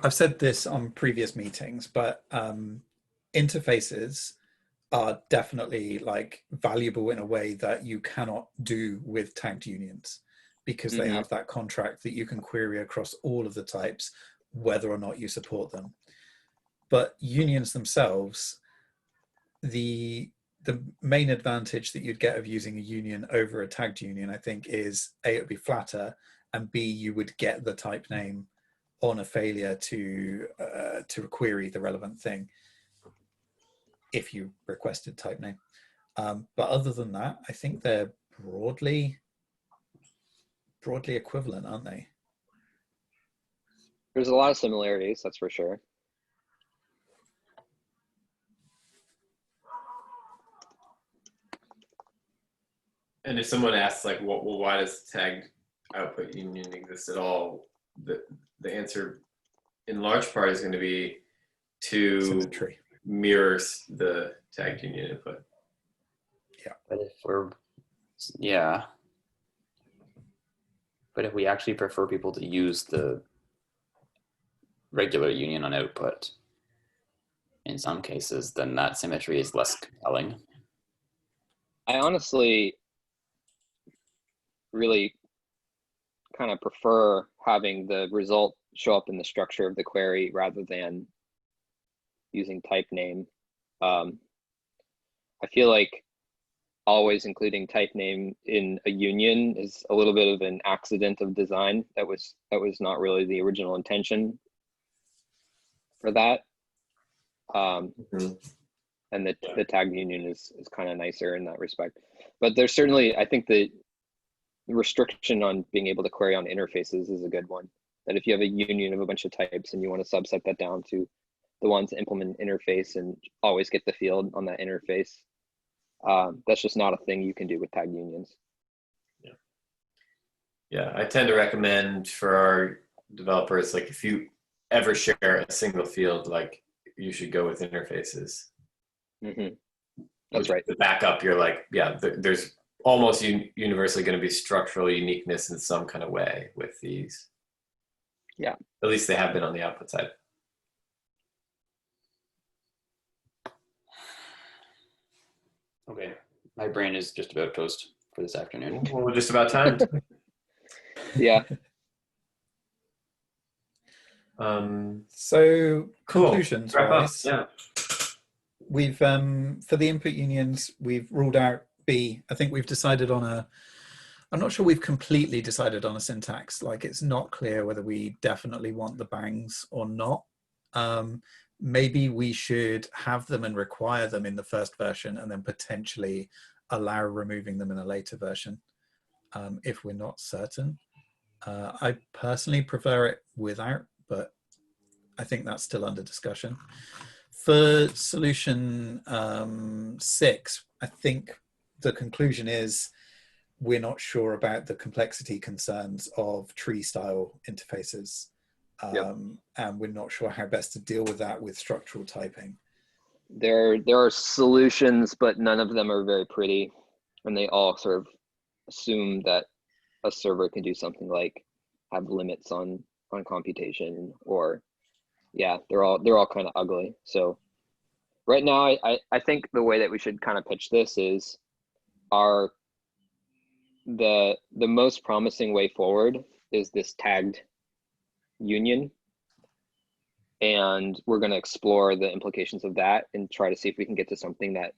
I've said this on previous meetings, but interfaces are definitely like valuable in a way that you cannot do with tagged unions, because they have that contract that you can query across all of the types, whether or not you support them. But unions themselves, the main advantage that you'd get of using a union over a tagged union, I think, is A, it would be flatter, and B, you would get the type name on a failure to query the relevant thing if you requested type name. But other than that, I think they're broadly equivalent, aren't they? There's a lot of similarities, that's for sure. And if someone asks like, well, why does tagged output union exist at all? The answer in large part is going to be to Symmetry. mirror the tagged union input. But if we actually prefer people to use the regular union on output, in some cases, then that symmetry is less compelling. I honestly really kind of prefer having the result show up in the structure of the query rather than using type name. I feel like always including type name in a union is a little bit of an accident of design. That was not really the original intention for that. And the tagged union is kind of nicer in that respect. But there's certainly, I think the restriction on being able to query on interfaces is a good one. That if you have a union of a bunch of types and you want to subset that down to the ones that implement interface and always get the field on that interface, that's just not a thing you can do with tagged unions. Yeah, I tend to recommend for our developers, like if you ever share a single field, like you should go with interfaces. That's right. The backup, you're like, yeah, there's almost universally going to be structural uniqueness in some kind of way with these. Yeah. At least they have been on the output side. Okay, my brain is just about toast for this afternoon. Well, we're just about time. Yeah. So Cool. conclusions Wrap up. wise, Yeah. we've for the input unions, we've ruled out B. I think we've decided on a, I'm not sure we've completely decided on a syntax. Like it's not clear whether we definitely want the bangs or not. Maybe we should have them and require them in the first version and then potentially allow removing them in a later version if we're not certain. I personally prefer it without, but I think that's still under discussion. For solution 6, I think the conclusion is we're not sure about the complexity concerns of tree style interfaces. And we're not sure how best to deal with that with structural typing. There are solutions, but none of them are very pretty, and they all sort of assume that a server can do something like have limits on computation, or yeah, they're all kind of ugly. So right now, I think the way that we should kind of pitch this is the most promising way forward is this tagged union, and we're going to explore the implications of that and try to see if we can get to something that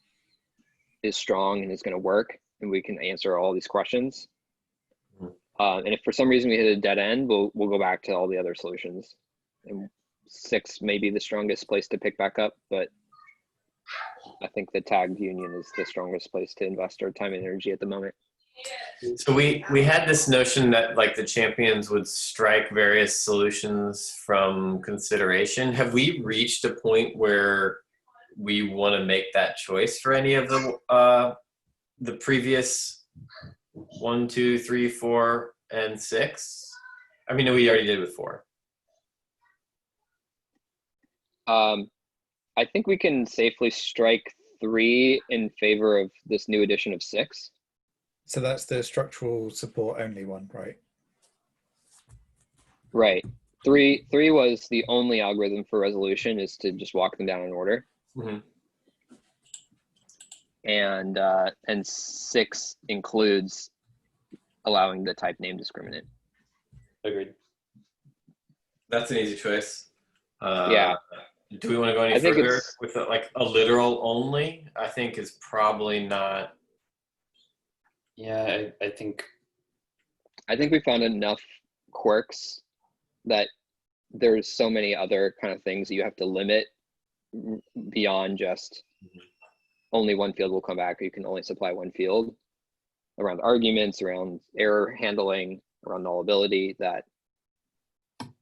is strong and is going to work, and we can answer all these questions. And if for some reason we hit a dead end, we'll go back to all the other solutions. And 6 may be the strongest place to pick back up, but I think the tagged union is the strongest place to invest our time and energy at the moment. So we had this notion that like the champions would strike various solutions from consideration. Have we reached a point where we want to make that choice for any of the previous 1, 2, 3, 4, and 6? I mean, we already did with 4. I think we can safely strike 3 in favor of this new edition of 6. So that's the structural support only one, right? Right. 3 was the only algorithm for resolution, is to just walk them down in order. Mm-hmm. And 6 includes allowing the type name discriminant. Agreed. That's an easy choice. Yeah. Do we want to go any I think further it's- with like a literal only? I think is probably not. Yeah, I think we found enough quirks that there's so many other kind of things that you have to limit beyond just only one field will come back, or you can only supply one field, around arguments, around error handling, around nullability, that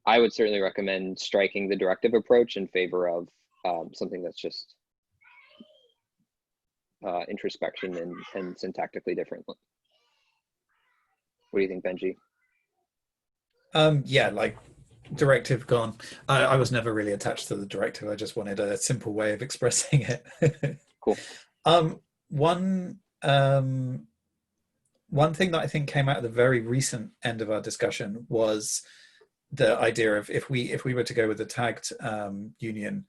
I would certainly recommend striking the directive approach in favor of something that's just introspection and syntactically different. What do you think, Benji? Yeah, like directive gone. I was never really attached to the directive. I just wanted a simple way of expressing it. Cool. One thing that I think came out of the very recent end of our discussion was the idea of if we were to go with the tagged union,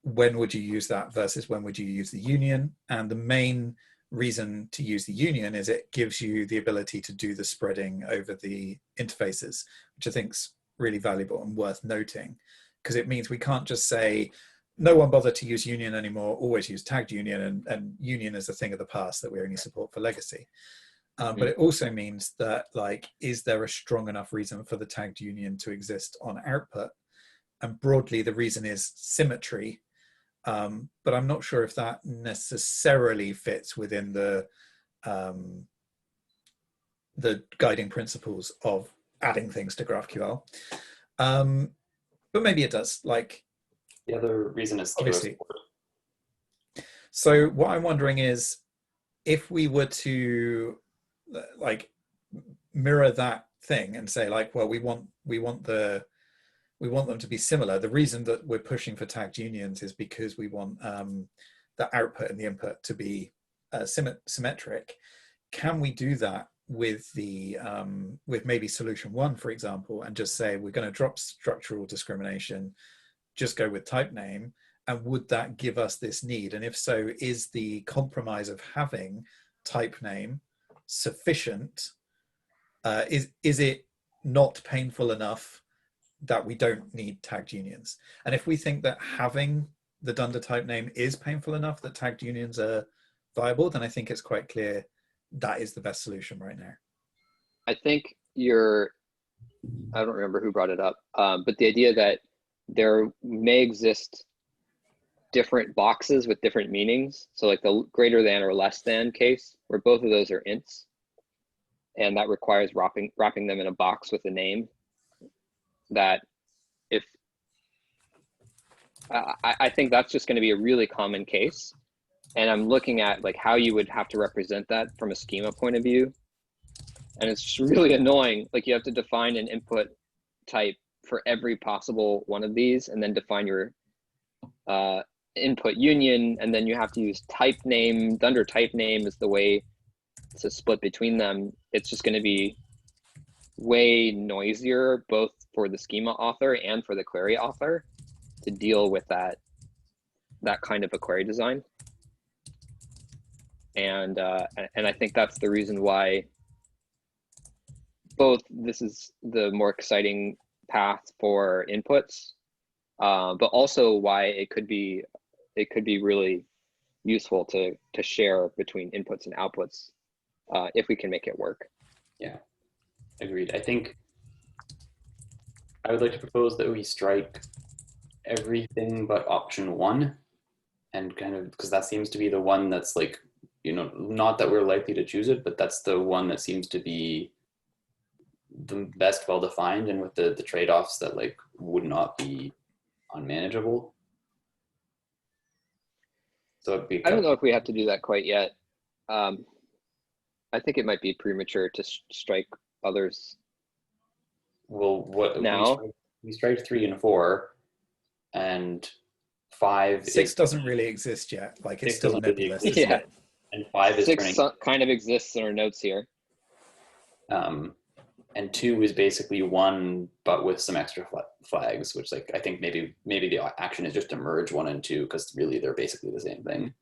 when would you use that versus when would you use the union? And the main reason to use the union is it gives you the ability to do the spreading over the interfaces, which I think's really valuable and worth noting, because it means we can't just say no one bother to use union anymore, always use tagged union, and union is a thing of the past that we only support for legacy. But it also means that, like, is there a strong enough reason for the tagged union to exist on output? And broadly, the reason is symmetry. But I'm not sure if that necessarily fits within the guiding principles of adding things to GraphQL. But maybe it does. Like, the other reason is obviously. So what I'm wondering is, if we were to like mirror that thing and say, like, well, we want them to be similar. The reason that we're pushing for tagged unions is because we want the output and the input to be symmetric. Can we do that with the with maybe solution one, for example, and just say we're going to drop structural discrimination, just go with type name, and would that give us this need? And if so, is the compromise of having type name sufficient? Is it not painful enough that we don't need tagged unions? And if we think that having the Dunder type name is painful enough that tagged unions are viable, then I think it's quite clear that is the best solution right now. I think I don't remember who brought it up, but the idea that there may exist different boxes with different meanings. So like the greater than or less than case, where both of those are ints, and that requires wrapping them in a box with a name. That if I think that's just going to be a really common case, and I'm looking at like how you would have to represent that from a schema point of view, and it's just really annoying. Like you have to define an input type for every possible one of these, and then define your input union, and then you have to use type name. Dunder type name is the way to split between them. It's just going to be way noisier, both for the schema author and for the query author, to deal with that kind of a query design. And I think that's the reason why both this is the more exciting path for inputs, but also why it could be really useful to share between inputs and outputs if we can make it work. Yeah, agreed. I think I would like to propose that we strike everything but option 1, and kind of, because that seems to be the one that's like, you know, not that we're likely to choose it, but that's the one that seems to be the best well-defined, and with the trade-offs that like would not be unmanageable. So it'd be, I don't know if we have to do that quite yet. I think it might be premature to strike others. well, what Now? we strike 3 and 4, and 5 6 is, doesn't really exist yet. Like it's 6 still doesn't really nebulous. exist isn't Yeah. it? and 5 is 6 turning. kind of exists in our notes here. And 2 is basically 1, but with some extra flags, which like I think maybe the action is just to merge 1 and 2, because really they're basically the same thing.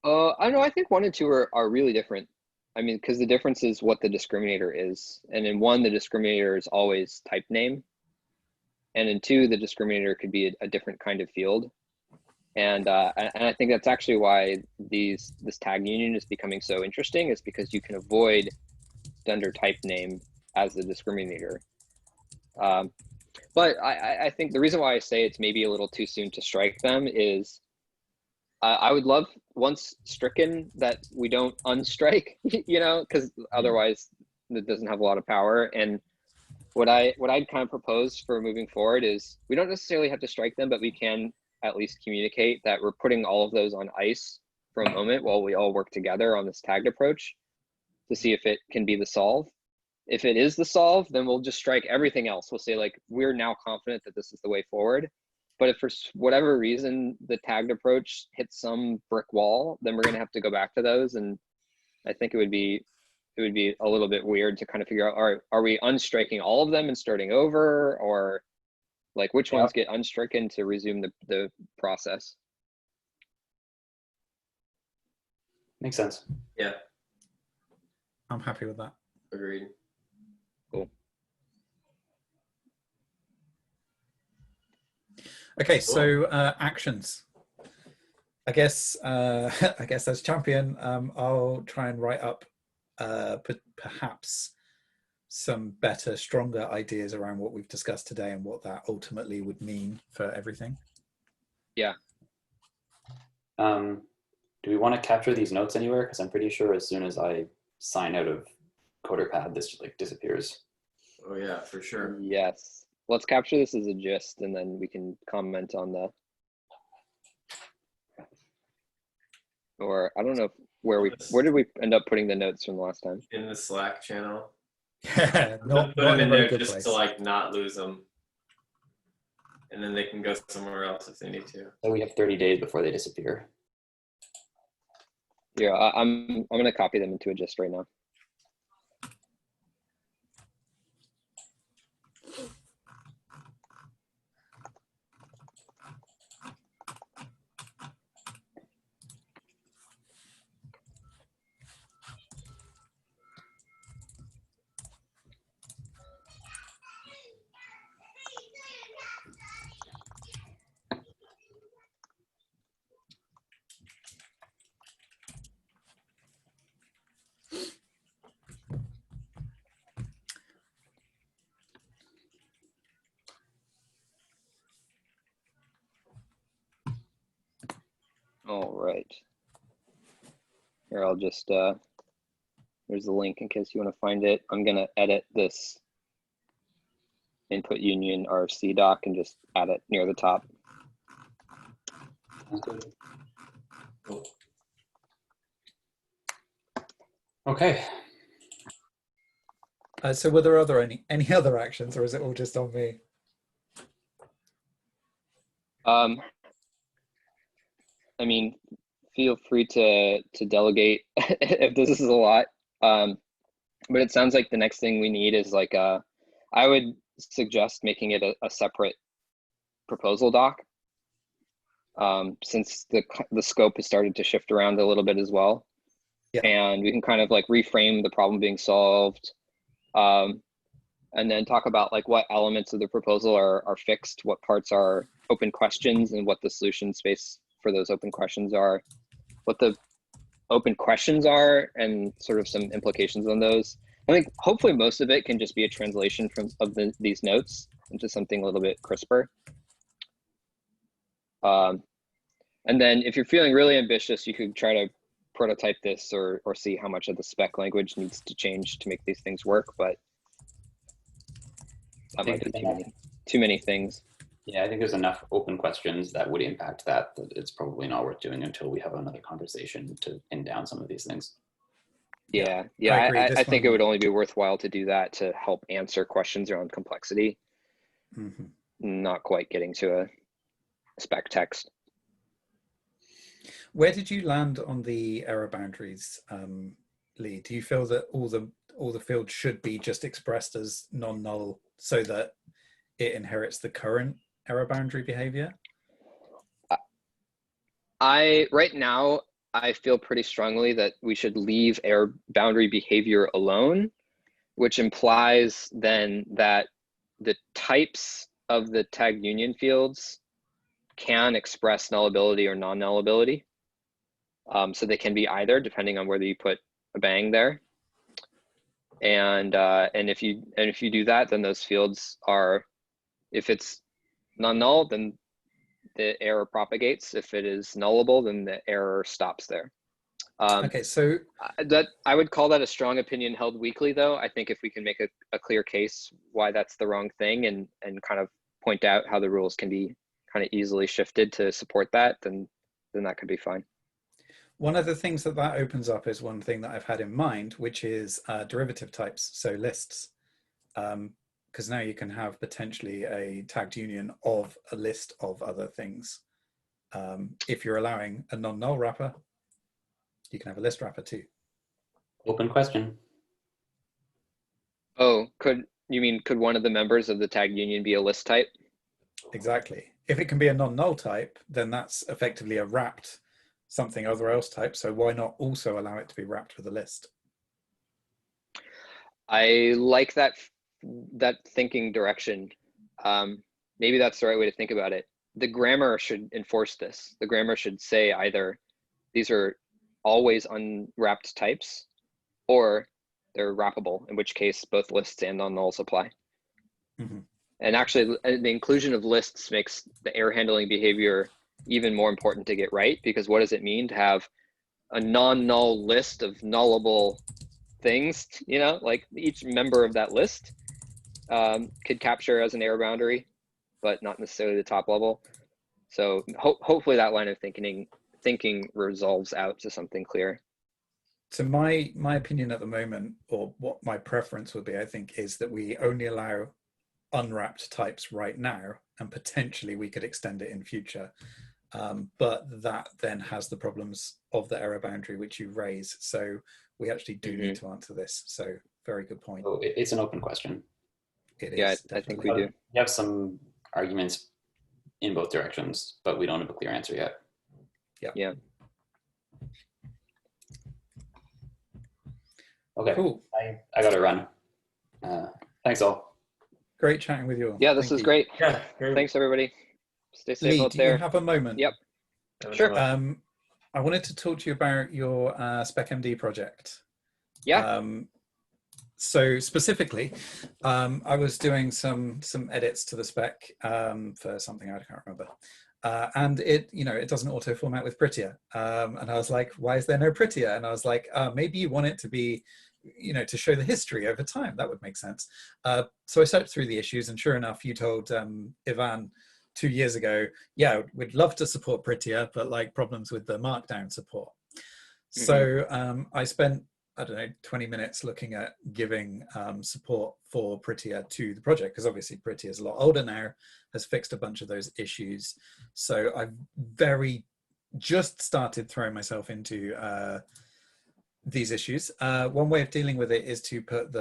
I don't know. I think 1 and 2 are really different. I mean, because the difference is what the discriminator is, and in 1 the discriminator is always type name, and in 2 the discriminator could be a different kind of field. And I think that's actually why this tag union is becoming so interesting, is because you can avoid Dunder type name as the discriminator. But I think the reason why I say it's maybe a little too soon to strike them is I would love, once stricken, that we don't unstrike, you know, because otherwise it doesn't have a lot of power. And what I'd kind of propose for moving forward is we don't necessarily have to strike them, but we can at least communicate that we're putting all of those on ice for a moment while we all work together on this tagged approach to see if it can be the solve. If it is the solve, then we'll just strike everything else. We'll say like, we're now confident that this is the way forward. But if for whatever reason the tagged approach hits some brick wall, then we're going to have to go back to those. And I think it would be a little bit weird to kind of figure out, are we unstriking all of them and starting over, or like which ones get unstricken to resume the process? Makes sense. Yeah, I'm happy with that. agreed. Cool. Okay, so actions. I guess as champion, I'll try and write up perhaps some better, stronger ideas around what we've discussed today and what that ultimately would mean for everything. Yeah. Do we want to capture these notes anywhere? Because I'm pretty sure as soon as I sign out of CoderPad, this like disappears. Oh yeah, for sure. Yes. Let's capture this as a gist, and then we can comment on the, or I don't know where did we end up putting the notes from the last time? In the Slack channel. Yeah, not Put them in a in very there good just place. to like not lose them. And then they can go somewhere else if they need to. So we have 30 days before they disappear. Yeah, I'm gonna copy them into a gist right now. All right. Here, I'll just, there's the link in case you want to find it. I'm going to edit this input union RFC doc and just add it near the top. Sounds good. Cool. Okay. So were there any other actions, or is it all just on me? I mean, feel free to delegate if this is a lot. But it sounds like the next thing we need is like I would suggest making it a separate proposal doc, since the scope has started to shift around a little bit as well. Yeah. And we can kind of like reframe the problem being solved, and then talk about like what elements of the proposal are fixed, what parts are open questions, and what the solution space for those open questions are, what the open questions are, and sort of some implications on those. I think hopefully most of it can just be a translation of these notes into something a little bit crisper. And then if you're feeling really ambitious, you could try to prototype this or see how much of the spec language needs to change to make these things work, but that might be too many things. Yeah, I think there's enough open questions that would impact that it's probably not worth doing until we have another conversation to pin down some of these things. Yeah, I think it would only be worthwhile to do that to help answer questions around complexity, not quite getting to a spec text. Where did you land on the error boundaries, Lee? Do you feel that all the fields should be just expressed as non-null so that it inherits the current error boundary behavior? Right now, I feel pretty strongly that we should leave error boundary behavior alone, which implies then that the types of the tagged union fields can express nullability or non-nullability. So they can be either, depending on whether you put a bang there. And if you do that, then those fields are, if it's non-null, then the error propagates. If it is nullable, then the error stops there. Okay, so that I would call that a strong opinion held weakly, though. I think if we can make a clear case why that's the wrong thing and kind of point out how the rules can be kind of easily shifted to support that, then that could be fine. one of the things that opens up is one thing that I've had in mind, which is derivative types, so lists. Because now you can have potentially a tagged union of a list of other things. If you're allowing a non-null wrapper, you can have a list wrapper too. Open question. Oh, could one of the members of the tagged union be a list type? Exactly. If it can be a non-null type, then that's effectively a wrapped something other else type. So why not also allow it to be wrapped with a list? I like that thinking direction. Maybe that's the right way to think about it. The grammar should enforce this. The grammar should say either these are always unwrapped types, or they're wrappable, in which case both lists and non-nulls apply. And actually, the inclusion of lists makes the error handling behavior even more important to get right, because what does it mean to have a non-null list of nullable things? You know, like each member of that list could capture as an error boundary, but not necessarily the top level. So hopefully that line of thinking resolves out to something clear. So my opinion at the moment, or what my preference would be, I think, is that we only allow unwrapped types right now, and potentially we could extend it in future. But that then has the problems of the error boundary which you raise. So we actually do need to answer this. So very good point. Oh, it's an open question. It Yeah, is, I think definitely. we do. We have some arguments in both directions, but we don't have a clear answer yet. Yeah. Okay, Cool. I gotta run. Thanks all. Great chatting with you all. Yeah, this Thank is you. great. Yeah. Thanks, everybody. Stay safe Lee, out do there. you have a moment? Yep. Sure. I wanted to talk to you about your SpecMD project. Yeah. So specifically, I was doing some edits to the spec for something I can't remember. And it, it doesn't auto format with Prettier. And I was like, why is there no Prettier? And I was like, maybe you want it to be, to show the history over time. That would make sense. So I searched through the issues, and sure enough, you told Ivan 2 years ago, yeah, we'd love to support Prettier, but like problems with the Markdown support. So I spent, I don't know, 20 minutes looking at giving support for Prettier to the project, because obviously Prettier is a lot older now, has fixed a bunch of those issues. So I've just started throwing myself into these issues. One way of dealing with it is to put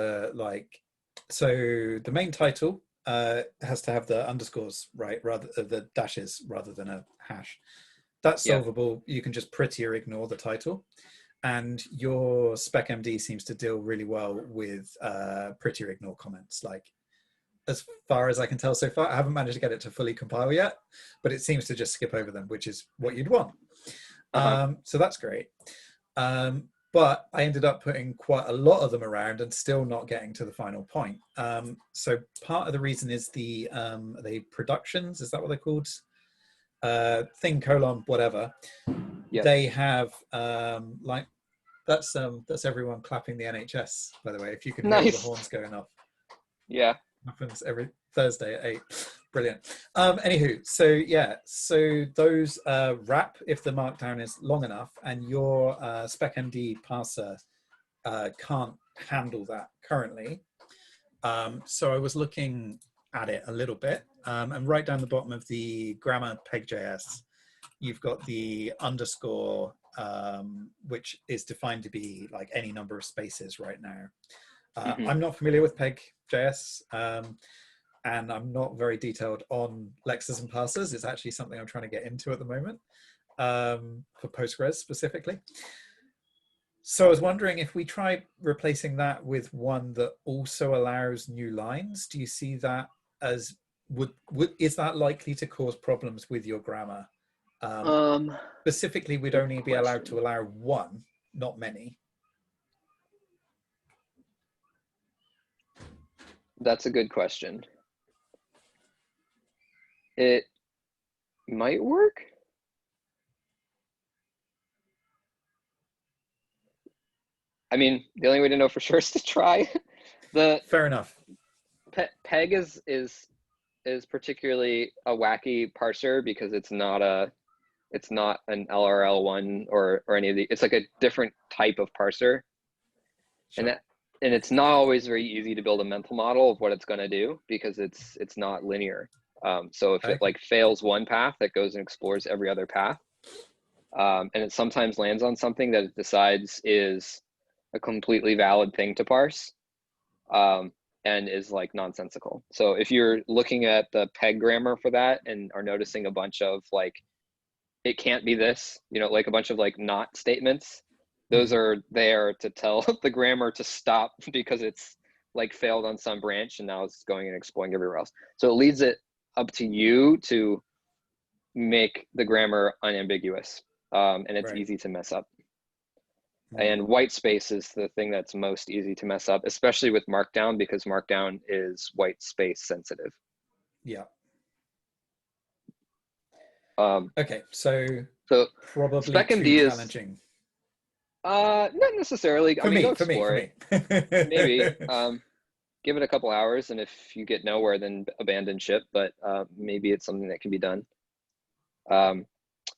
so the main title has to have the underscores, right, rather the dashes rather than a hash. That's solvable. You can just Prettier ignore the title. And your SpecMD seems to deal really well with Prettier ignore comments. Like, as far as I can tell so far, I haven't managed to get it to fully compile yet, but it seems to just skip over them, which is what you'd want. So that's great. But I ended up putting quite a lot of them around and still not getting to the final point. So part of the reason is the productions, is that what they're called? Thing colon whatever. Yep. They have like that's everyone clapping the NHS, by the way, if you can hear all the horns going off. Yeah, happens every Thursday at 8. Brilliant. Anywho, so those wrap if the Markdown is long enough, and your SpecMD parser can't handle that currently. So I was looking at it a little bit, and right down the bottom of the grammar peg.js, you've got the underscore, which is defined to be like any number of spaces right now. I'm not familiar with peg.js, and I'm not very detailed on lexes and parsers. It's actually something I'm trying to get into at the moment, for Postgres specifically. So I was wondering if we try replacing that with one that also allows new lines. Do you see that as, is that likely to cause problems with your grammar? Specifically, we'd only be allowed to allow one, not many. That's a good question. It might work. I mean, the only way to know for sure is to try. Fair enough. Peg is particularly a wacky parser because it's not an LRL1 or any of the. It's like a different type of parser, sure. And it's not always very easy to build a mental model of what it's going to do because it's not linear. So if it like fails one path, it goes and explores every other path, and it sometimes lands on something that it decides is a completely valid thing to parse, and is like nonsensical. So if you're looking at the peg grammar for that and are noticing a bunch of like, it can't be this, like a bunch of like not statements, those are there to tell the grammar to stop because it's like failed on some branch and now it's going and exploring everywhere else. So it leaves it up to you to make the grammar unambiguous, and it's easy to mess up. And white space is the thing that's most easy to mess up, especially with Markdown, because Markdown is white space sensitive. Yeah. Okay, so probably SpecMD too challenging. Not necessarily. For me. Maybe. Give it a couple hours, and if you get nowhere, then abandon ship. But maybe it's something that can be done.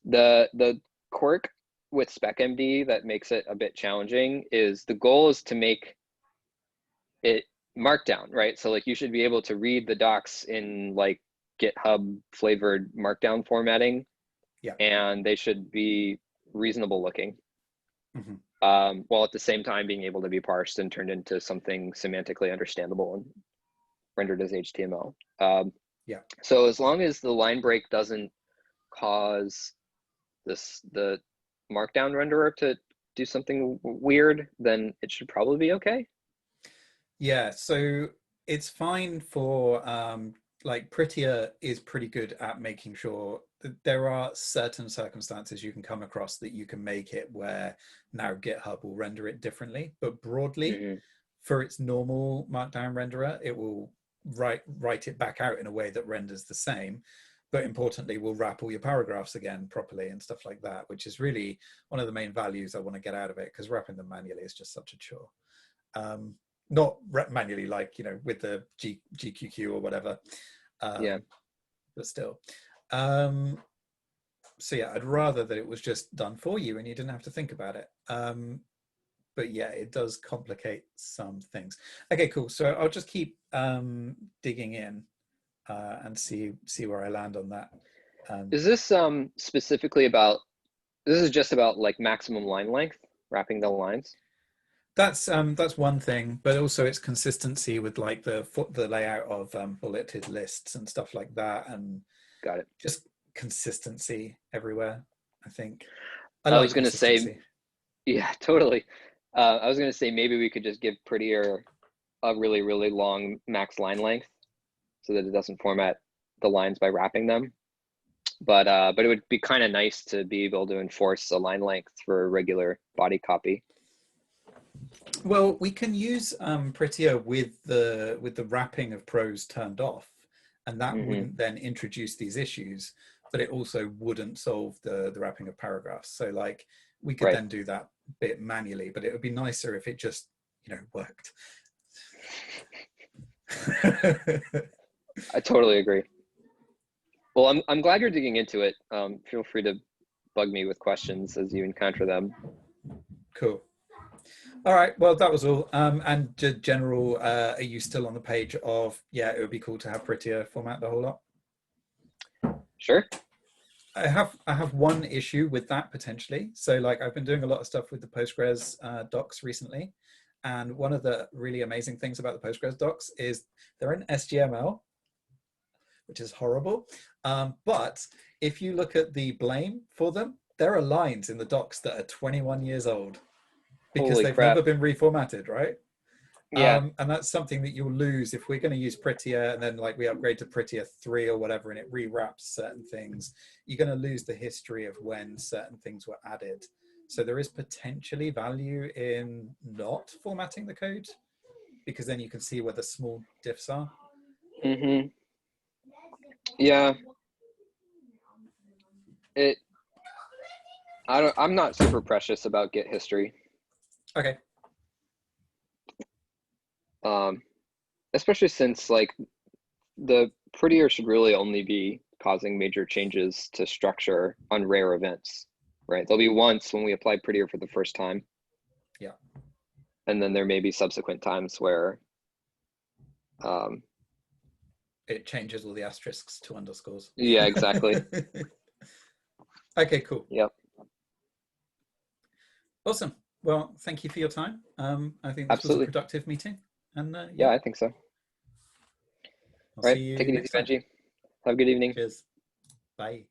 The quirk with SpecMD that makes it a bit challenging is the goal is to make it Markdown, right? So like you should be able to read the docs in like GitHub flavored Markdown formatting, and they should be reasonable looking, while at the same time being able to be parsed and turned into something semantically understandable and rendered as HTML. So as long as the line break doesn't cause the Markdown renderer to do something weird, then it should probably be okay. Yeah, so it's fine for like Prettier is pretty good at making sure that there are certain circumstances you can come across that you can make it where now GitHub will render it differently, but broadly for its normal Markdown renderer, it will write it back out in a way that renders the same. but importantly, will wrap all your paragraphs again properly and stuff like that, which is really one of the main values I want to get out of it, because wrapping them manually is just such a chore. Not manually, like, you know, with the GQQ or whatever. Yeah. But still. So yeah, I'd rather that it was just done for you and you didn't have to think about it. But yeah, it does complicate some things. Okay, cool. So I'll just keep digging in and see where I land on that. Is this specifically about, this is just about like maximum line length, wrapping the lines? That's one thing, but also it's consistency with like the layout of bulleted lists and stuff like that, and Got it. just consistency everywhere. I think I was going to say, yeah, totally. I was going to say maybe we could just give Prettier a really, really long max line length so that it doesn't format the lines by wrapping them. But it would be kind of nice to be able to enforce a line length for a regular body copy. Well, we can use Prettier with the wrapping of prose turned off, and that wouldn't then introduce these issues, but it also wouldn't solve the wrapping of paragraphs. So like we could then do that bit manually, but it would be nicer if it just, you know, worked. I totally agree. Well, I'm glad you're digging into it. Feel free to bug me with questions as you encounter them. Cool. All right, well, that was all. And general, are you still on the page of, yeah, it would be cool to have Prettier format the whole lot? Sure. I have one issue with that potentially. So like I've been doing a lot of stuff with the Postgres docs recently. And one of the really amazing things about the Postgres docs is they're in SGML, which is horrible. But if you look at the blame for them, there are lines in the docs that are 21 years old. Because they've never been reformatted, right? Yeah. And that's something that you'll lose if we're going to use Prettier and then like we upgrade to Prettier 3 or whatever and it rewraps certain things. You're going to lose the history of when certain things were added. So there is potentially value in not formatting the code, because then you can see where the small diffs are. Yeah. I'm not super precious about Git history. Okay. Especially since like the Prettier should really only be causing major changes to structure on rare events, right? There'll be once when we apply Prettier for the first time. Yeah. And then there may be subsequent times where it changes all the asterisks to underscores. Yeah, exactly. Okay, cool. Yep. Awesome. Well, thank you for your time. I think this was a productive meeting. And yeah, I think so. I'll see you take it easy, next time. Benji. Have a good evening. Cheers. Bye.